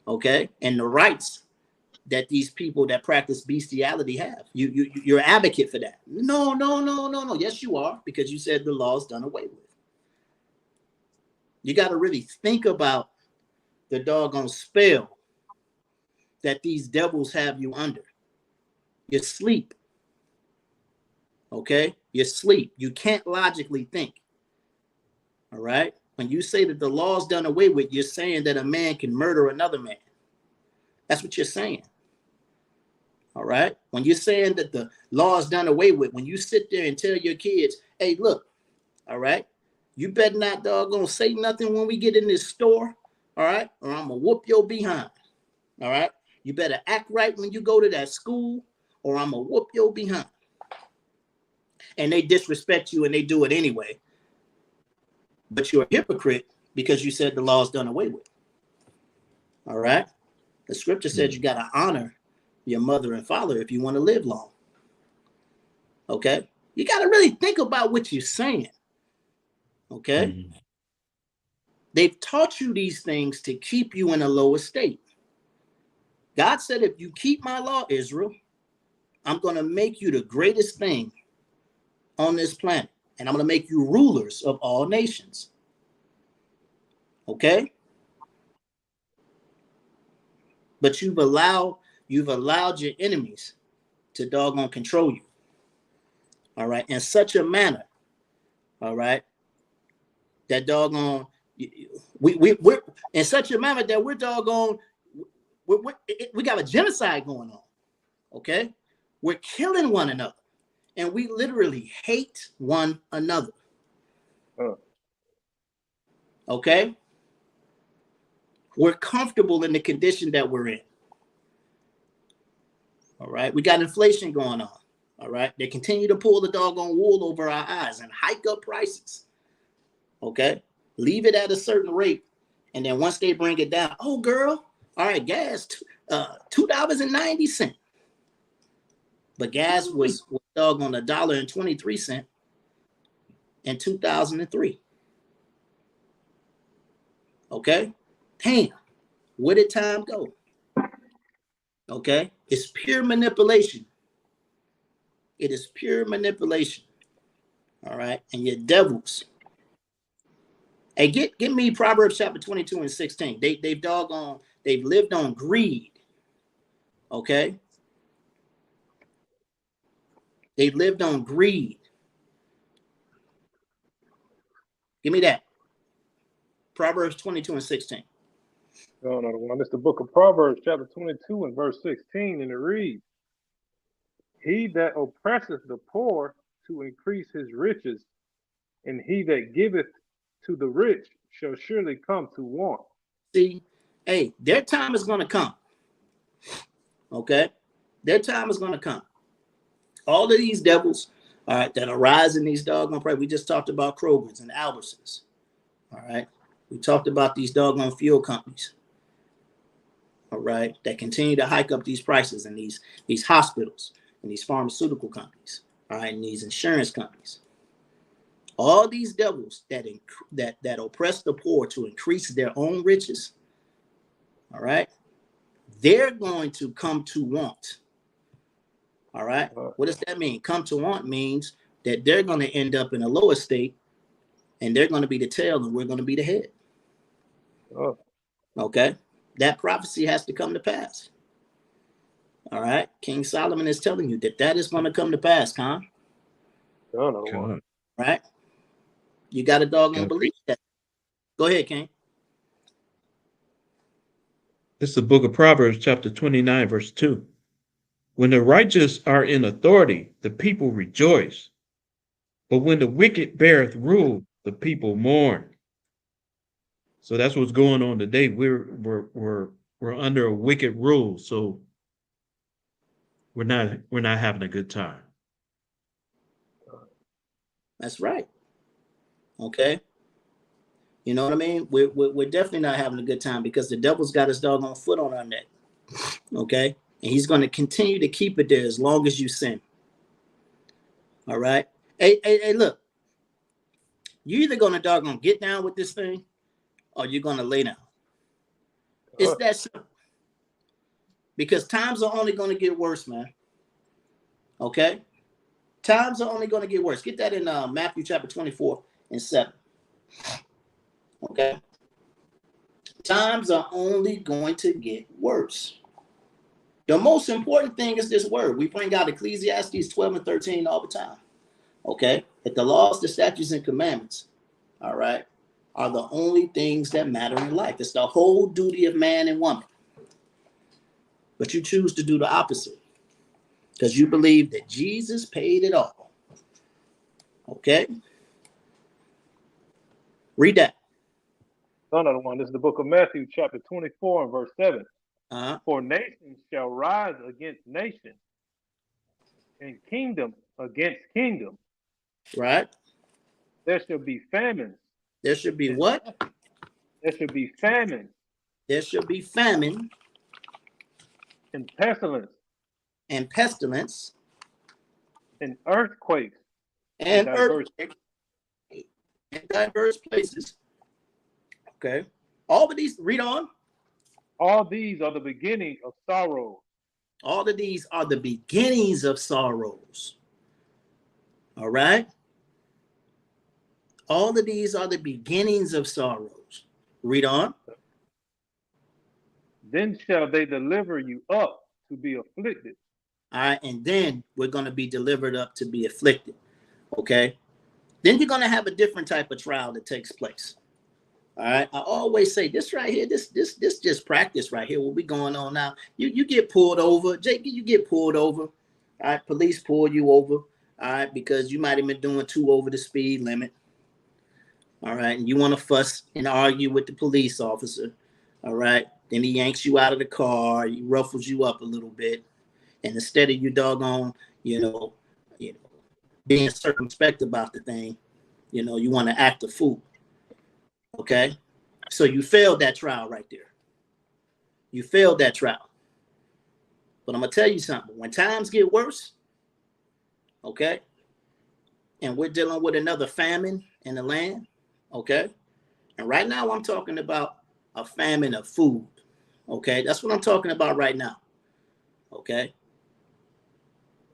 L: okay, and the rights that these people that practice bestiality have. You're an advocate for that. No. Yes, you are, because you said the law's done away with. You got to really think about the doggone spell that these devils have you under. You sleep. Okay? You sleep. You can't logically think. All right? When you say that the law's done away with, you're saying that a man can murder another man. That's what you're saying. All right? When you're saying that the law is done away with, when you sit there and tell your kids, hey, look, all right, you better not doggone say nothing when we get in this store, all right, or I'm going to whoop your behind, all right? You better act right when you go to that school, or I'm going to whoop your behind. And they disrespect you and they do it anyway. But you're a hypocrite because you said the law is done away with. All right? The scripture said you got to honor your mother and father if you want to live long. Okay? You got to really think about what you're saying. Okay? Mm-hmm. They've taught you these things to keep you in a lower state. God said, if you keep my law, Israel, I'm going to make you the greatest thing on this planet. And I'm going to make you rulers of all nations. Okay? But you've allowed your enemies to doggone control you. All right? In such a manner, all right, that doggone, we're in such a manner that we're doggone, we got a genocide going on. Okay? We're killing one another. And we literally hate one another. Okay? We're comfortable in the condition that we're in. All right. We got inflation going on. All right. They continue to pull the doggone wool over our eyes and hike up prices. Okay. Leave it at a certain rate. And then once they bring it down, oh, girl, all right, gas, $2.90. But gas was doggone $1.23 in 2003. Okay. Damn. Where did time go? Okay. It's pure manipulation. It is pure manipulation. All right. And your devils. Hey, get me Proverbs chapter 22 and 16. They've lived on greed. Okay. They've lived on greed. Give me that. Proverbs 22 and 16.
M: No, the one. It's the book of Proverbs, chapter 22 and verse 16, and it reads, "He that oppresseth the poor to increase his riches, and he that giveth to the rich shall surely come to want."
L: See, hey, their time is going to come. Okay? Their time is going to come. All of these devils, all right, that arise in these doggone prices. We just talked about Kroger's and Albertsons. All right? We talked about these doggone fuel companies. All right, that continue to hike up these prices, and these hospitals and these pharmaceutical companies, all right, and these insurance companies. All these devils that oppress the poor to increase their own riches, all right, they're going to come to want. All right, what does that mean? Come to want means that they're going to end up in a lower state, and they're going to be the tail, and we're going to be the head. Okay. That prophecy has to come to pass. All right. King Solomon is telling you that is going to come to pass, Con. Right? You got to doggone believe that. Go ahead, King.
P: It's the book of Proverbs, chapter 29, verse 2. When the righteous are in authority, the people rejoice. But when the wicked beareth rule, the people mourn. So that's what's going on today. We're under a wicked rule, so we're not having a good time.
L: That's right. Okay. You know what I mean? We're definitely not having a good time because the devil's got his doggone foot on our neck. Okay. And he's going to continue to keep it there as long as you sin. All right. Hey, look. You're either going to doggone get down with this thing or you're going to lay down. It's that simple. Because times are only going to get worse, man. Okay? Times are only going to get worse. Get that in Matthew chapter 24 and 7. Okay? Times are only going to get worse. The most important thing is this word. We bring out Ecclesiastes 12 and 13 all the time. Okay? That the laws, the statutes, and commandments, all right, are the only things that matter in life. It's the whole duty of man and woman. But you choose to do the opposite because you believe that Jesus paid it all. Okay? Read that.
M: Another one. This is the book of Matthew, chapter 24 and verse 7. For nations shall rise against nation, and kingdom against kingdom.
L: Right.
M: There shall be famines.
L: There should be what?
M: There should be famine.
L: There should be famine.
M: And pestilence.
L: And pestilence.
M: And earthquakes.
L: And earthquakes. In diverse places. Okay. All of these, read on.
M: All these are the beginning of sorrows.
L: All of these are the beginnings of sorrows. All right. All of these are the beginnings of sorrows. Read on.
M: Then shall they deliver you up to be afflicted.
L: All right. And then we're going to be delivered up to be afflicted. Okay. Then you're going to have a different type of trial that takes place. All right. I always say this right here, this just practice right here. What we going on now? You get pulled over. Jake, you get pulled over. All right. Police pull you over. All right. Because you might have been doing 2 over the speed limit. All right. And you want to fuss and argue with the police officer. All right. Then he yanks you out of the car. He ruffles you up a little bit. And instead of you doggone, being circumspect about the thing, you want to act a fool. Okay? So you failed that trial right there. You failed that trial. But I'm going to tell you something. When times get worse, okay, and we're dealing with another famine in the land, okay, and right now I'm talking about a famine of food, okay? That's what I'm talking about right now, okay?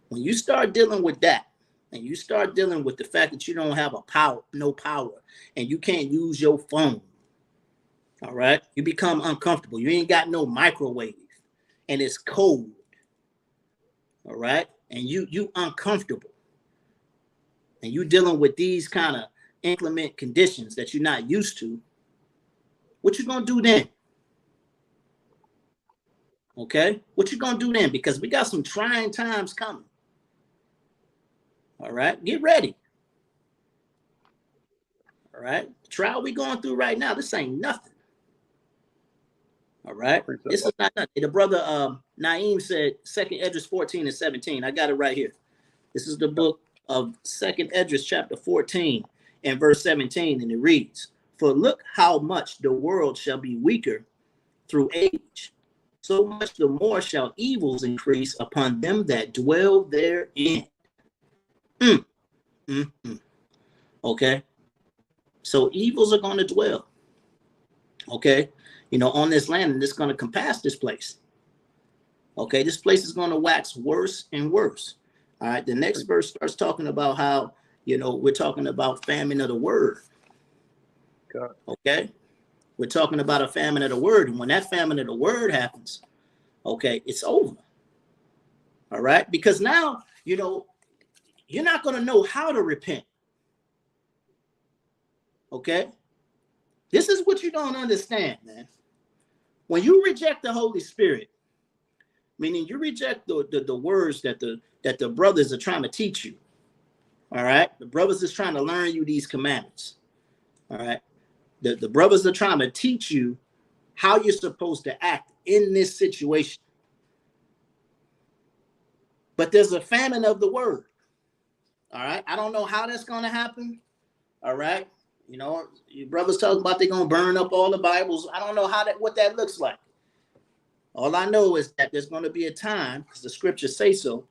L: When you start dealing with that, and you start dealing with the fact that you don't have no power, and you can't use your phone, all right? You become uncomfortable. You ain't got no microwave, and it's cold, all right? And you uncomfortable, and you dealing with these kind of inclement conditions that you're not used to. What you gonna do then? Okay, what you gonna do then? Because we got some trying times coming. All right, get ready. All right, the trial we going through right now, this ain't nothing. All right, this is not nothing. The brother Naeem said 2nd Esdras 14 and 17. I got it right here. This is the book of 2nd Esdras chapter 14 and verse 17, and it reads, "For look how much the world shall be weaker through age, so much the more shall evils increase upon them that dwell therein." Okay, so evils are going to dwell, okay, on this land, and it's going to compass this place. Okay, this place is going to wax worse and worse. All right, the next verse starts talking about how, we're talking about famine of the word. Okay, we're talking about a famine of the word, and when that famine of the word happens, okay, it's over. All right, because now, you're not going to know how to repent. Okay, this is what you don't understand, man. When you reject the Holy Spirit, meaning you reject the words that the brothers are trying to teach you. All right, the brothers is trying to learn you these commandments. All right, the brothers are trying to teach you how you're supposed to act in this situation. But there's a famine of the word. All right, I don't know how that's going to happen. All right, your brothers talking about they're going to burn up all the Bibles. I don't know what that looks like. All I know is that there's going to be a time, because the scriptures say so,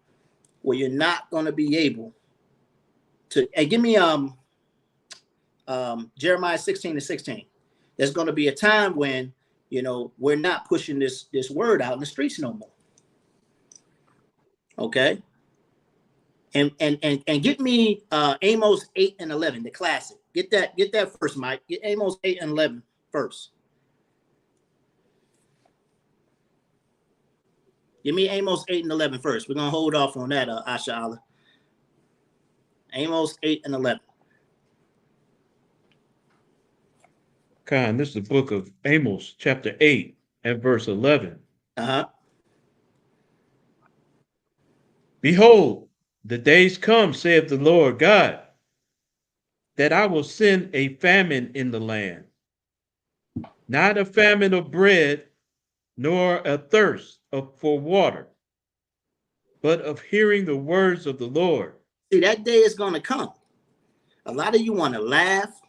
L: where you're not going to be able to. Hey, give me Jeremiah 16 and 16. There's going to be a time when we're not pushing this word out in the streets no more. Okay, and get me Amos 8 and 11, the classic. Get that first, Mike. Get Amos 8 and 11 first. Give me Amos 8 and 11 first. We're going to hold off on that, Asha Allah. Amos 8 and 11.
P: Khan, this is the book of Amos, chapter 8 and verse 11. "Behold, the days come, saith the Lord God, that I will send a famine in the land, not a famine of bread, nor a thirst for water, but of hearing the words of the Lord."
L: See, that day is going to come. A lot of you want to laugh.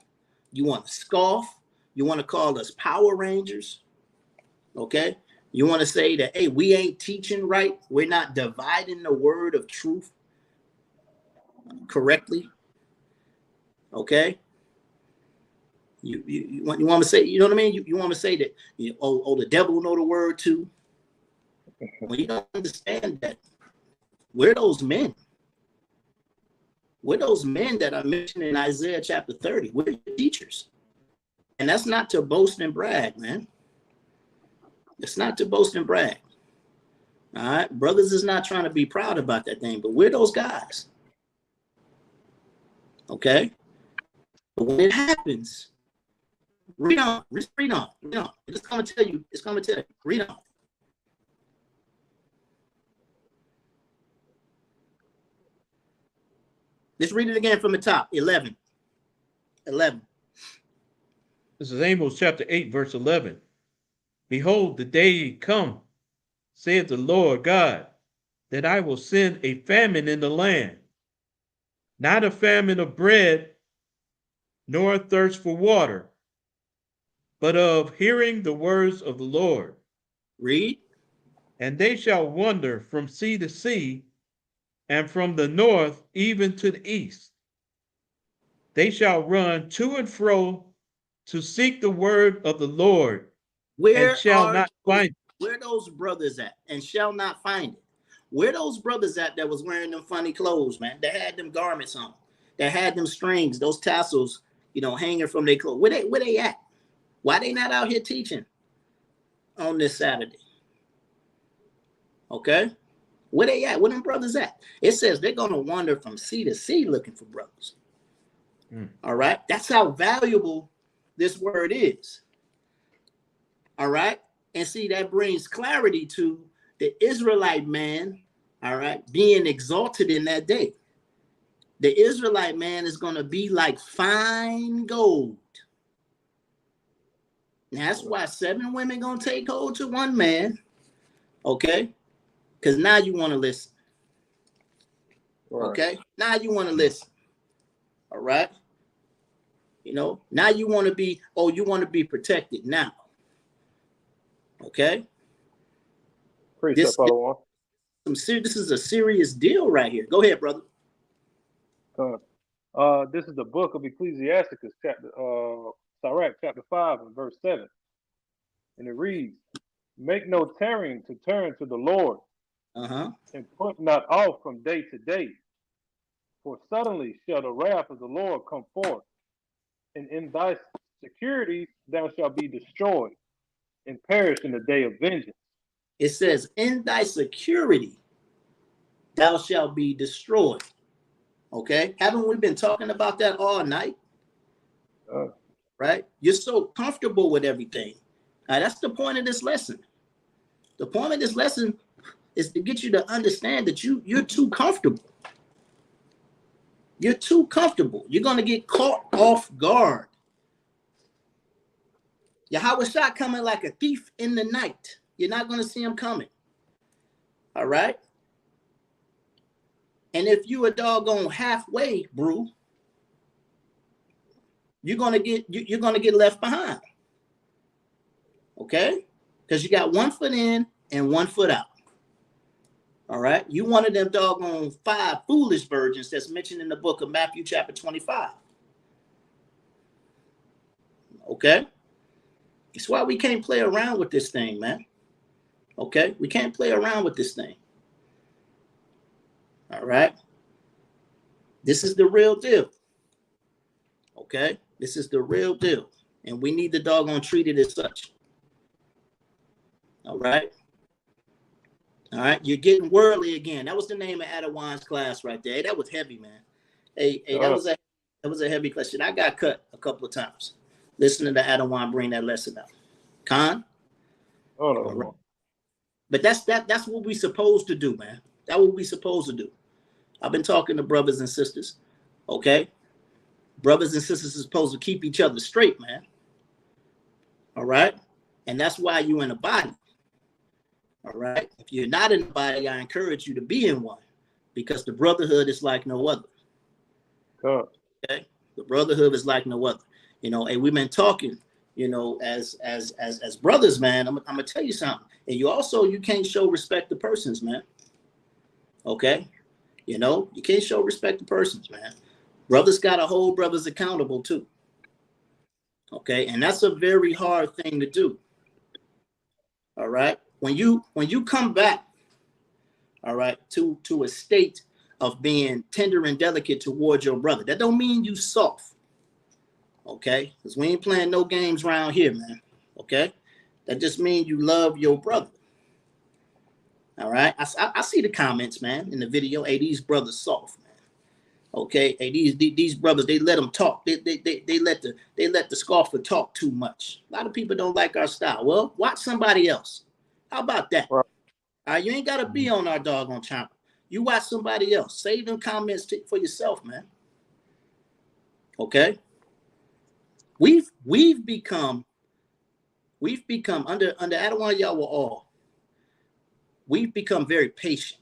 L: You want to scoff. You want to call us Power Rangers. Okay? You want to say that, hey, we ain't teaching right. We're not dividing the word of truth correctly. Okay? You want to say, you know what I mean? You want to say that, the devil know the word too. Well, you don't understand that. We're those men. We're those men that are mentioned in Isaiah chapter 30. We're your teachers. And that's not to boast and brag, man. It's not to boast and brag. All right? Brothers is not trying to be proud about that thing, but we're those guys. Okay? But when it happens, read on. Just read on. Read on. It's going to tell you. It's going to tell you. Read on. Let's read it again from the top. 11.
P: This is Amos chapter 8, verse 11. "Behold, the day come, saith the Lord God, that I will send a famine in the land, not a famine of bread, nor a thirst for water, but of hearing the words of the Lord.
L: Read.
P: And they shall wander from sea to sea, and from the north even to the east. They shall run to and fro to seek the word of the Lord, and shall not find it.
L: Where those brothers at, and shall not find it? Where those brothers at that was wearing them funny clothes, man? That had them garments on, that had them strings, those tassels, hanging from their clothes. Where they at? Why they not out here teaching on this Saturday? Okay, where they at? Where them brothers at? It says they're gonna wander from sea to sea looking for brothers. All right, that's how valuable this word is. All right, and see, that brings clarity to the Israelite man, all right, being exalted in that day. The Israelite man is going to be like fine gold. And that's why 7 women going to take hold to 1 man, okay? Because now you want to listen. Okay, now you want to listen. All right, now you want to be, you want to be protected now. Okay. This is a serious deal right here. Go ahead, brother.
M: This is the book of Ecclesiasticus, chapter 5 and verse 7. And it reads, make no tarrying to turn to the Lord, and put not off from day to day. For suddenly shall the wrath of the Lord come forth, and in thy security thou shalt be destroyed, and perish in the day of vengeance.
L: It says, in thy security thou shalt be destroyed. Okay, haven't we been talking about that all night? Right? You're so comfortable with everything. Now, that's the point of this lesson. The point of this lesson is to get you to understand that you're too comfortable. You're too comfortable. You're going to get caught off guard. Yahweh Shah coming like a thief in the night. You're not going to see him coming. All right? And if you a doggone halfway, brew, you're gonna get left behind. Okay? Because you got 1 foot in and 1 foot out. All right? You one of them doggone 5 foolish virgins that's mentioned in the book of Matthew chapter 25. Okay? That's why we can't play around with this thing, man. Okay? We can't play around with this thing. All right? This is the real deal. Okay? This is the real deal. And we need the doggone treat it as such. All right? All right? You're getting worldly again. That was the name of Adawan's class right there. Hey, that was heavy, man. Hey, that was a heavy question. I got cut a couple of times listening to Adawan bring that lesson out. Khan? Right. But that's what we supposed to do, man. That's what we supposed to do. I've been talking to brothers and sisters, okay? Brothers and sisters are supposed to keep each other straight, man. All right? And that's why you're in a body. All right? If you're not in a body, I encourage you to be in one, because the brotherhood is like no other. Okay? The brotherhood is like no other. And we've been talking, as brothers, man. I'm gonna tell you something. And you can't show respect to persons, man. Okay? You can't show respect to persons, man. Brothers got to hold brothers accountable too. Okay, and that's a very hard thing to do. All right, when you come back, all right, to a state of being tender and delicate towards your brother, that don't mean you soft. Okay, because we ain't playing no games around here, man. Okay, that just means you love your brother. All right, I see the comments, man, in the video. Hey, these brothers soft, man. Okay, hey, these brothers, they let them talk. They let the scoffer talk too much. A lot of people don't like our style. Well, watch somebody else. How about that? All right, you ain't gotta be on our doggone channel. You watch somebody else. Save them comments for yourself, man. Okay. We've become under Adawan Yahweh all. We've become very patient.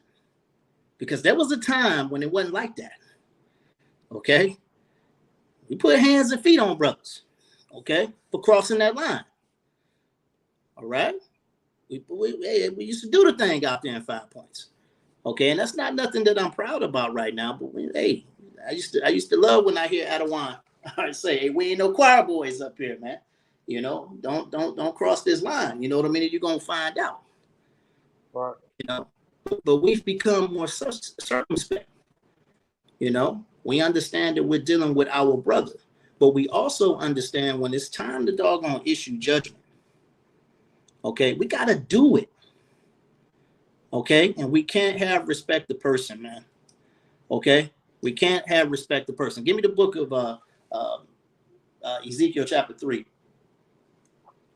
L: because there was a time when it wasn't like that. Okay, we put hands and feet on brothers, okay, for crossing that line. All right, we used to do the thing out there in 5 points, okay, and that's not nothing that I'm proud about right now. But hey, I used to love when I hear Adawan say, "Hey, we ain't no choir boys up here, man. You know, don't cross this line. You know what I mean? You're gonna find out."
M: Right.
L: You know, but we've become more circumspect. You know, we understand that we're dealing with our brother, but we also understand when it's time to doggone issue judgment. Okay, we gotta do it. Okay, and we can't have respect the person, man. Okay, we can't have respect the person. Give me the book of Ezekiel chapter 3.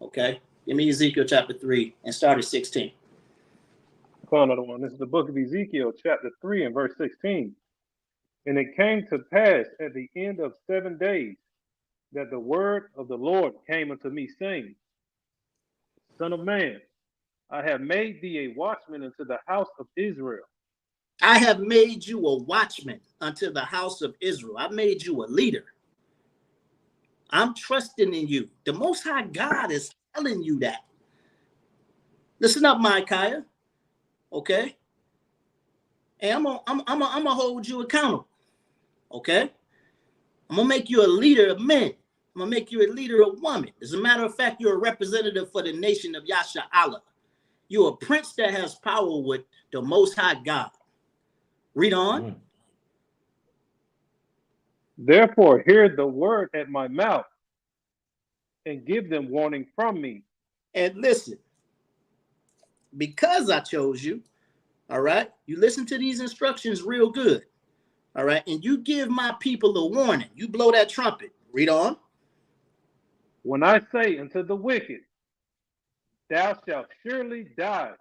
L: Okay, give me Ezekiel chapter 3 and start at 16.
M: Another one. This is the book of Ezekiel, chapter 3 and verse 16. And it came to pass at the end of 7 days that the word of the Lord came unto me, saying, Son of man, I have made thee a watchman unto the house of Israel.
L: I have made you a watchman unto the house of Israel. I made you a leader. I'm trusting in you. The Most High God is telling you that. Listen up, Micaiah. Okay? And I'm gonna hold you accountable. Okay? I'm gonna make you a leader of men. I'm gonna make you a leader of women. As a matter of fact, you're a representative for the nation of Yasha Allah. You're a prince that has power with the Most High God. Read on.
M: Therefore, hear the word at my mouth and give them warning from me.
L: And listen, because I chose you, all right, you listen to these instructions real good, all right, and you give my people a warning. You blow that trumpet. Read on.
M: When I say unto the wicked, thou shalt surely die.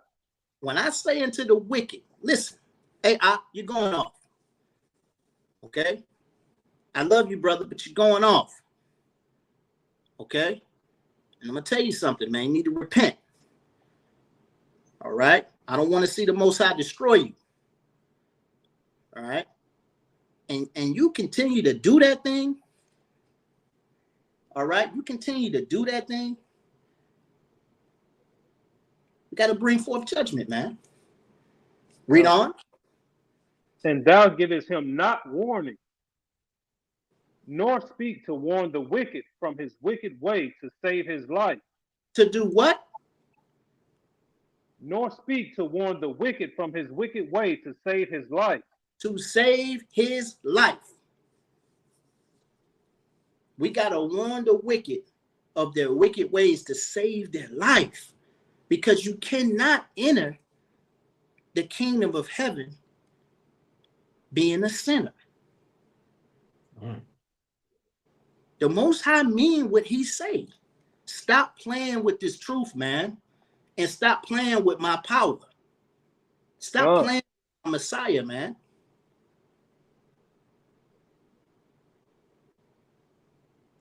L: When I say unto the wicked, listen, hey, you're going off. Okay? I love you, brother, but you're going off. Okay? And I'm going to tell you something, man. You need to repent. All right? I don't want to see the Most High destroy you. All right? And you continue to do that thing. All right? You continue to do that thing. You got to bring forth judgment, man. Read on.
M: And thou givest him not warning, nor speak to warn the wicked from his wicked way to save his life.
L: To do what?
M: Nor speak to warn the wicked from his wicked way to save his life.
L: To save his life. We got to warn the wicked of their wicked ways to save their life. Because you cannot enter the kingdom of heaven being a sinner. The Most High mean what he say. Stop playing with this truth, man. And stop playing with my power. Stop playing with my Messiah, man.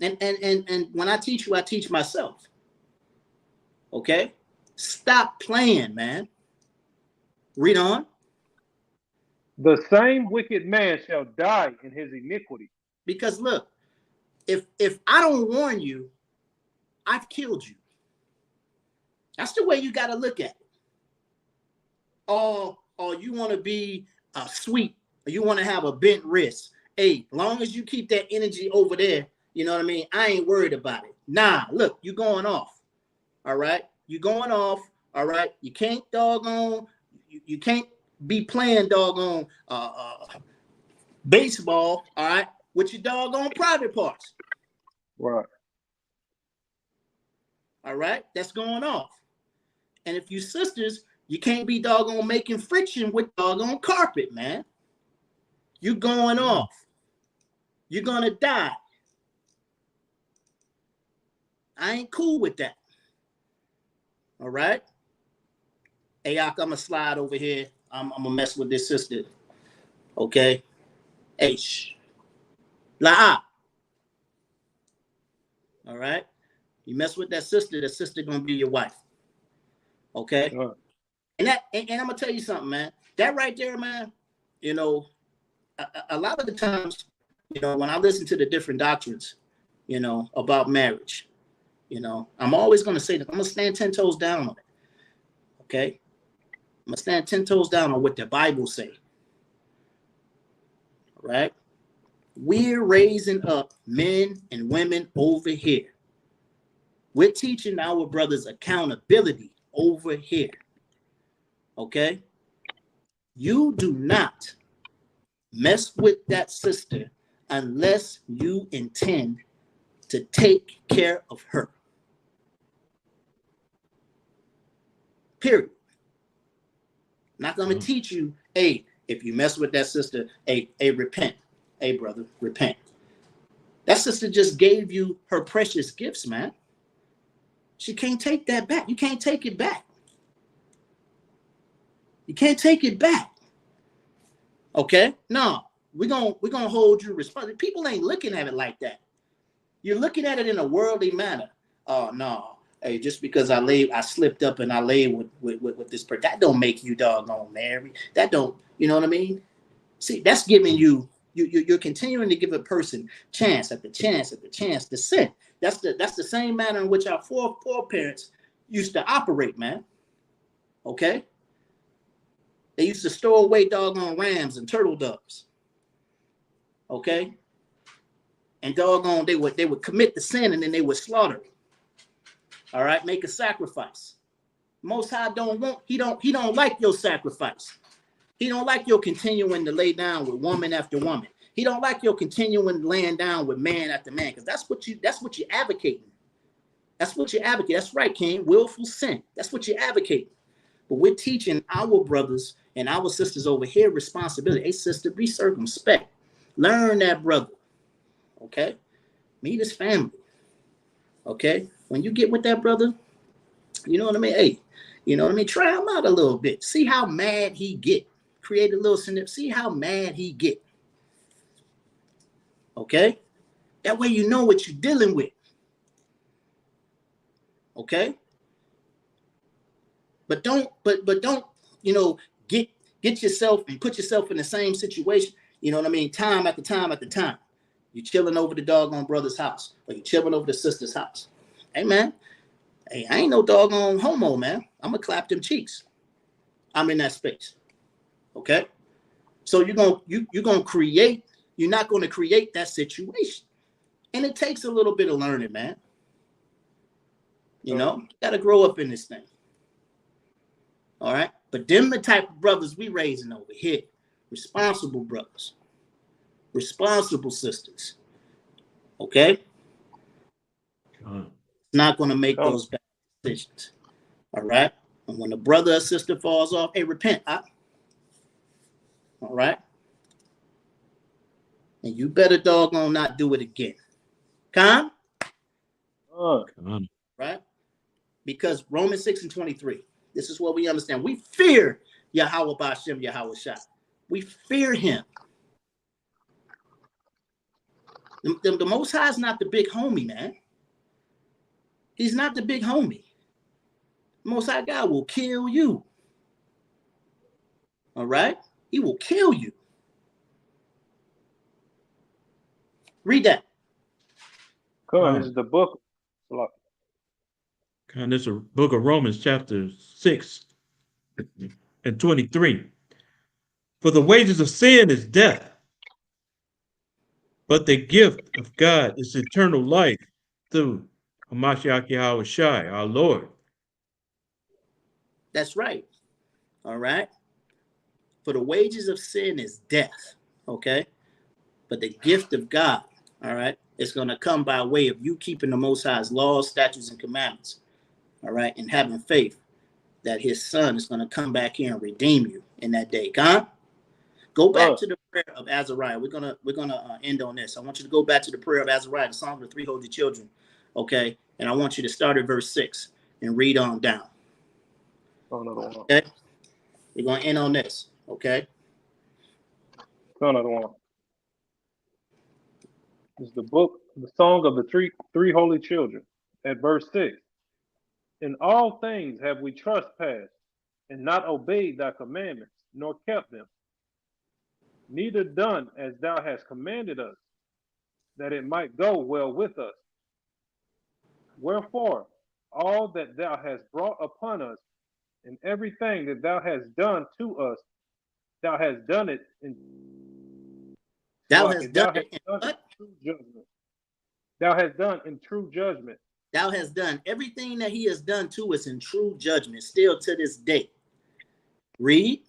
L: And when I teach you, I teach myself. Okay? Stop playing, man. Read on.
M: The same wicked man shall die in his iniquity.
L: Because look, if I don't warn you, I've killed you. That's the way you got to look at it. Or you want to be sweet, or you want to have a bent wrist. Hey, long as you keep that energy over there, you know what I mean? I ain't worried about it. Nah, look, you're going off. All right? You're going off. All right? You can't doggone, you can't be playing doggone baseball, all right, with your doggone private parts.
M: Right.
L: All right? That's going off. And if you sisters, you can't be doggone making friction with doggone carpet, man. You're going off. You're going to die. I ain't cool with that. All right? Hey, I'm going to slide over here. I'm going to mess with this sister. Okay? Hey, shh. La'a. All right? You mess with that sister going to be your wife. Okay? And I'm going to tell you something, man. That right there, man, you know, a lot of the times, you know, when I listen to the different doctrines, you know, about marriage, you know, I'm always going to say that I'm going to stand 10 toes down on it. Okay. I'm going to stand 10 toes down on what the Bible say. Right. We're raising up men and women over here. We're teaching our brothers accountability over here. Okay. You do not mess with that sister unless you intend to take care of her. Period. Not going to teach you, hey, if you mess with that sister, hey, repent. Hey, brother, repent. That sister just gave you her precious gifts, man. She can't take that back. You can't take it back. You can't take it back. Okay? No, we're gonna hold you responsible. People ain't looking at it like that. You're looking at it in a worldly manner. Oh no. Hey, just because I slipped up and I lay with this person, that don't make you doggone married. That don't, you know what I mean? See, that's giving you're continuing to give a person chance after chance after chance to sin. That's the same manner in which our foreparents used to operate, man. Okay? They used to store away doggone rams and turtle doves. Okay? And doggone, they would commit the sin and then they would slaughter. All right, make a sacrifice. Most High he don't like your sacrifice. He don't like your continuing to lay down with woman after woman. He don't like your continuing laying down with man after man, because that's what you're advocating. That's what you're advocating. That's right, King. Willful sin. That's what you're advocating. But we're teaching our brothers and our sisters over here responsibility. Hey, sister, be circumspect. Learn that brother. Okay? Meet his family. Okay? When you get with that brother, you know what I mean? Hey, you know what I mean? Try him out a little bit. See how mad he get. Create a little scenario. See how mad he get. Okay? That way you know what you're dealing with. Okay? But don't, you know, get yourself and put yourself in the same situation, you know what I mean, time after time after time. You're chilling over the doggone brother's house, or you're chilling over the sister's house. Hey, man, hey, I ain't no doggone homo, man. I'm going to clap them cheeks. I'm in that space. Okay? So you're gonna create, you're not going to create that situation. And it takes a little bit of learning, man. You know, you got to grow up in this thing. All right? But them the type of brothers we raising over here. Responsible brothers. Responsible sisters. Okay? Not going to make those bad decisions. All right? And when the brother or sister falls off, hey, repent. All right? And you better doggone not do it again. Come? Right? Because Romans 6:23, this is what we understand. We fear Yahweh Bashem, Yahweh Shai. We fear him. The Most High is not the big homie, man. He's not the big homie. The Most High God will kill you. All right? He will kill you. Read that.
M: This is the book.
P: This is the book of Romans, chapter 6 and 23. For the wages of sin is death, but the gift of God is eternal life through Hamashiach Yahweh Shai, our Lord.
L: That's right. All right. For the wages of sin is death. Okay. But the gift of God, all right, is going to come by way of you keeping the Most High's laws, statutes, and commandments. All right. And having faith that his son is going to come back here and redeem you in that day. Go back to the prayer of Azariah. We're gonna end on this. I want you to go back to the prayer of Azariah, the Song of the Three Holy Children. Okay. And I want you to start at verse 6 and read on down. Okay. We're going to end on this. Okay.
M: Another one. This is the book, the Song of the Three Holy Children, at verse 6. In all things have we trespassed and not obeyed thy commandments, nor kept them. neither done as thou hast commanded us, that it might go well with us. Wherefore, all that thou hast brought upon us, and everything that thou hast done to us, thou hast done it in
L: Thou hast done it in what?
M: true judgment. Thou hast done in true judgment.
L: Thou hast done everything that he has done to us in true judgment, still to this day. Read.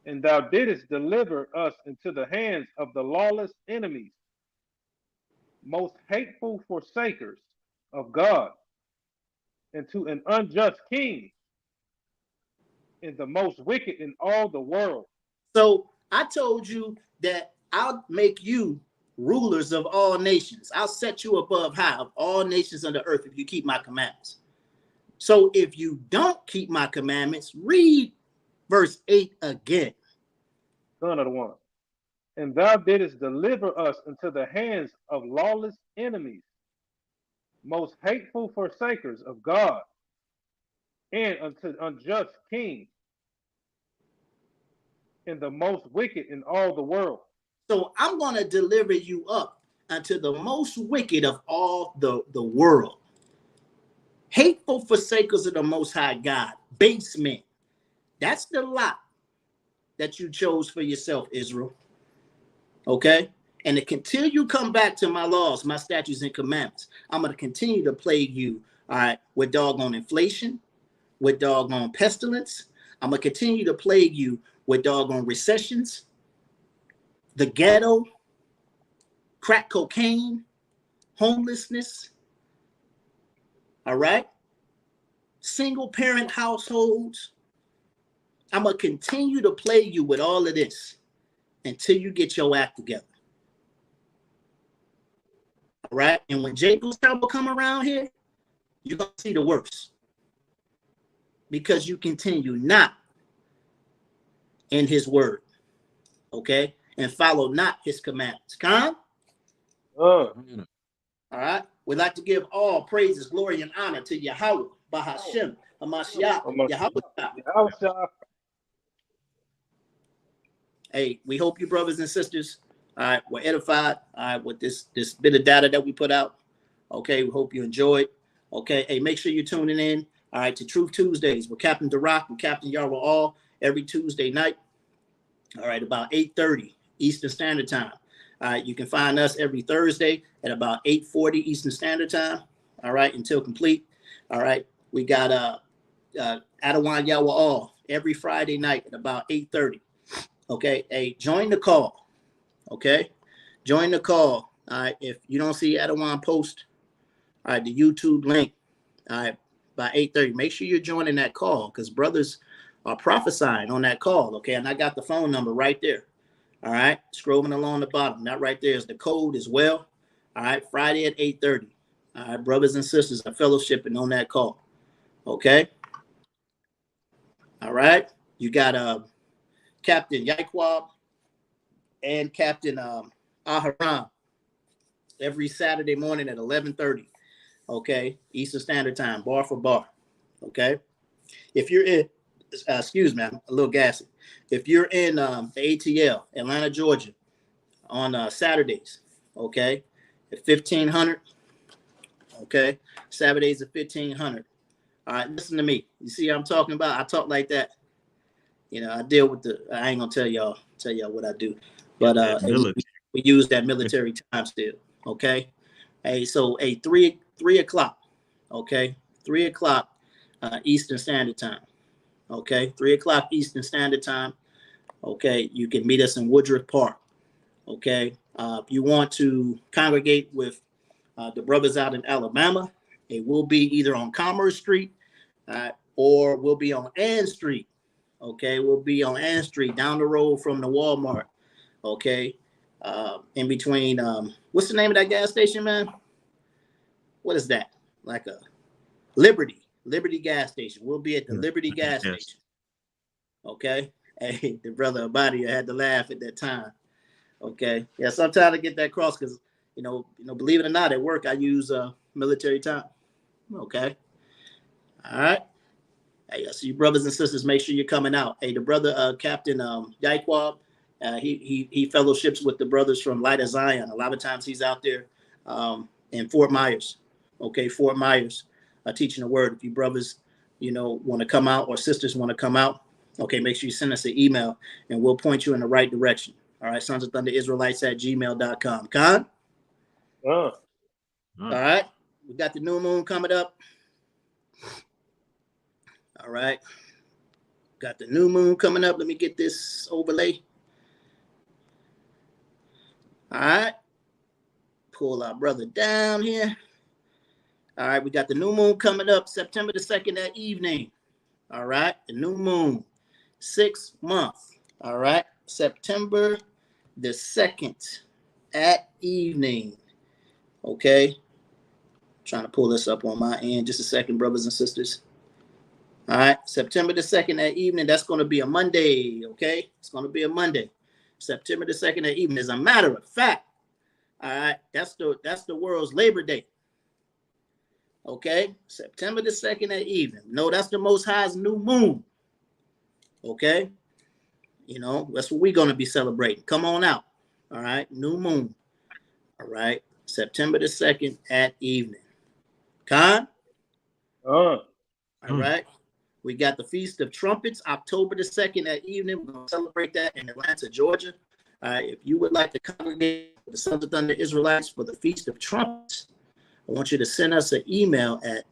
M: And thou didst deliver us into the hands of the lawless enemies, most hateful forsakers of God, and to an unjust king, and the most wicked in all the world.
L: So I told you that I'll make you rulers of all nations. I'll set you above high of all nations on the earth if you keep my commandments. So if you don't keep my commandments, read verse 8 again.
M: Son of the one. And thou didst deliver us into the hands of lawless enemies, most hateful forsakers of God, and unto unjust kings, and the most wicked in all the world.
L: So I'm going to deliver you up unto the most wicked of all the world. Hateful forsakers of the Most High God, base men. That's the lot that you chose for yourself, Israel. Okay? And until you come back to my laws, my statutes and commandments, I'm going to continue to plague you, all right, with doggone inflation, with doggone pestilence. I'm going to continue to plague you with doggone recessions, the ghetto, crack cocaine, homelessness, all right? Single parent households. I'm going to continue to plague you with all of this until you get your act together. All right? And when Jacob's time will come around here, you're going to see the worst. Because you continue not in his word. Okay? And follow not his commandments. Come? All right? We'd like to give all praises, glory, and honor to Yahweh, Bahashem, Hamashiach, Yahweh. Hey, we hope you brothers and sisters, all right, were edified, all right, with this bit of data that we put out. Okay, we hope you enjoyed. Okay, hey, make sure you're tuning in, all right, to Truth Tuesdays with Captain Darak and Captain Yahweh all every Tuesday night, all right, about 8:30 Eastern Standard Time. All right, you can find us every Thursday at about 8:40 Eastern Standard Time, all right, until complete. All right, we got Adawan Yahweh all every Friday night at about 8:30. Okay, hey, join the call. Okay, join the call. All right, if you don't see Adawan post, all right, the YouTube link, all right, by 8:30, make sure you're joining that call because brothers are prophesying on that call. Okay, and I got the phone number right there. All right, scrolling along the bottom. That right there is the code as well. All right, Friday at 8:30. All right, brothers and sisters are fellowshipping on that call. Okay. All right, you got Captain Yaikwab and Captain Aharam every Saturday morning at 11:30. Okay, Eastern Standard Time, bar for bar. Okay, if you're in, excuse me, I'm a little gassy. If you're in the ATL, Atlanta, Georgia, on Saturdays, okay, at 1500. Okay, Saturdays at 1500. All right, listen to me. You see what I'm talking about? I talk like that. You know, I deal with I ain't gonna tell y'all what I do, but we use that military time still. Okay, hey, so 3 o'clock. Okay, 3 o'clock Eastern Standard Time. Okay, 3 o'clock Eastern Standard Time. Okay, you can meet us in Woodruff Park. Okay, if you want to congregate with the brothers out in Alabama, it will be either on Commerce Street or we'll be on Ann Street. Okay, we'll be on Ann Street down the road from the Walmart. Okay, in between, what's the name of that gas station, man? What is that? Like a Liberty gas station. We'll be at the Liberty gas station. Okay, hey, the brother Abadia had to laugh at that time. Okay, yeah, sometimes I get that cross because you know, believe it or not, at work I use military time. Okay, all right. Hey, so you brothers and sisters, make sure you're coming out. Hey, the brother Captain Yaikwab He fellowships with the brothers from Light of Zion. A lot of times he's out there in Fort Myers. Okay, Fort Myers, teaching the word. If you brothers, want to come out, or sisters want to come out, okay, make sure you send us an email and we'll point you in the right direction. All right, Sons of Thunder Israelites at gmail.com. Con? All right, we got the new moon coming up. All right, got the new moon coming up. Let me get this overlay. All right, pull our brother down here. All right, we got the new moon coming up September the 2nd that evening. All right, the new moon, 6th month. All right, September the 2nd at evening. Okay, trying to pull this up on my end. Just a second, brothers and sisters. All right, September the 2nd at evening. That's going to be a Monday. Okay, it's going to be a Monday. September the 2nd at evening. As a matter of fact, all right, that's the world's Labor Day. Okay, September the 2nd at evening. No, that's the Most High's new moon. Okay, that's what we're going to be celebrating. Come on out. All right, new moon. All right, September the 2nd at evening. Con? All right. We got the Feast of Trumpets, October the 2nd at evening. We're going to celebrate that in Atlanta, Georgia. All right, if you would like to congregate with the Sons of Thunder Israelites for the Feast of Trumpets, I want you to send us an email at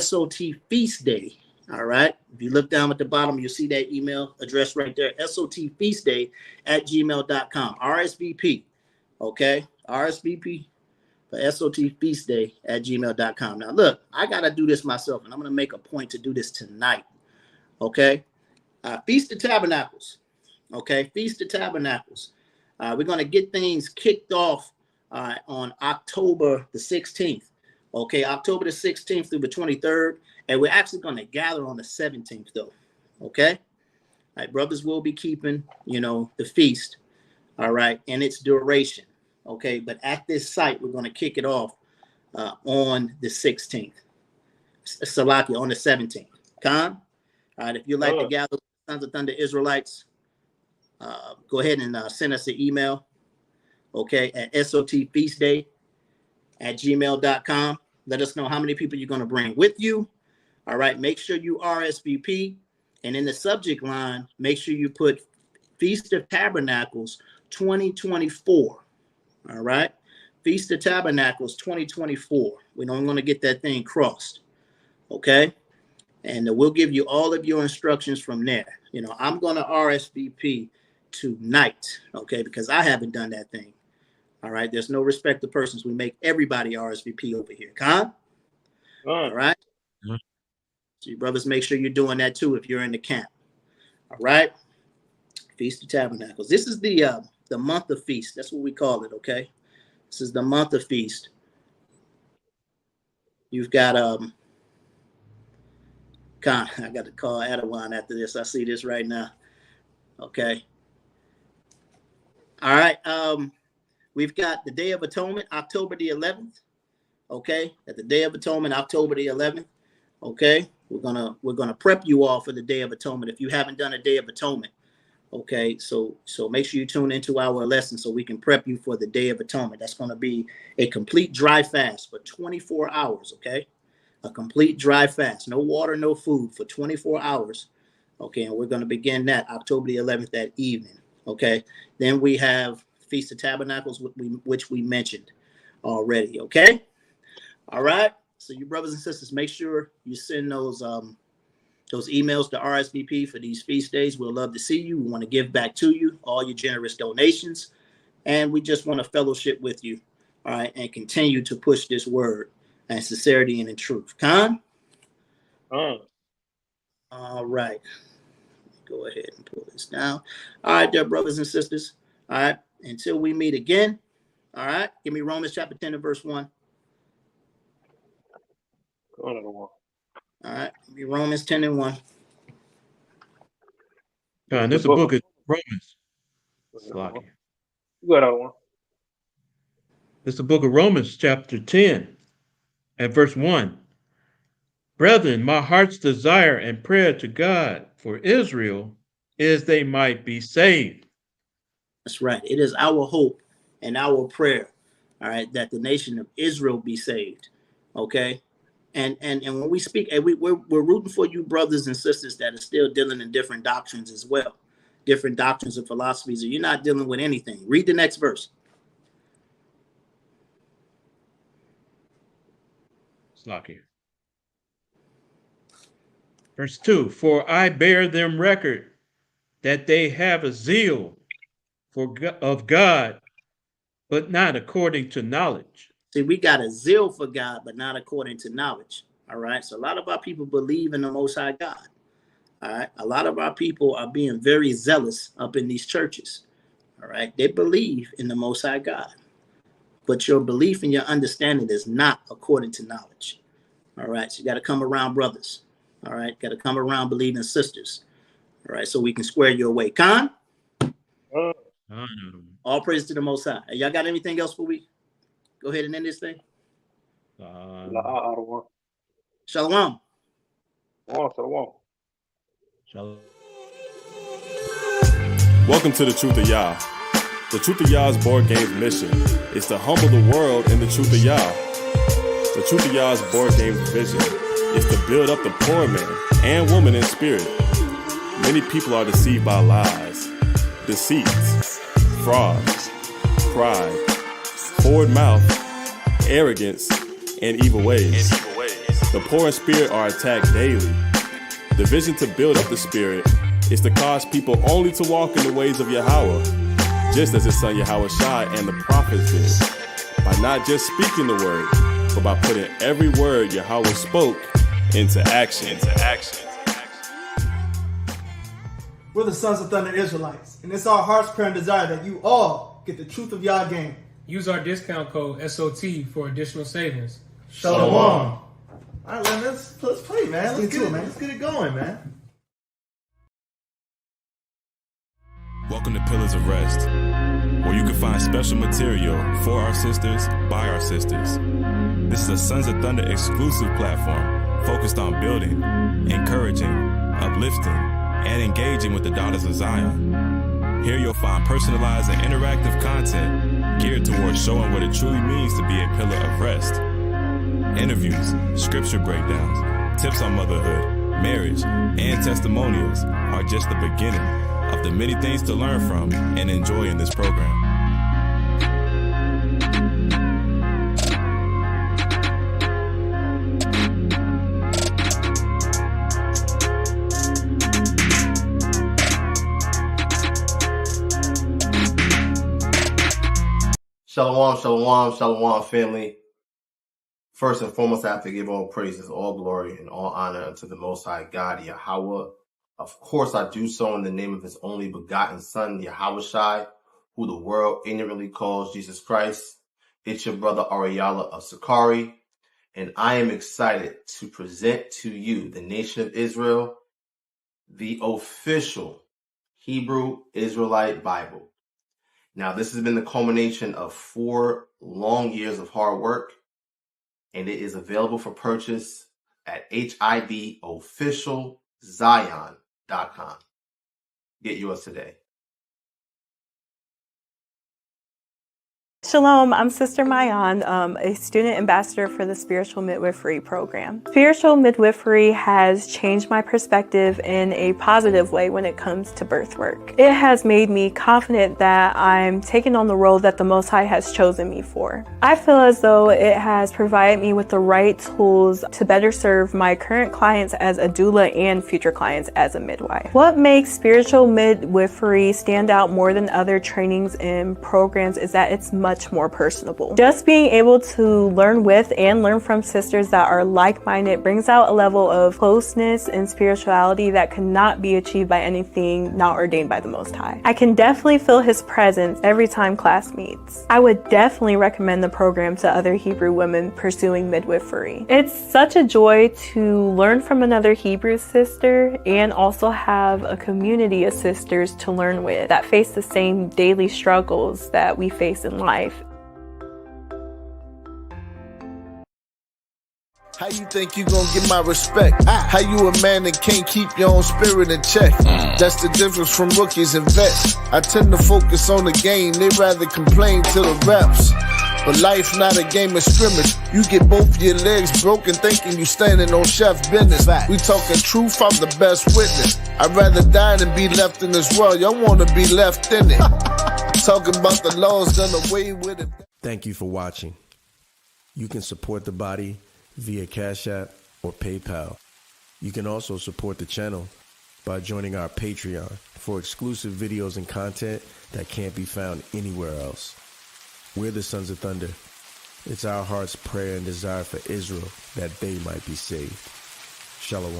L: SOT Feast Day. All right. If you look down at the bottom, you'll see that email address right there, SOTFeastDay@gmail.com. RSVP. Okay. RSVP for SOT Feast Day at gmail.com. Now, look, I got to do this myself, and I'm going to make a point to do this tonight. Okay. Feast of Tabernacles. Okay. Feast of Tabernacles. We're going to get things kicked off on October the 16th. Okay, October the 16th through the 23rd. And we're actually going to gather on the 17th, though. Okay? All right, brothers will be keeping, the feast, all right, and its duration. Okay, but at this site, we're going to kick it off on the 16th. Salaki, on the 17th. Con? All right, if you'd like to gather with the Sons of Thunder Israelites, go ahead and send us an email. Okay, at SOTFeastDay@gmail.com. Let us know how many people you're going to bring with you. All right, make sure you RSVP. And in the subject line, make sure you put Feast of Tabernacles 2024. All right, Feast of Tabernacles 2024. We know I'm going to get that thing crossed. Okay, and we'll give you all of your instructions from there. I'm going to RSVP tonight, okay, because I haven't done that thing. All right, there's no respect to persons. We make everybody RSVP over here. Con? All right. So you brothers, make sure you're doing that too if you're in the camp. All right. Feast of Tabernacles. This is the month of feast. That's what we call it. Okay. This is the month of feast. You've got Con. I got to call Adawan after this. I see this right now. Okay. All right. We've got the Day of Atonement, October the 11th. Okay, at the Day of Atonement, October the 11th. Okay, we're gonna prep you all for the Day of Atonement if you haven't done a Day of Atonement. Okay, so make sure you tune into our lesson so we can prep you for the Day of Atonement. That's going to be a complete dry fast for 24 hours. Okay, a complete dry fast, no water, no food for 24 hours. Okay, and we're going to begin that October the 11th that evening. Okay, then we have Feast of Tabernacles, which we mentioned already. Okay, all right. So you brothers and sisters, make sure you send those emails to RSVP for these feast days. We'll love to see you. We want to give back to you all your generous donations, and we just want to fellowship with you. All right, and continue to push this word and sincerity and in truth. Con? All right. Go ahead and pull this down. All right, dear brothers and sisters. All right. Until we meet again. All right. Give me Romans chapter 10 and verse 1. All right. Give me Romans 10 and 1.
P: This is the book of Romans.
M: You got that one.
P: It's the book of Romans, chapter 10, and verse 1. Brethren, my heart's desire and prayer to God for Israel is they might be saved.
L: That's right. It is our hope and our prayer, all right, that the nation of Israel be saved. Okay. And when we speak, and we're rooting for you brothers and sisters that are still dealing in different doctrines as well, different doctrines and philosophies, or you're not dealing with anything. Read the next verse.
P: Slocky. Verse 2, for I bear them record that they have a zeal of God, but not according to knowledge.
L: See, we got a zeal for God, but not according to knowledge. All right. So a lot of our people believe in the Most High God. All right. A lot of our people are being very zealous up in these churches. All right. They believe in the Most High God, but your belief and your understanding is not according to knowledge. All right. So you got to come around brothers. All right. Got to come around believing sisters. All right. So we can square you away. Khan? All praise to the Most High. Hey, y'all got anything else for we go ahead and end this thing? Shalom.
P: Shalom.
G: Welcome to the Truth of Yah. The Truth of Yah's board game's mission is to humble the world in the Truth of Yah. The Truth of Yah's board game's vision is to build up the poor man and woman in spirit. Many people are deceived by lies, deceits, fraud, pride, forward mouth, arrogance, and evil ways. The poor in spirit are attacked daily. The vision to build up the spirit is to cause people only to walk in the ways of Yahweh, just as his son Yahweh Shai and the prophets did, by not just speaking the word, but by putting every word Yahweh spoke into action.
J: We're the sons of Thunder Israelites, and it's our heart's prayer and desire that you all get the truth of Yah game.
H: Use our discount code SOT for additional savings.
J: Shalom.
K: All right, man, let's play, man. Let's get it going, man.
G: Welcome to Pillars of Rest, where you can find special material for our sisters, by our sisters. This is a Sons of Thunder exclusive platform focused on building, encouraging, uplifting, and engaging with the daughters of Zion. Here you'll find personalized and interactive content geared towards showing what it truly means to be a pillar of rest. Interviews, scripture breakdowns, tips on motherhood, marriage, and testimonials are just the beginning of the many things to learn from and enjoy in this program.
I: Shalom, family. First and foremost, I have to give all praises, all glory, and all honor unto the Most High God, Yahweh. Of course, I do so in the name of his only begotten Son, Yahweh Shai, who the world ignorantly calls Jesus Christ. It's your brother Ariala of Sakari, and I am excited to present to you, the nation of Israel, the official Hebrew Israelite Bible. Now, this has been the culmination of 4 long years of hard work, and it is available for purchase at HIBofficialzion.com. Get yours today.
S: Shalom, I'm Sister Mayan, a student ambassador for the Spiritual Midwifery program. Spiritual midwifery has changed my perspective in a positive way when it comes to birth work. It has made me confident that I'm taking on the role that the Most High has chosen me for. I feel as though it has provided me with the right tools to better serve my current clients as a doula and future clients as a midwife. What makes spiritual midwifery stand out more than other trainings and programs is that it's much more personable. Just being able to learn with and learn from sisters that are like-minded brings out a level of closeness and spirituality that cannot be achieved by anything not ordained by the Most High. I can definitely feel his presence every time class meets. I would definitely recommend the program to other Hebrew women pursuing midwifery. It's such a joy to learn from another Hebrew sister and also have a community of sisters to learn with that face the same daily struggles that we face in life.
A: How you think you gonna get my respect? How you a man that can't keep your own spirit in check? That's the difference from rookies and vets. I tend to focus on the game, they rather complain to the reps. But life not a game of scrimmage. You get both your legs broken thinking you standing on chef business. We talking truth, I'm the best witness. I'd rather die than be left in this world. Y'all wanna be left in it. Talking about the laws done away with it.
F: Thank you for watching. You can support the body via Cash App or PayPal. You can also support the channel by joining our Patreon for exclusive videos and content that can't be found anywhere else. We're the Sons of Thunder. It's our heart's prayer and desire for Israel that they might be saved. Shalom.